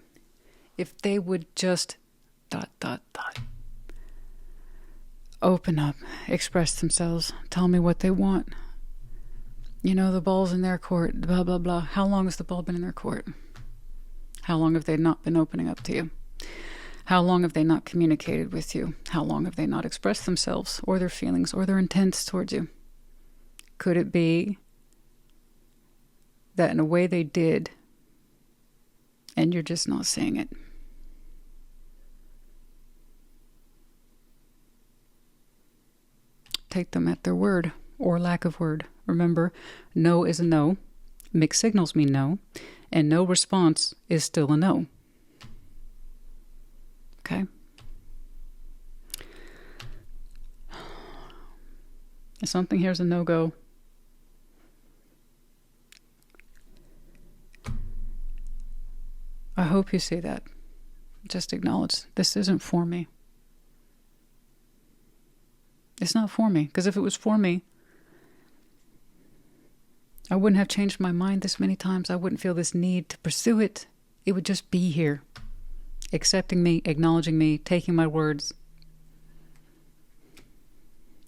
S1: If they would just ... open up, express themselves, tell me what they want. You know, the ball's in their court, blah, blah, blah. How long has the ball been in their court? How long have they not been opening up to you? How long have they not communicated with you? How long have they not expressed themselves or their feelings or their intents towards you? Could it be that in a way they did, and you're just not seeing it? Take them at their word or lack of word. Remember, no is a no. Mixed signals mean no. And no response is still a no. Okay? If something here is a no-go, I hope you see that. Just acknowledge, this isn't for me. It's not for me. Because if it was for me, I wouldn't have changed my mind this many times. I wouldn't feel this need to pursue it. It would just be here. Accepting me, acknowledging me, taking my words.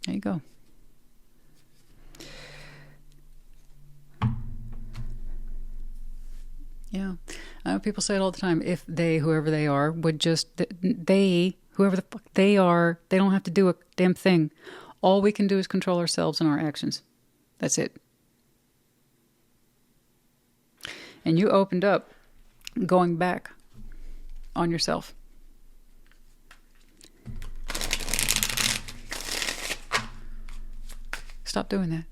S1: There you go. Yeah. I know people say it all the time. If they, whoever they are, would just... whoever the fuck they are, they don't have to do a damn thing. All we can do is control ourselves and our actions. That's it. And you opened up going back on yourself. Stop doing that.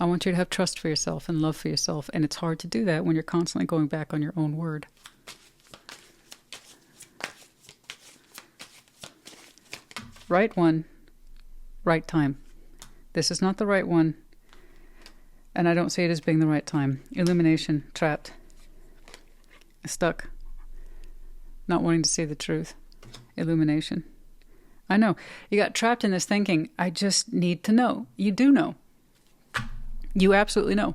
S1: I want you to have trust for yourself and love for yourself. And it's hard to do that when you're constantly going back on your own word. Right one, right time. This is not the right one. And I don't see it as being the right time. Illumination, trapped, stuck, not wanting to see the truth. Illumination. I know. You got trapped in this thinking, I just need to know. You do know. You absolutely know.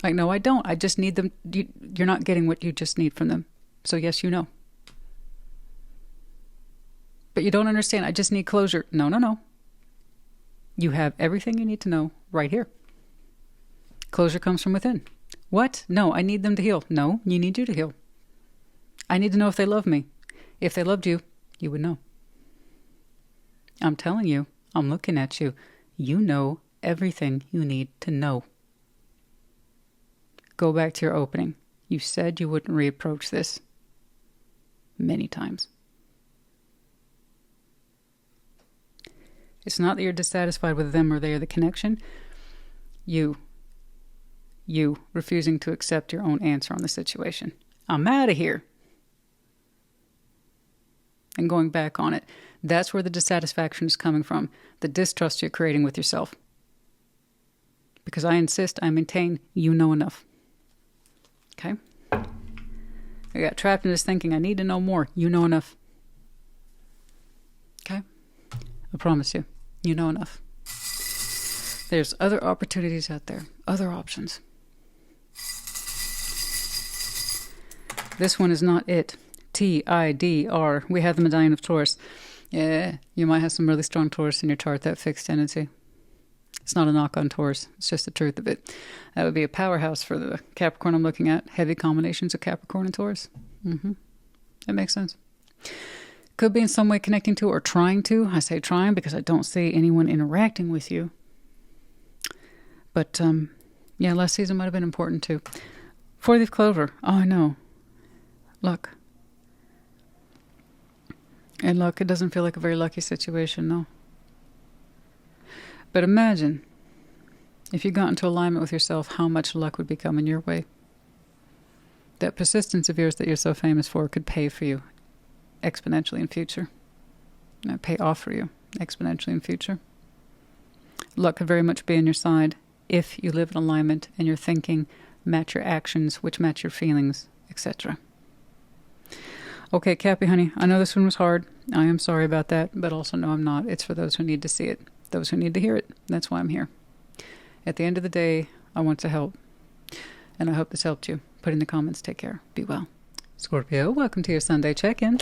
S1: Like, no, I don't. I just need them. You're not getting what you just need from them. So yes, you know. But you don't understand. I just need closure. No, no, no. You have everything you need to know right here. Closure comes from within. What? No, I need them to heal. No, you need you to heal. I need to know if they love me. If they loved you, you would know. I'm telling you, I'm looking at you. You know everything you need to know. Go back to your opening. You said you wouldn't reapproach this many times. It's not that you're dissatisfied with them or they are the connection. You refusing to accept your own answer on the situation. I'm out of here. And going back on it. That's where the dissatisfaction is coming from. The distrust you're creating with yourself. Because I insist, I maintain, you know enough. Okay? I got trapped in this thinking, I need to know more. You know enough. Okay? I promise you, you know enough. There's other opportunities out there. Other options. This one is not it. TIDR. We have the medallion of Taurus. Yeah, you might have some really strong Taurus in your chart, that fixed tendency. It's not a knock on Taurus. It's just the truth of it. That would be a powerhouse for the Capricorn I'm looking at. Heavy combinations of Capricorn and Taurus. That makes sense. Could be in some way connecting to or trying to. I say trying because I don't see anyone interacting with you. But, yeah, last season might have been important too. Four-leaf clover. Oh, I know. Luck. And luck, it doesn't feel like a very lucky situation, no. But imagine, if you got into alignment with yourself, how much luck would be coming your way. That persistence of yours that you're so famous for could pay for you exponentially in future. Pay off for you exponentially in future. Luck could very much be on your side if you live in alignment and your thinking match your actions, which match your feelings, etc. Okay, Cappy, honey, I know this one was hard. I am sorry about that, but also no, I'm not. It's for those who need to see it, those who need to hear it. That's why I'm here. At the end of the day, I want to help. And I hope this helped you. Put in the comments. Take care. Be well. Scorpio, welcome to your Sunday check-in.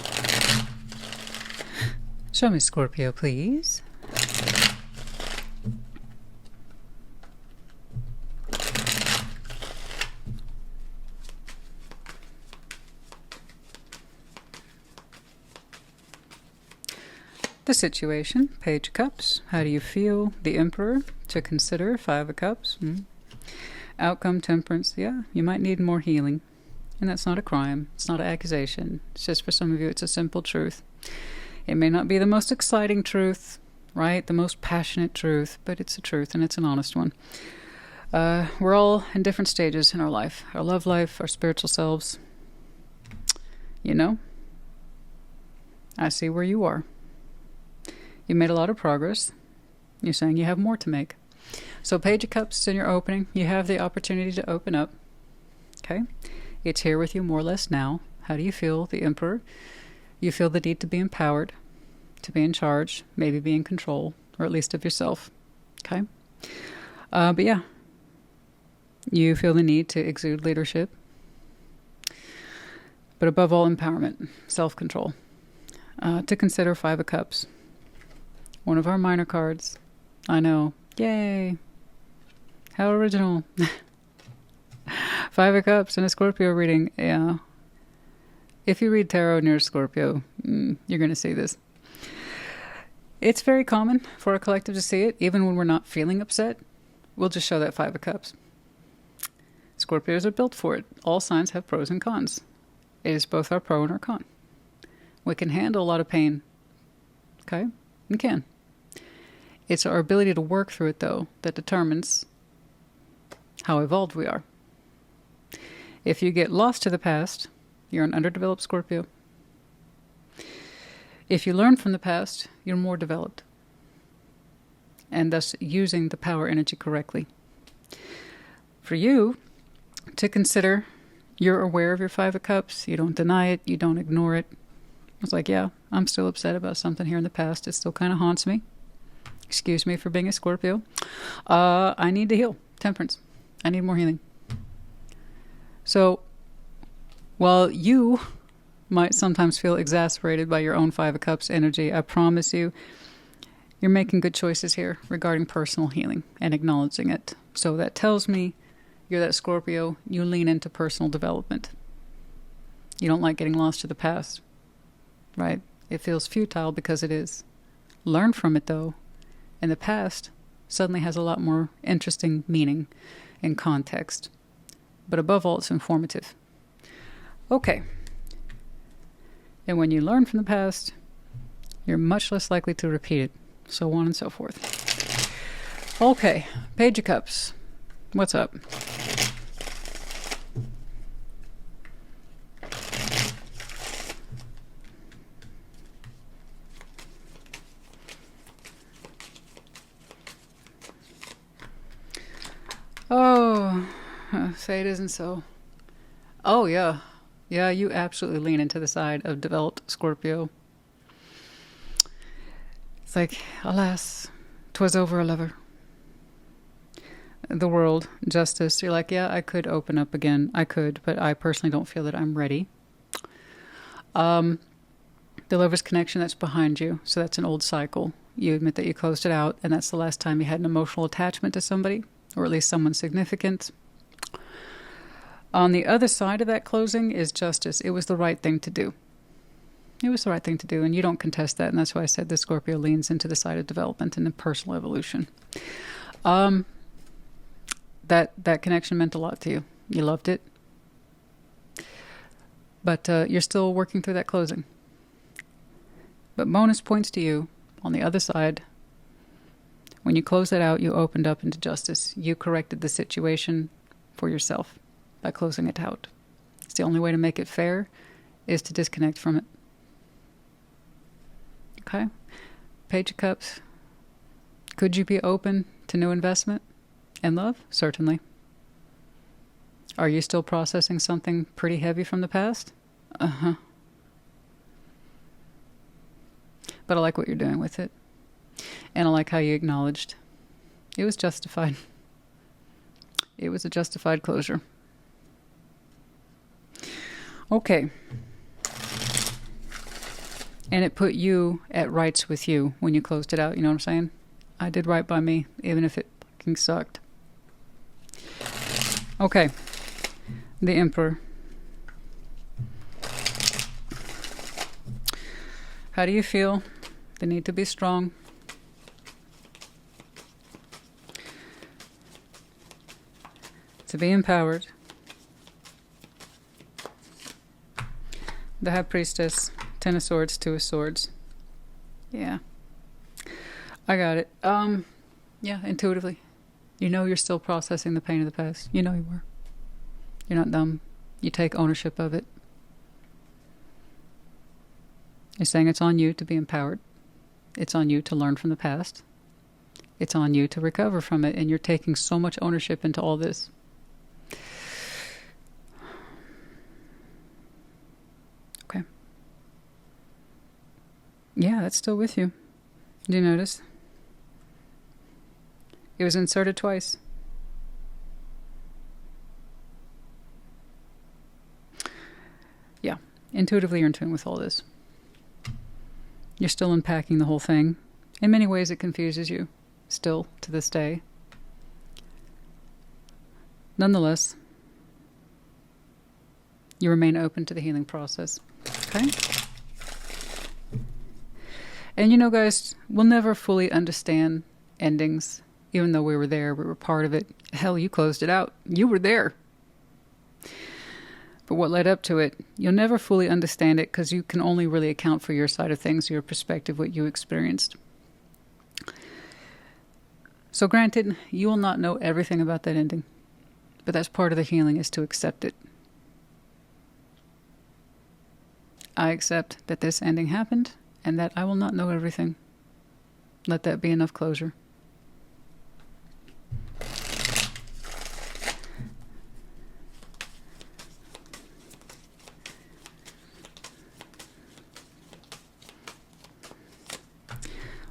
S1: Show me Scorpio, please. The situation, Page of Cups. How do you feel? The Emperor. To consider, Five of Cups. Outcome, Temperance. Yeah, you might need more healing. And that's not a crime. It's not an accusation. It's just for some of you, it's a simple truth. It may not be the most exciting truth, right? The most passionate truth, but it's a truth, and it's an honest one. We're all in different stages in our life. Our love life, our spiritual selves. You know? I see where you are. You made a lot of progress. You're saying you have more to make. So Page of Cups is in your opening. You have the opportunity to open up. Okay? It's here with you more or less now. How do you feel? The Emperor. You feel the need to be empowered, to be in charge, maybe be in control, or at least of yourself. Okay? But yeah. You feel the need to exude leadership. But above all, empowerment, self-control. To consider Five of Cups. One of our minor cards. I know. Yay. How original. Five of Cups in a Scorpio reading. Yeah. If you read tarot near Scorpio, you're going to see this. It's very common for a collective to see it, even when we're not feeling upset. We'll just show that Five of Cups. Scorpios are built for it. All signs have pros and cons. It is both our pro and our con. We can handle a lot of pain. Okay? We can. It's our ability to work through it, though, that determines how evolved we are. If you get lost to the past, you're an underdeveloped Scorpio. If you learn from the past, you're more developed. And thus using the power energy correctly. For you to consider, you're aware of your Five of Cups. You don't deny it. You don't ignore it. It's like, yeah, I'm still upset about something here in the past. It still kind of haunts me. Excuse me for being a Scorpio. I need to heal. Temperance. I need more healing. So, while you might sometimes feel exasperated by your own Five of Cups energy, I promise you, you're making good choices here regarding personal healing and acknowledging it. So that tells me you're that Scorpio. You lean into personal development. You don't like getting lost to the past, right? It feels futile because it is. Learn from it, though. And the past suddenly has a lot more interesting meaning and context. But above all, it's informative. Okay. And when you learn from the past, you're much less likely to repeat it. So on and so forth. Okay. Page of Cups. What's up? Oh, say it isn't so. Oh, yeah. Yeah, you absolutely lean into the side of developed Scorpio. It's like, alas, 'twas over a lover. The world, justice. You're like, yeah, I could open up again. I could, but I personally don't feel that I'm ready. The lover's connection, that's behind you. So that's an old cycle. You admit that you closed it out, and that's the last time you had an emotional attachment to somebody. Or at least someone significant. On the other side of that closing is justice. It was the right thing to do. It was the right thing to do, and you don't contest that, and that's why I said the Scorpio leans into the side of development and the personal evolution. That connection meant a lot to you. You loved it. But you're still working through that closing. But bonus points to you on the other side. When you closed that out, you opened up into justice. You corrected the situation for yourself by closing it out. It's the only way to make it fair is to disconnect from it. Okay? Page of Cups. Could you be open to new investment and love? Certainly. Are you still processing something pretty heavy from the past? Uh-huh. But I like what you're doing with it. And I like how you acknowledged it was justified. It was a justified closure. Okay. And it put you at rights with you when you closed it out. You know what I'm saying? I did right by me, even if it fucking sucked. Okay. The Emperor. How do you feel? The need to be strong. To be empowered. The High Priestess. 10 of Swords, 2 of Swords. Yeah. I got it. Yeah, intuitively. You know you're still processing the pain of the past. You know you were. You're not dumb. You take ownership of it. You're saying it's on you to be empowered. It's on you to learn from the past. It's on you to recover from it, and you're taking so much ownership into all this. Okay. Yeah, that's still with you. Do you notice? It was inserted twice. Yeah, intuitively you're in tune with all this. You're still unpacking the whole thing. In many ways it confuses you, still, to this day. Nonetheless, you remain open to the healing process. Okay? And you know, guys, we'll never fully understand endings. Even though we were there, we were part of it. Hell, you closed it out. You were there. But what led up to it, you'll never fully understand it because you can only really account for your side of things, your perspective, what you experienced. So granted, you will not know everything about that ending. But that's part of the healing, is to accept it. I accept that this ending happened and that I will not know everything. Let that be enough closure.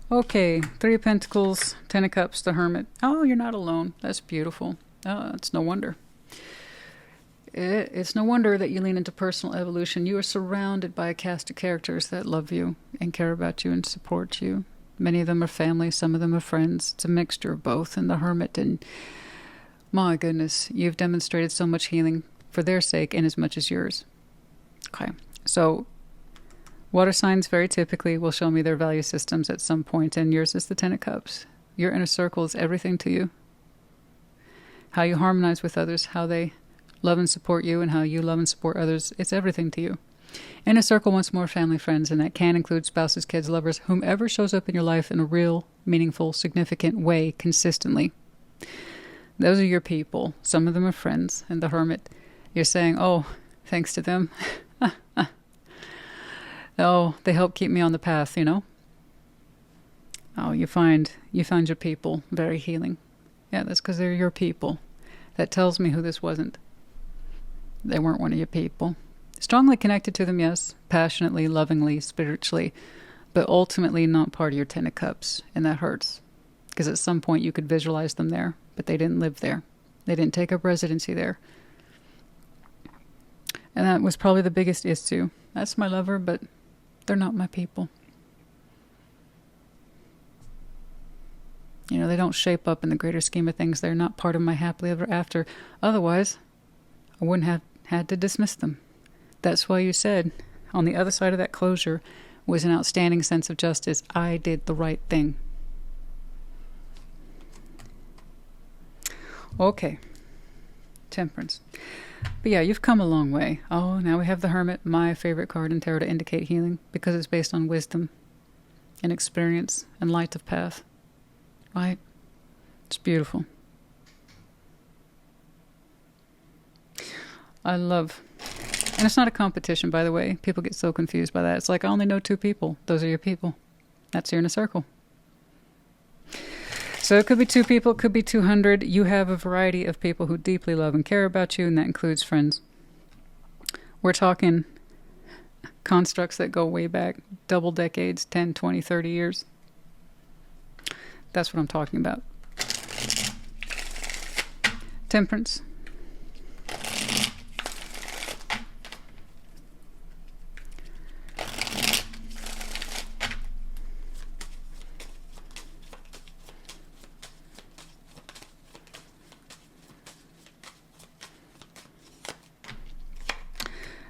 S1: Okay, 3 of Pentacles, 10 of Cups, the Hermit. Oh, you're not alone. That's beautiful. Oh, it's no wonder. It's no wonder that you lean into personal evolution. You are surrounded by a cast of characters that love you and care about you and support you. Many of them are family, some of them are friends. It's a mixture of both in the Hermit. And my goodness, you've demonstrated so much healing for their sake and as much as yours. Okay, so water signs very typically will show me their value systems at some point, and yours is the 10 of Cups. Your inner circle is everything to you. How you harmonize with others, how they love and support you, and how you love and support others, it's everything to you. Inner circle wants more family, friends, and that can include spouses, kids, lovers, whomever shows up in your life in a real, meaningful, significant way consistently. Those are your people. Some of them are friends. And the Hermit, you're saying, oh, thanks to them. Oh, they help keep me on the path, you know? Oh, you find your people very healing. Yeah, that's because they're your people. That tells me who this wasn't. They weren't one of your people. Strongly connected to them, yes. Passionately, lovingly, spiritually. But ultimately not part of your 10 of Cups. And that hurts. Because at some point you could visualize them there. But they didn't live there. They didn't take up residency there. And that was probably the biggest issue. That's my lover, but they're not my people. You know, they don't shape up in the greater scheme of things. They're not part of my happily ever after. Otherwise, I wouldn't have had to dismiss them. That's why you said, on the other side of that closure was an outstanding sense of justice. I did the right thing. Okay. Temperance. But yeah, you've come a long way. Oh, now we have the Hermit, my favorite card in tarot to indicate healing, because it's based on wisdom and experience and light of path. Right? It's beautiful. I love... And it's not a competition, by the way. People get so confused by that. It's like, I only know 2 people. Those are your people. That's your inner circle. So it could be 2 people, it could be 200. You have a variety of people who deeply love and care about you, and that includes friends. We're talking constructs that go way back, double decades, 10, 20, 30 years. That's what I'm talking about. Temperance.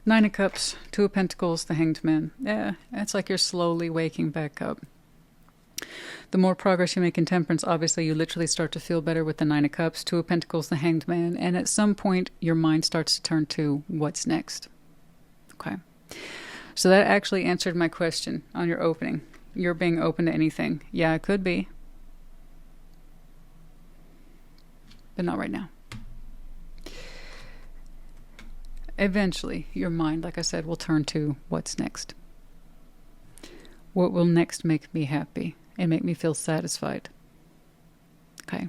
S1: Nine of Cups, Two of Pentacles, the Hanged Man. Yeah, it's like you're slowly waking back up. The more progress you make in Temperance, obviously you literally start to feel better with the Nine of Cups, Two of Pentacles, the Hanged Man, and at some point your mind starts to turn to what's next. Okay. So that actually answered my question on your opening. You're being open to anything. Yeah, it could be. But not right now. Eventually, your mind, like I said, will turn to what's next. What will next make me happy and make me feel satisfied? Okay.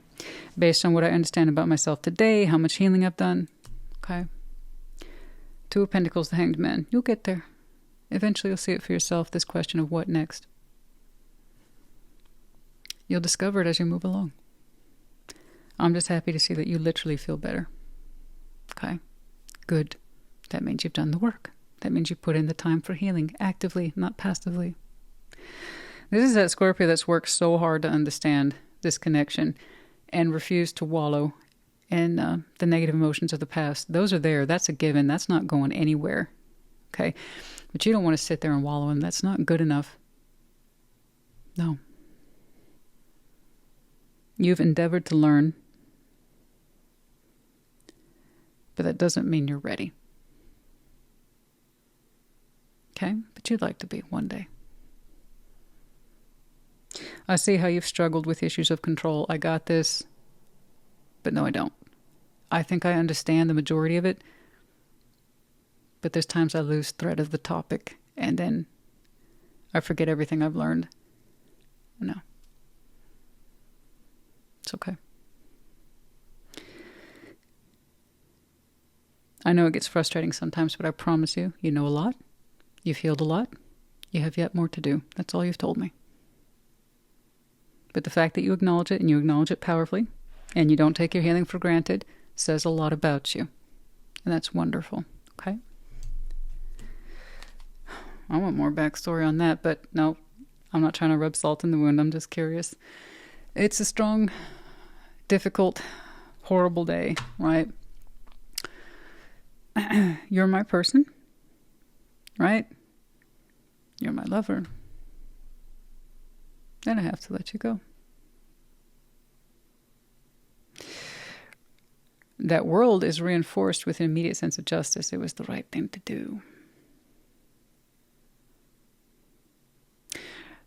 S1: Based on what I understand about myself today, how much healing I've done. Okay. Two of Pentacles, the Hanged Man. You'll get there. Eventually, you'll see it for yourself, this question of what next. You'll discover it as you move along. I'm just happy to see that you literally feel better. Okay. Good. That means you've done the work. That means you put in the time for healing, actively, not passively. This is that Scorpio that's worked so hard to understand this connection and refused to wallow in the negative emotions of the past. Those are there. That's a given. That's not going anywhere. Okay? But you don't want to sit there and wallow in. That's not good enough. No. You've endeavored to learn, but that doesn't mean you're ready. Okay? But you'd like to be one day. I see how you've struggled with issues of control. I got this, but no, I don't. I think I understand the majority of it, but there's times I lose thread of the topic, and then I forget everything I've learned. No. It's okay. I know it gets frustrating sometimes, but I promise you, you know a lot. You've healed a lot. You have yet more to do. That's all you've told me. But the fact that you acknowledge it, and you acknowledge it powerfully, and you don't take your healing for granted, says a lot about you. And that's wonderful. Okay? I want more backstory on that, but no, I'm not trying to rub salt in the wound. I'm just curious. It's a strong, difficult, horrible day, right? You're my person, right? You're my lover. Then I have to let you go. That world is reinforced with an immediate sense of justice. It was the right thing to do.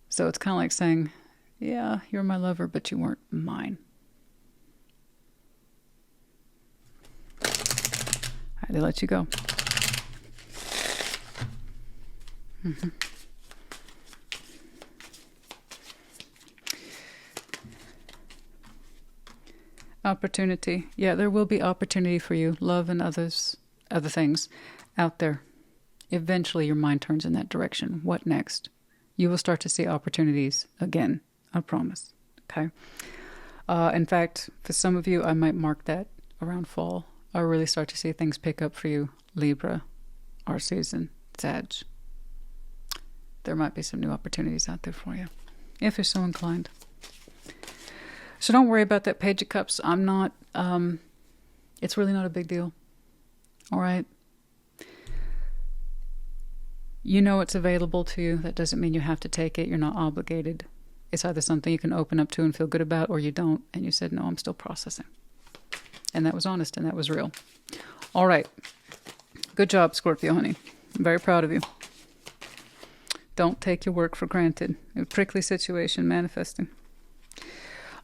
S1: So it's kind of like saying, yeah, you're my lover, but you weren't mine. I had to let you go. Mm-hmm. Opportunity. Yeah, there will be opportunity for you. Love and other things out there. Eventually your mind turns in that direction. What next? You will start to see opportunities again. I promise. Okay? In fact, for some of you, I might mark that around fall. I'll really start to see things pick up for you. Libra, our season, Sag. There might be some new opportunities out there for you, if you're so inclined. So don't worry about that Page of Cups. I'm not, it's really not a big deal. All right? You know it's available to you. That doesn't mean you have to take it. You're not obligated. It's either something you can open up to and feel good about, or you don't. And you said, no, I'm still processing. And that was honest and that was real. All right. Good job, Scorpio, honey. I'm very proud of you. Don't take your work for granted. A prickly situation manifesting.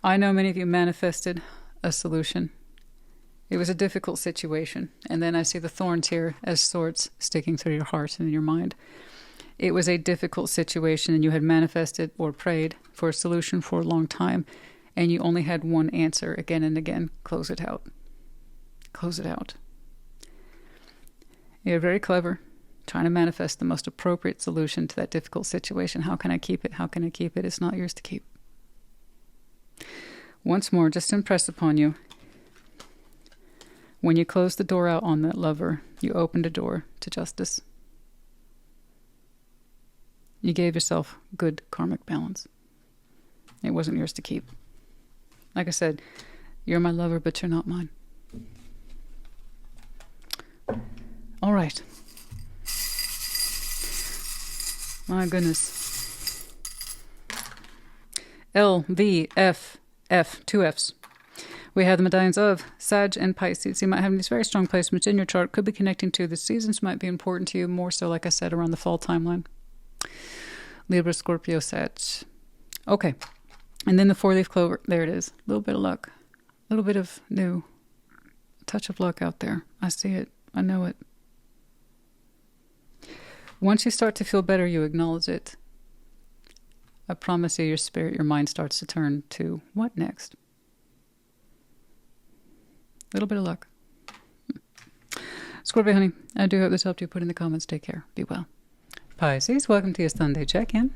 S1: I know many of you manifested a solution. It was a difficult situation. And then I see the thorns here as swords sticking through your heart and your mind. It was a difficult situation, and you had manifested or prayed for a solution for a long time, and you only had one answer again and again. Close it out. Close it out. You're very clever, trying to manifest the most appropriate solution to that difficult situation. How can I keep it? How can I keep it? It's not yours to keep. Once more, just to impress upon you, when you closed the door out on that lover, you opened a door to justice. You gave yourself good karmic balance. It wasn't yours to keep. Like I said, you're my lover, but you're not mine. All right. My goodness. L, V, F, F, two Fs. We have the medallions of Sag and Pisces. You might have these very strong placements in your chart. Could be connecting to the seasons, might be important to you, more so, like I said, around the fall timeline. Libra, Scorpio, Sag. Okay. And then the four-leaf clover. There it is. A little bit of luck. A little bit of new. A touch of luck out there. I see it. I know it. Once you start to feel better, you acknowledge it. I promise you, your spirit, your mind starts to turn to what next? A little bit of luck. Scorpio, honey, I do hope this helped you. Put in the comments. Take care. Be well. Pisces, welcome to your Sunday check-in.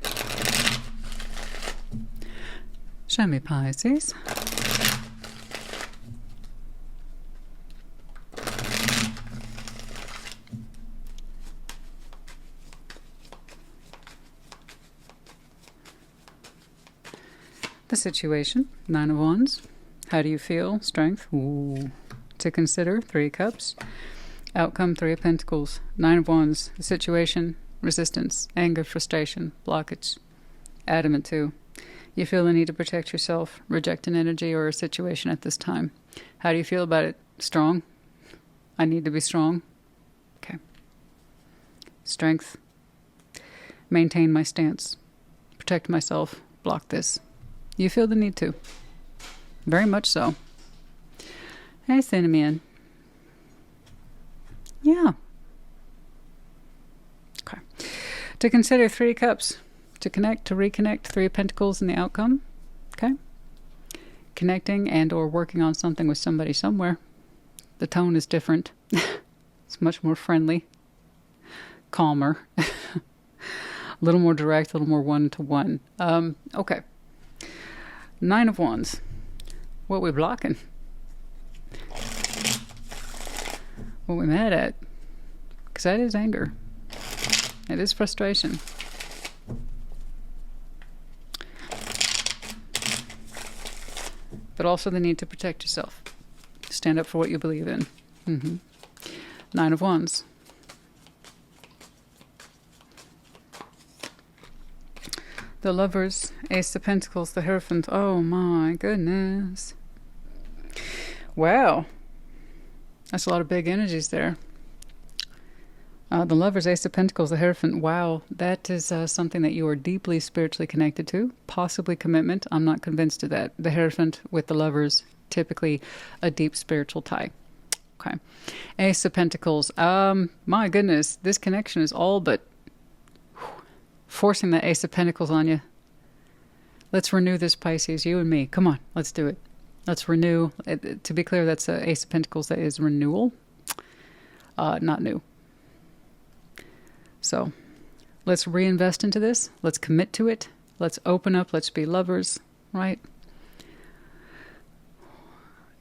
S1: Show me, Pisces. The situation, Nine of Wands. How do you feel? Strength. Ooh. To consider, Three of Cups. Outcome, Three of Pentacles. Nine of Wands. The situation, resistance, anger, frustration, blockage. Adamant too. You feel the need to protect yourself, reject an energy or a situation at this time. How do you feel about it? Strong. I need to be strong. Okay. Strength. Maintain my stance. Protect myself. Block this. You feel the need to. Very much so. Hey, Cinnamon. Yeah. Okay. To consider, Three of Cups. To connect, to reconnect, Three of Pentacles in the outcome. Okay. Connecting and or working on something with somebody somewhere. The tone is different. It's much more friendly. Calmer. A little more direct, a little more one-to-one. Okay. Nine of Wands. What we blocking? What we mad at? Because that is anger. It is frustration. But also the need to protect yourself. Stand up for what you believe in. Nine of Wands. The Lovers, Ace of Pentacles, the Hierophant. Oh my goodness. Wow. That's a lot of big energies there. The Lovers, Ace of Pentacles, the Hierophant. Wow. That is something that you are deeply spiritually connected to. Possibly commitment. I'm not convinced of that. The Hierophant with the Lovers, typically a deep spiritual tie. Okay. Ace of Pentacles. My goodness. This connection is all but forcing that Ace of Pentacles on you. Let's renew this, Pisces, you and me. Come on, let's do it. Let's renew. To be clear, that's Ace of Pentacles. That is renewal, not new. So let's reinvest into this. Let's commit to it. Let's open up. Let's be lovers, right?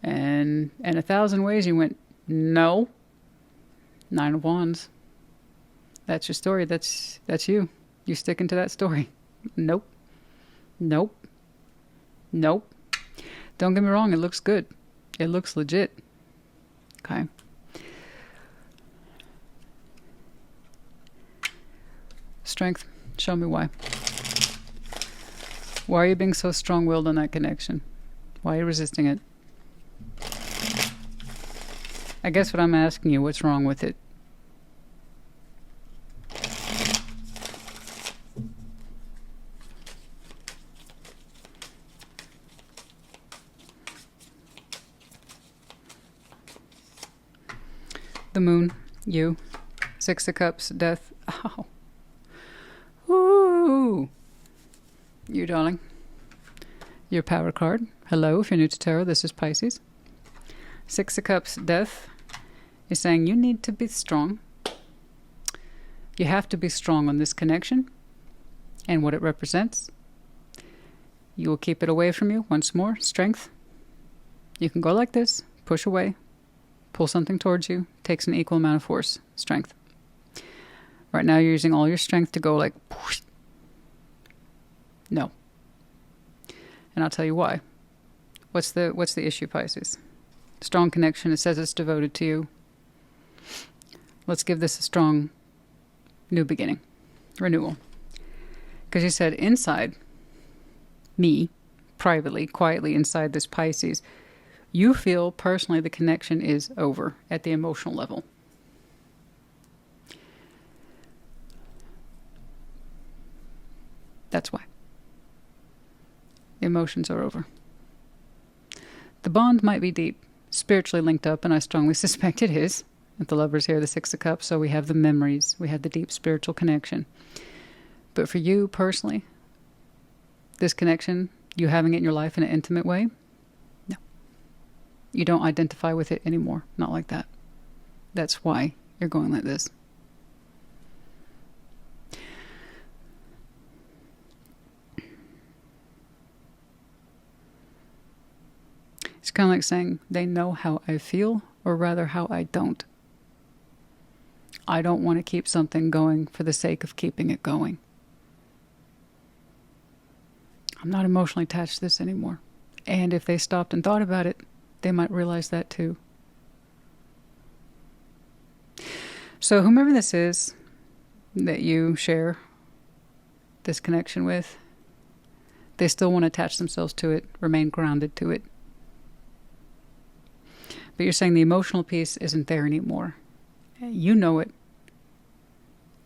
S1: And 1,000 ways you went, no. Nine of Wands. That's your story. That's you. You sticking to that story. Nope. Nope. Nope. Don't get me wrong. It looks good. It looks legit. Okay. Strength. Show me why. Why are you being so strong-willed on that connection? Why are you resisting it? I guess what I'm asking you, what's wrong with it? The Moon, you. Six of Cups, Death. Ow. Ooh. You, darling. Your Power card. Hello, if you're new to tarot, this is Pisces. Six of Cups, Death. Is saying you need to be strong. You have to be strong on this connection and what it represents. You will keep it away from you. Once more, strength. You can go like this, push away. Pull something towards you. Takes an equal amount of force. Strength. Right now you're using all your strength to go like... Whoosh. No. And I'll tell you why. What's the issue, Pisces? Strong connection. It says it's devoted to you. Let's give this a strong new beginning. Renewal. Because you said inside me, privately, quietly inside this Pisces, you feel personally the connection is over at the emotional level. That's why. The emotions are over. The bond might be deep, spiritually linked up, and I strongly suspect it is. With the Lovers here, the Six of Cups, so we have the memories, we have the deep spiritual connection. But for you personally, this connection, you having it in your life in an intimate way, no. You don't identify with it anymore. Not like that. That's why you're going like this. It's kind of like saying they know how I feel, or rather how I don't. I don't want to keep something going for the sake of keeping it going. I'm not emotionally attached to this anymore. And if they stopped and thought about it, they might realize that too. So whomever this is that you share this connection with, they still want to attach themselves to it, remain grounded to it. But you're saying the emotional piece isn't there anymore. You know it.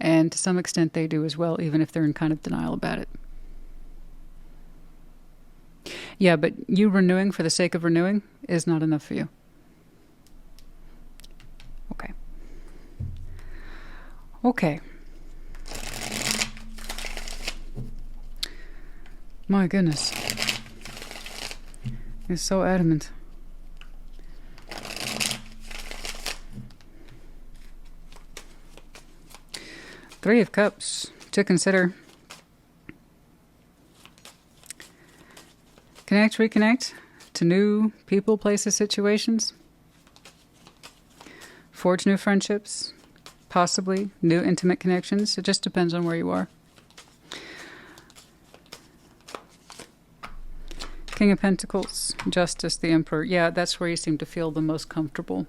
S1: And to some extent they do as well, even if they're in kind of denial about it. Yeah, but you renewing for the sake of renewing is not enough for you. Okay. Okay. My goodness. It's so adamant. Three of Cups to consider. Connect, reconnect to new people, places, situations. Forge new friendships. Possibly new intimate connections. It just depends on where you are. King of Pentacles, Justice, the Emperor. Yeah, that's where you seem to feel the most comfortable.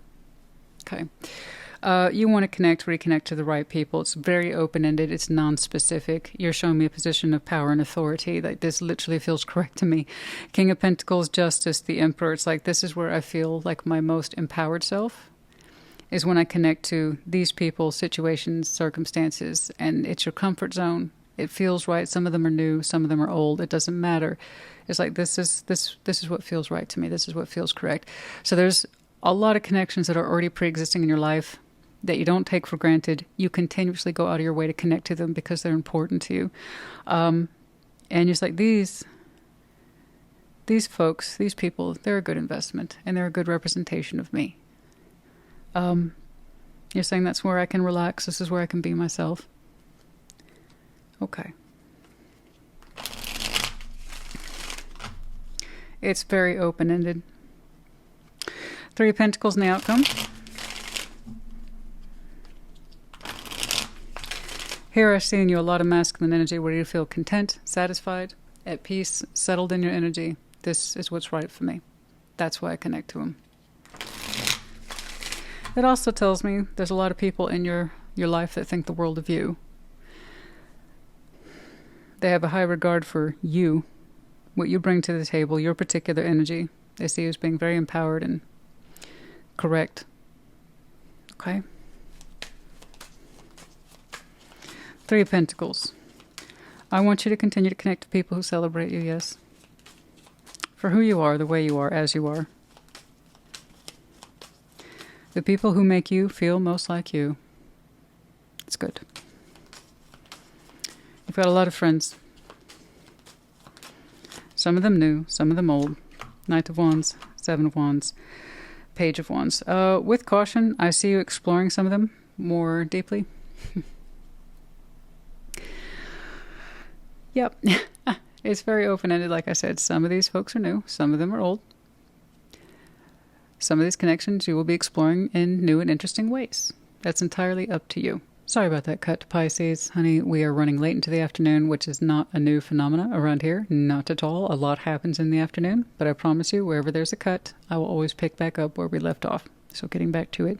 S1: Okay. You want to connect, reconnect to the right people. It's very open-ended. It's non-specific. You're showing me a position of power and authority. Like, this literally feels correct to me. King of Pentacles, Justice, the Emperor. It's like, this is where I feel like my most empowered self, is when I connect to these people, situations, circumstances, and it's your comfort zone. It feels right. Some of them are new. Some of them are old. It doesn't matter. It's like, this is what feels right to me. This is what feels correct. So there's a lot of connections that are already pre-existing in your life that you don't take for granted. You continuously go out of your way to connect to them because they're important to you. And it's like, these folks, these people, they're a good investment and they're a good representation of me. You're saying that's where I can relax. This is where I can be myself. Okay. It's very open-ended. Three of Pentacles in the outcome. Here I see in you a lot of masculine energy where you feel content, satisfied, at peace, settled in your energy. This is what's right for me. That's why I connect to him. It also tells me there's a lot of people in your life that think the world of you. They have a high regard for you, what you bring to the table, your particular energy. They see you as being very empowered and correct. Okay? Three of Pentacles. I want you to continue to connect to people who celebrate you, yes. For who you are, the way you are, as you are. The people who make you feel most like you. It's good. You've got a lot of friends. Some of them new, some of them old. Knight of Wands, Seven of Wands, Page of Wands. With caution, I see you exploring some of them more deeply. Yep. It's very open-ended, like I said. Some of these folks are new. Some of them are old. Some of these connections you will be exploring in new and interesting ways. That's entirely up to you. Sorry about that cut to Pisces. Honey, we are running late into the afternoon, which is not a new phenomena around here. Not at all. A lot happens in the afternoon. But I promise you, wherever there's a cut, I will always pick back up where we left off. So getting back to it.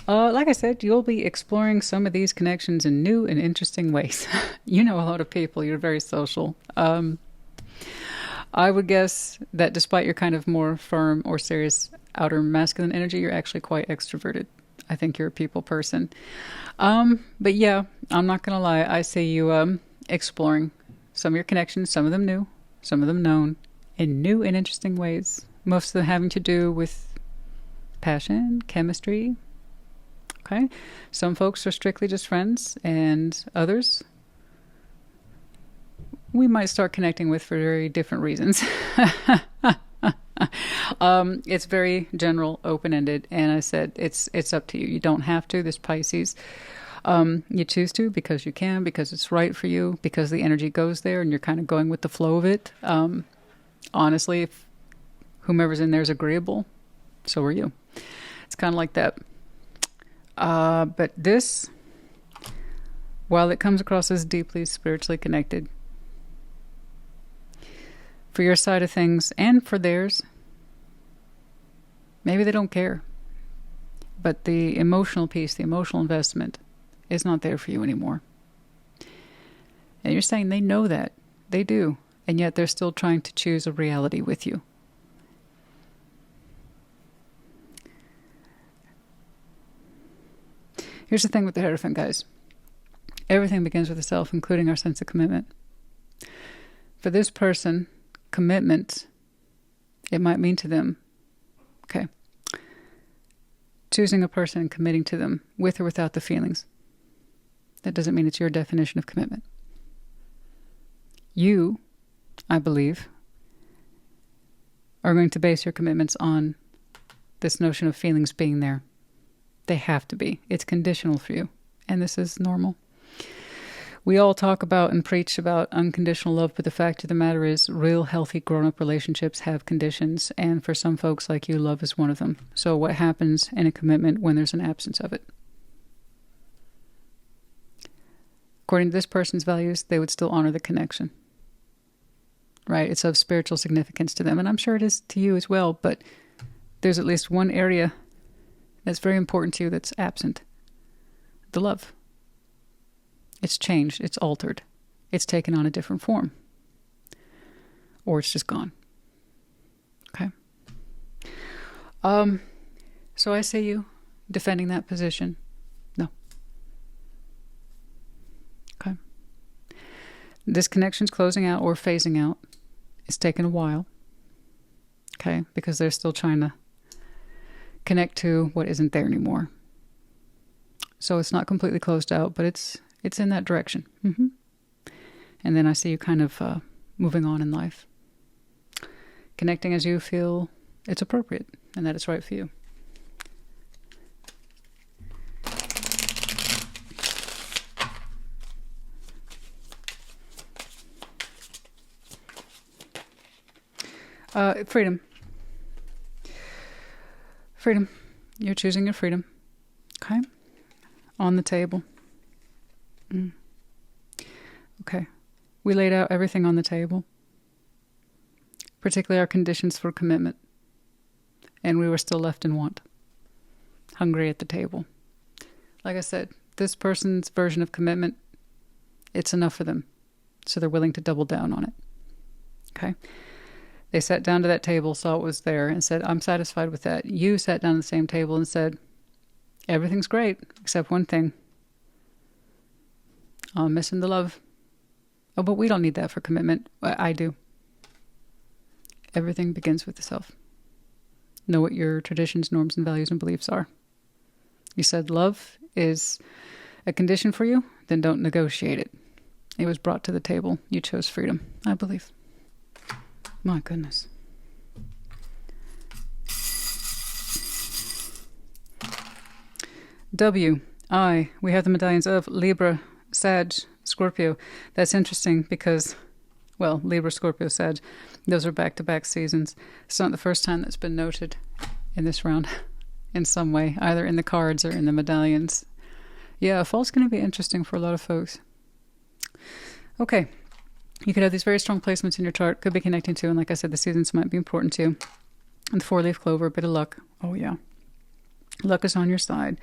S1: Like I said, you'll be exploring some of these connections in new and interesting ways. You know a lot of people. You're very social. I would guess that despite your kind of more firm or serious outer masculine energy, you're actually quite extroverted. I think you're a people person. But yeah, I'm not going to lie. I see you exploring some of your connections, some of them new, some of them known, in new and interesting ways. Most of them having to do with passion, chemistry. Okay? Some folks are strictly just friends, and others we might start connecting with for very different reasons. It's very general, open-ended, and I said it's up to you. You don't have to. This Pisces, you choose to because you can, because it's right for you, because the energy goes there, and you're kind of going with the flow of it. Honestly, if whomever's in there is agreeable, so are you. It's kind of like that. But this, while it comes across as deeply spiritually connected, for your side of things and for theirs, maybe they don't care. But the emotional piece, the emotional investment, is not there for you anymore. And you're saying they know that. They do. And yet they're still trying to choose a reality with you. Here's the thing with the Hierophant, guys. Everything begins with the self, including our sense of commitment. For this person, commitment, it might mean to them, okay, choosing a person and committing to them with or without the feelings. That doesn't mean it's your definition of commitment. You, I believe, are going to base your commitments on this notion of feelings being there. They have to be. It's conditional for you. And this is normal. We all talk about and preach about unconditional love, but the fact of the matter is real healthy grown-up relationships have conditions. And for some folks like you, love is one of them. So what happens in a commitment when there's an absence of it? According to this person's values, they would still honor the connection. Right? It's of spiritual significance to them. And I'm sure it is to you as well. But there's at least one area that's very important to you that's absent. The love. It's changed. It's altered. It's taken on a different form. Or it's just gone. Okay? So I see you defending that position. No. Okay? This connection's closing out or phasing out. It's taken a while. Okay? Because they're still trying to connect to what isn't there anymore. So it's not completely closed out, but it's in that direction. Mm-hmm. And then I see you kind of moving on in life. Connecting as you feel it's appropriate and that it's right for you. Freedom. Freedom. You're choosing your freedom. Okay? On the table. Okay. We laid out everything on the table. Particularly our conditions for commitment. And we were still left in want. Hungry at the table. Like I said, this person's version of commitment, it's enough for them. So they're willing to double down on it. Okay? They sat down to that table, saw what was there, and said, I'm satisfied with that. You sat down at the same table and said, everything's great, except one thing. I'm missing the love. Oh, but we don't need that for commitment. I do. Everything begins with the self. Know what your traditions, norms, and values and beliefs are. You said love is a condition for you, then don't negotiate it. It was brought to the table. You chose freedom, I believe. My goodness. We have the medallions of Libra, Sag, Scorpio. That's interesting because, well, Libra, Scorpio, Sag, those are back-to-back seasons. It's not the first time that's been noted in this round in some way, either in the cards or in the medallions. Yeah, fall's going to be interesting for a lot of folks. Okay. You could have these very strong placements in your chart, could be connecting to, and like I said, the seasons might be important to you. And the 4-leaf clover, a bit of luck. Oh, yeah. Luck is on your side.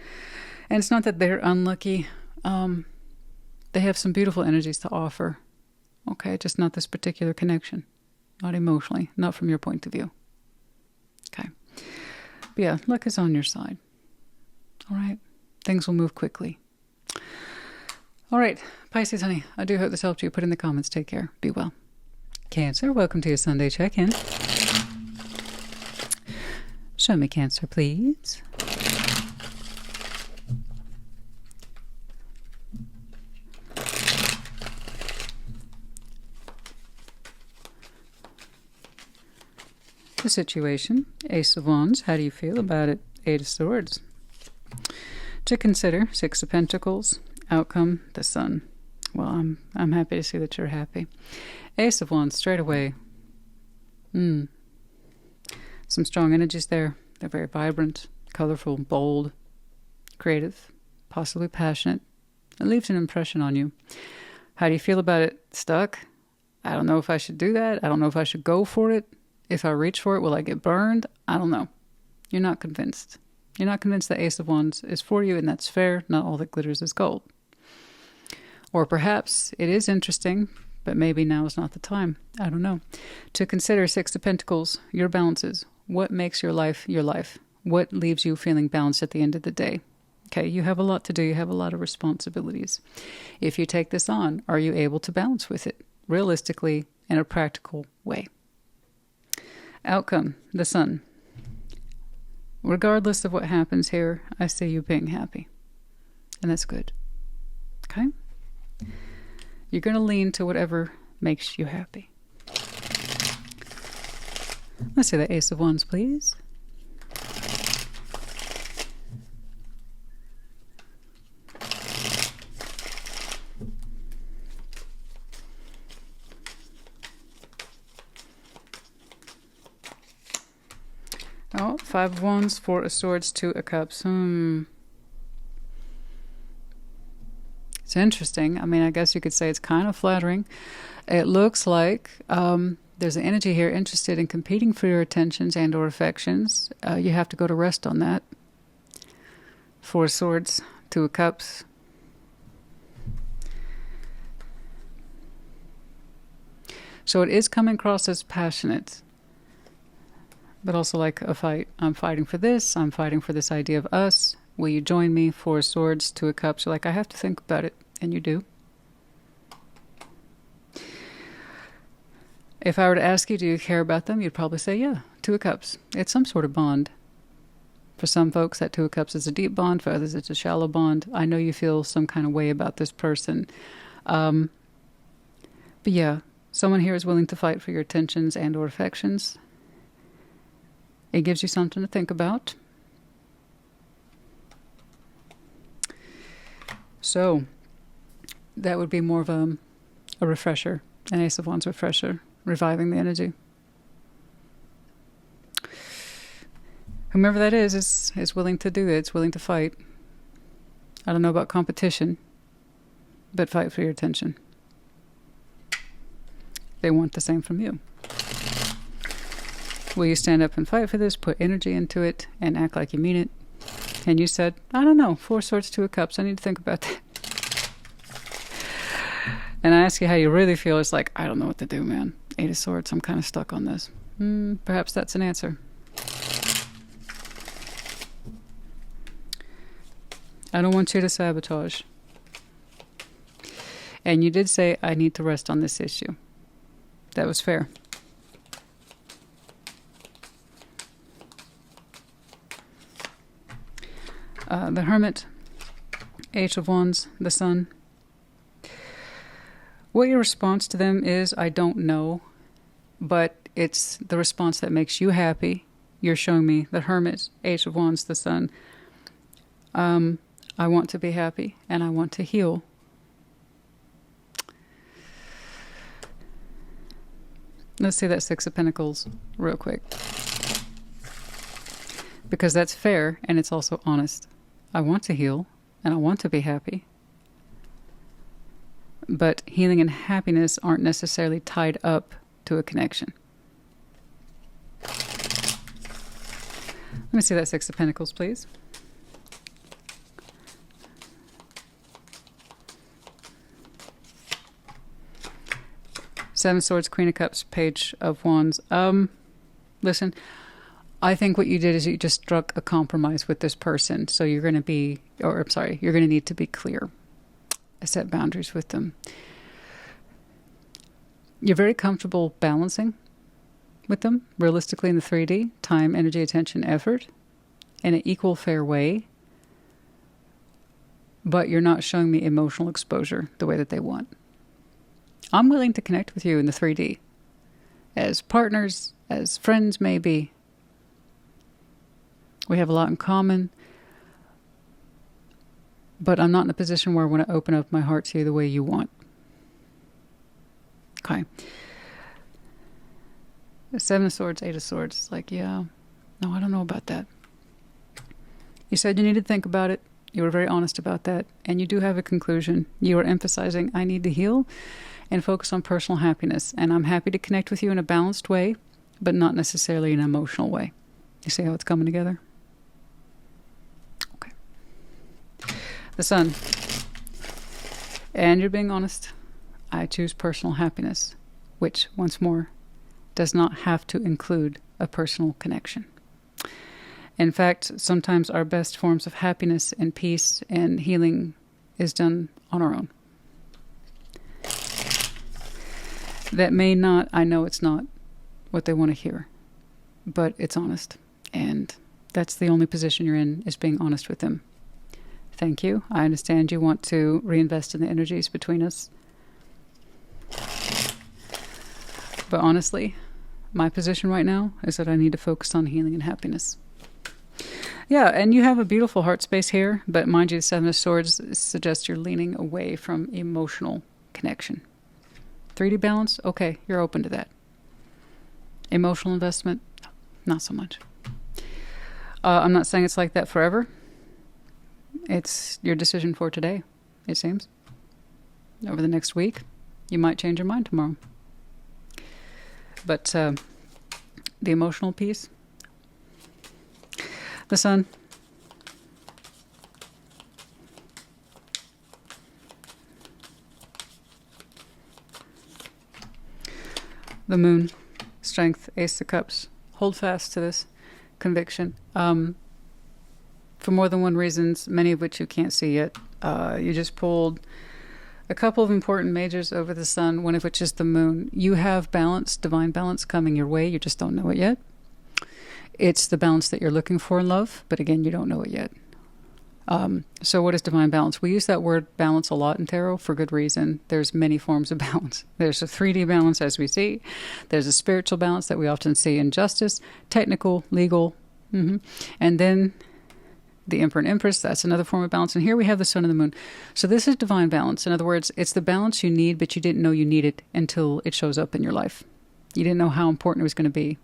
S1: And it's not that they're unlucky. They have some beautiful energies to offer. Okay, just not this particular connection. Not emotionally, not from your point of view. Okay. But yeah, luck is on your side. All right. Things will move quickly. All right. Pisces, honey, I do hope this helped you. Put in the comments. Take care. Be well. Cancer, welcome to your Sunday check-in. Show me Cancer, please. The situation, Ace of Wands, how do you feel about it? Eight of Swords. To consider, Six of Pentacles, outcome, the Sun. Well, I'm happy to see that you're happy. Ace of Wands, straight away. Some strong energies there. They're very vibrant, colorful, bold, creative, possibly passionate. It leaves an impression on you. How do you feel about it? Stuck? I don't know if I should do that. I don't know if I should go for it. If I reach for it, will I get burned? I don't know. You're not convinced. You're not convinced that Ace of Wands is for you, and that's fair. Not all that glitters is gold. Or perhaps it is interesting, but maybe now is not the time. I don't know. To consider, Six of Pentacles, your balances. What makes your life your life? What leaves you feeling balanced at the end of the day? Okay, you have a lot to do. You have a lot of responsibilities. If you take this on, are you able to balance with it realistically in a practical way? Outcome, the Sun. Regardless of what happens here, I see you being happy. And that's good. Okay? You're going to lean to whatever makes you happy. Let's see the Ace of Wands, please. Oh, Five of Wands, Four of Swords, Two of Cups. It's interesting. I mean, I guess you could say it's kind of flattering. It looks like there's an energy here interested in competing for your attentions and or affections. You have to go to rest on that. Four of Swords, Two of Cups. So it is coming across as passionate, but also like a fight. I'm fighting for this. I'm fighting for this idea of us. Will you join me? Four of Swords, Two of Cups. You're like, I have to think about it. And you do. If I were to ask you, do you care about them? You'd probably say, yeah, Two of Cups. It's some sort of bond. For some folks, that Two of Cups is a deep bond. For others, it's a shallow bond. I know you feel some kind of way about this person. But yeah, someone here is willing to fight for your attentions and or affections. It gives you something to think about. So, that would be more of a refresher, an Ace of Wands refresher, reviving the energy. Whomever that is willing to do it, it's willing to fight. I don't know about competition, but fight for your attention. They want the same from you. Will you stand up and fight for this, put energy into it, and act like you mean it? And you said, I don't know, Four Swords, Two of Cups. I need to think about that. And I ask you how you really feel. It's like, I don't know what to do, man. Eight of Swords, I'm kind of stuck on this. Perhaps that's an answer. I don't want you to sabotage. And you did say, I need to rest on this issue. That was fair. The Hermit, Eight of Wands, the Sun. What your response to them is, I don't know, but it's the response that makes you happy. You're showing me the Hermit, Eight of Wands, the Sun. I want to be happy and I want to heal. Let's see that Six of Pentacles real quick. Because that's fair and it's also honest. I want to heal and I want to be happy. But healing and happiness aren't necessarily tied up to a connection. Let me see that Six of Pentacles, please. Seven of Swords, Queen of Cups, Page of Wands. Listen, I think what you did is you just struck a compromise with this person. So you're going to be, or I'm sorry, you're going to need to be clear. Set boundaries with them. You're very comfortable balancing with them, realistically in the 3D, time, energy, attention, effort, in an equal, fair way. But you're not showing me emotional exposure the way that they want. I'm willing to connect with you in the 3D. As partners, as friends maybe. We have a lot in common. But I'm not in a position where I want to open up my heart to you the way you want. Okay. The Seven of Swords, Eight of Swords. It's like, yeah, no, I don't know about that. You said you needed to think about it. You were very honest about that. And you do have a conclusion. You are emphasizing, I need to heal and focus on personal happiness. And I'm happy to connect with you in a balanced way, but not necessarily in an emotional way. You see how it's coming together? Okay. The Sun. And you're being honest. I choose personal happiness, which, once more, does not have to include a personal connection. In fact, sometimes our best forms of happiness and peace and healing is done on our own. That may not, I know it's not what they want to hear, but it's honest. And that's the only position you're in, is being honest with them. Thank you. I understand you want to reinvest in the energies between us. But honestly, my position right now is that I need to focus on healing and happiness. Yeah, and you have a beautiful heart space here, but mind you, the Seven of Swords suggests you're leaning away from emotional connection. 3D balance, okay, you're open to that. Emotional investment, not so much. I'm not saying it's like that forever. It's your decision for today, it seems. Over the next week, you might change your mind tomorrow. But the emotional piece, the Sun. The Moon. Strength. Ace of Cups. Hold fast to this conviction. For more than one reasons, many of which you can't see yet. You just pulled a couple of important majors over the Sun, one of which is the Moon. You have balance, divine balance coming your way. You just don't know it yet. It's the balance that you're looking for in love, but again, you don't know it yet. So what is divine balance? We use that word balance a lot in tarot for good reason. There's many forms of balance. There's a 3D balance, as we see. There's a spiritual balance that we often see in justice, technical, legal. And then the Emperor and Empress, that's another form of balance. And here we have the Sun and the Moon. So this is divine balance. In other words, it's the balance you need, but you didn't know you need it until it shows up in your life. You didn't know how important it was going to be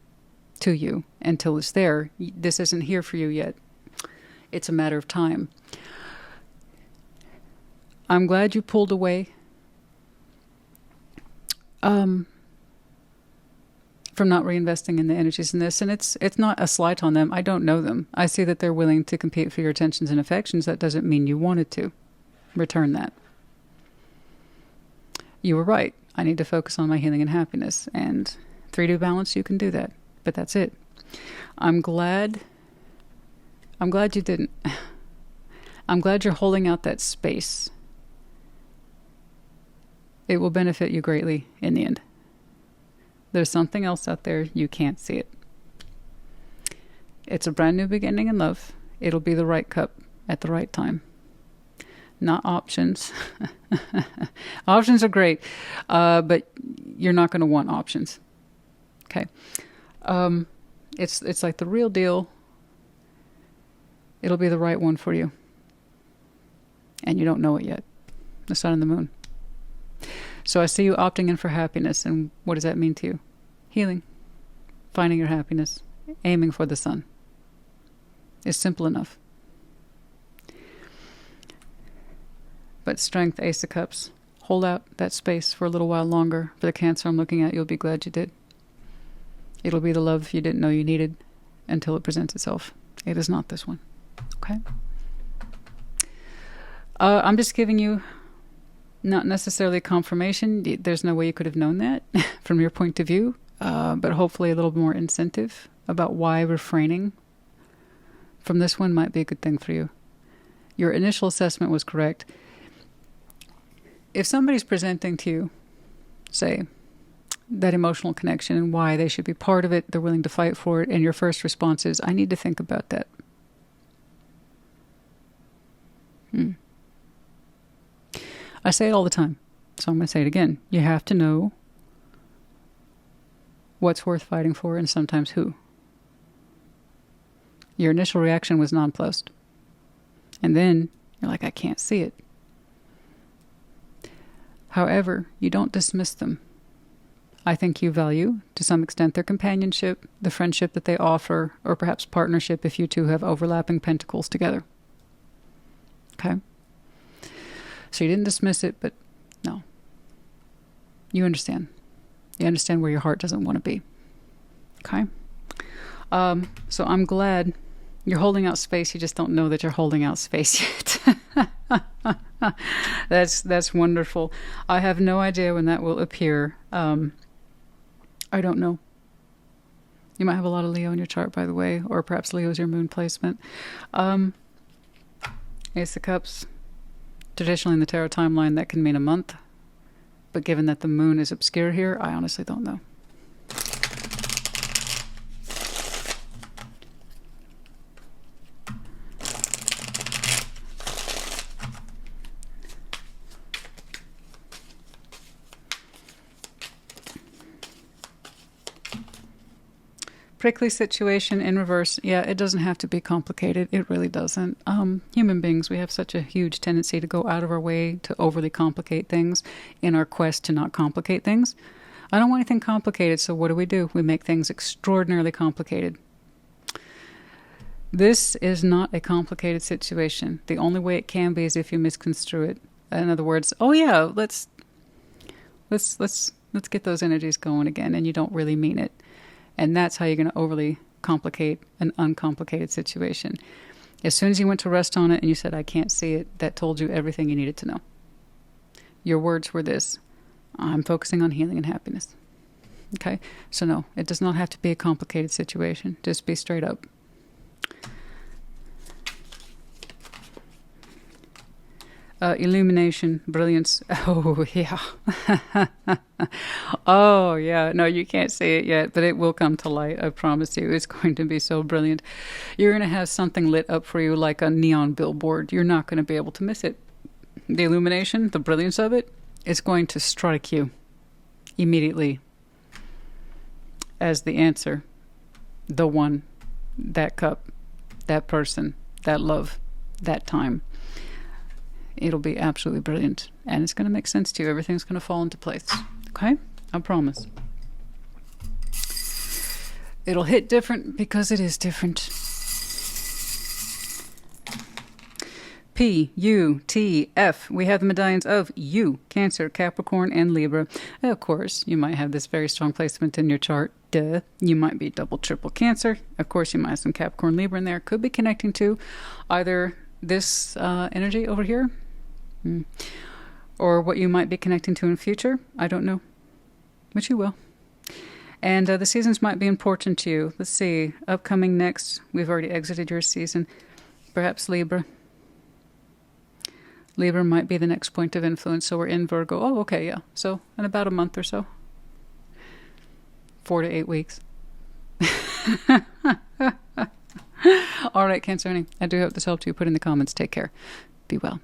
S1: to you until it's there. This isn't here for you yet. It's a matter of time. I'm glad you pulled away from not reinvesting in the energies in this. And it's not a slight on them. I don't know them. I see that they're willing to compete for your attentions and affections. That doesn't mean you wanted to return that. You were right. I need to focus on my healing and happiness. And 3D balance, you can do that. But that's it. I'm glad you didn't. I'm glad you're holding out that space. It will benefit you greatly in the end. There's something else out there. You can't see it. It's a brand new beginning in love. It'll be the right cup at the right time. Not options. Options are great, but you're not going to want options. Okay. It's like the real deal. It'll be the right one for you. And you don't know it yet. The Sun and the Moon. So I see you opting in for happiness. And what does that mean to you? Healing. Finding your happiness. Aiming for the sun. It's simple enough. But Strength, Ace of Cups. Hold out that space for a little while longer. For the Cancer I'm looking at, you'll be glad you did. It'll be the love you didn't know you needed until it presents itself. It is not this one. Okay? I'm just giving you Not necessarily confirmation. There's no way you could have known that from your point of view, but hopefully a little more incentive about why refraining from this one might be a good thing for you. Your initial assessment was correct. If somebody's presenting to you, say, that emotional connection and why they should be part of it, they're willing to fight for it, and your first response is, I need to think about that. I say it all the time, so I'm going to say it again. You have to know what's worth fighting for and sometimes who. Your initial reaction was nonplussed. And then you're like, I can't see it. However, you don't dismiss them. I think you value, to some extent, their companionship, the friendship that they offer, or perhaps partnership if you two have overlapping pentacles together. Okay? So you didn't dismiss it, but no. You understand. You understand where your heart doesn't want to be. Okay? So I'm glad you're holding out space. You just don't know that you're holding out space yet. That's wonderful. I have no idea when that will appear. I don't know. You might have a lot of Leo in your chart, by the way, or perhaps Leo is your moon placement. Ace of Cups. Traditionally in the tarot timeline, that can mean a month. But given that the moon is obscure here, I honestly don't know. Prickly situation in reverse. Yeah, it doesn't have to be complicated. It really doesn't. Human beings, we have such a huge tendency to go out of our way to overly complicate things in our quest to not complicate things. I don't want anything complicated, so what do? We make things extraordinarily complicated. This is not a complicated situation. The only way it can be is if you misconstrue it. In other words, oh yeah, let's get those energies going again, and you don't really mean it. And that's how you're going to overly complicate an uncomplicated situation. As soon as you went to rest on it and you said, I can't see it, that told you everything you needed to know. Your words were this: I'm focusing on healing and happiness. Okay? So no, it does not have to be a complicated situation. Just be straight up. Illumination, brilliance. Oh, yeah. Oh, yeah. No, you can't see it yet, but it will come to light. I promise you. It's going to be so brilliant. You're going to have something lit up for you like a neon billboard. You're not going to be able to miss it. The illumination, the brilliance of it, is going to strike you immediately as the answer. The one, that cup, that person, that love, that time. It'll be absolutely brilliant. And it's going to make sense to you. Everything's going to fall into place. Okay? I promise. It'll hit different because it is different. P, U, T, F. We have the medallions of you, Cancer, Capricorn, and Libra. Of course, you might have this very strong placement in your chart. Duh. You might be double, triple Cancer. Of course, you might have some Capricorn, Libra in there. Could be connecting to either this energy over here, or what you might be connecting to in the future. I don't know, but you will. And the seasons might be important to you. Let's see. Upcoming next, we've already exited your season. Perhaps Libra. Libra might be the next point of influence. So we're in Virgo. Oh, okay, yeah. So in about a month or so. 4 to 8 weeks. All right, Cancer, honey. I do hope this helped you. Put in the comments. Take care. Be well.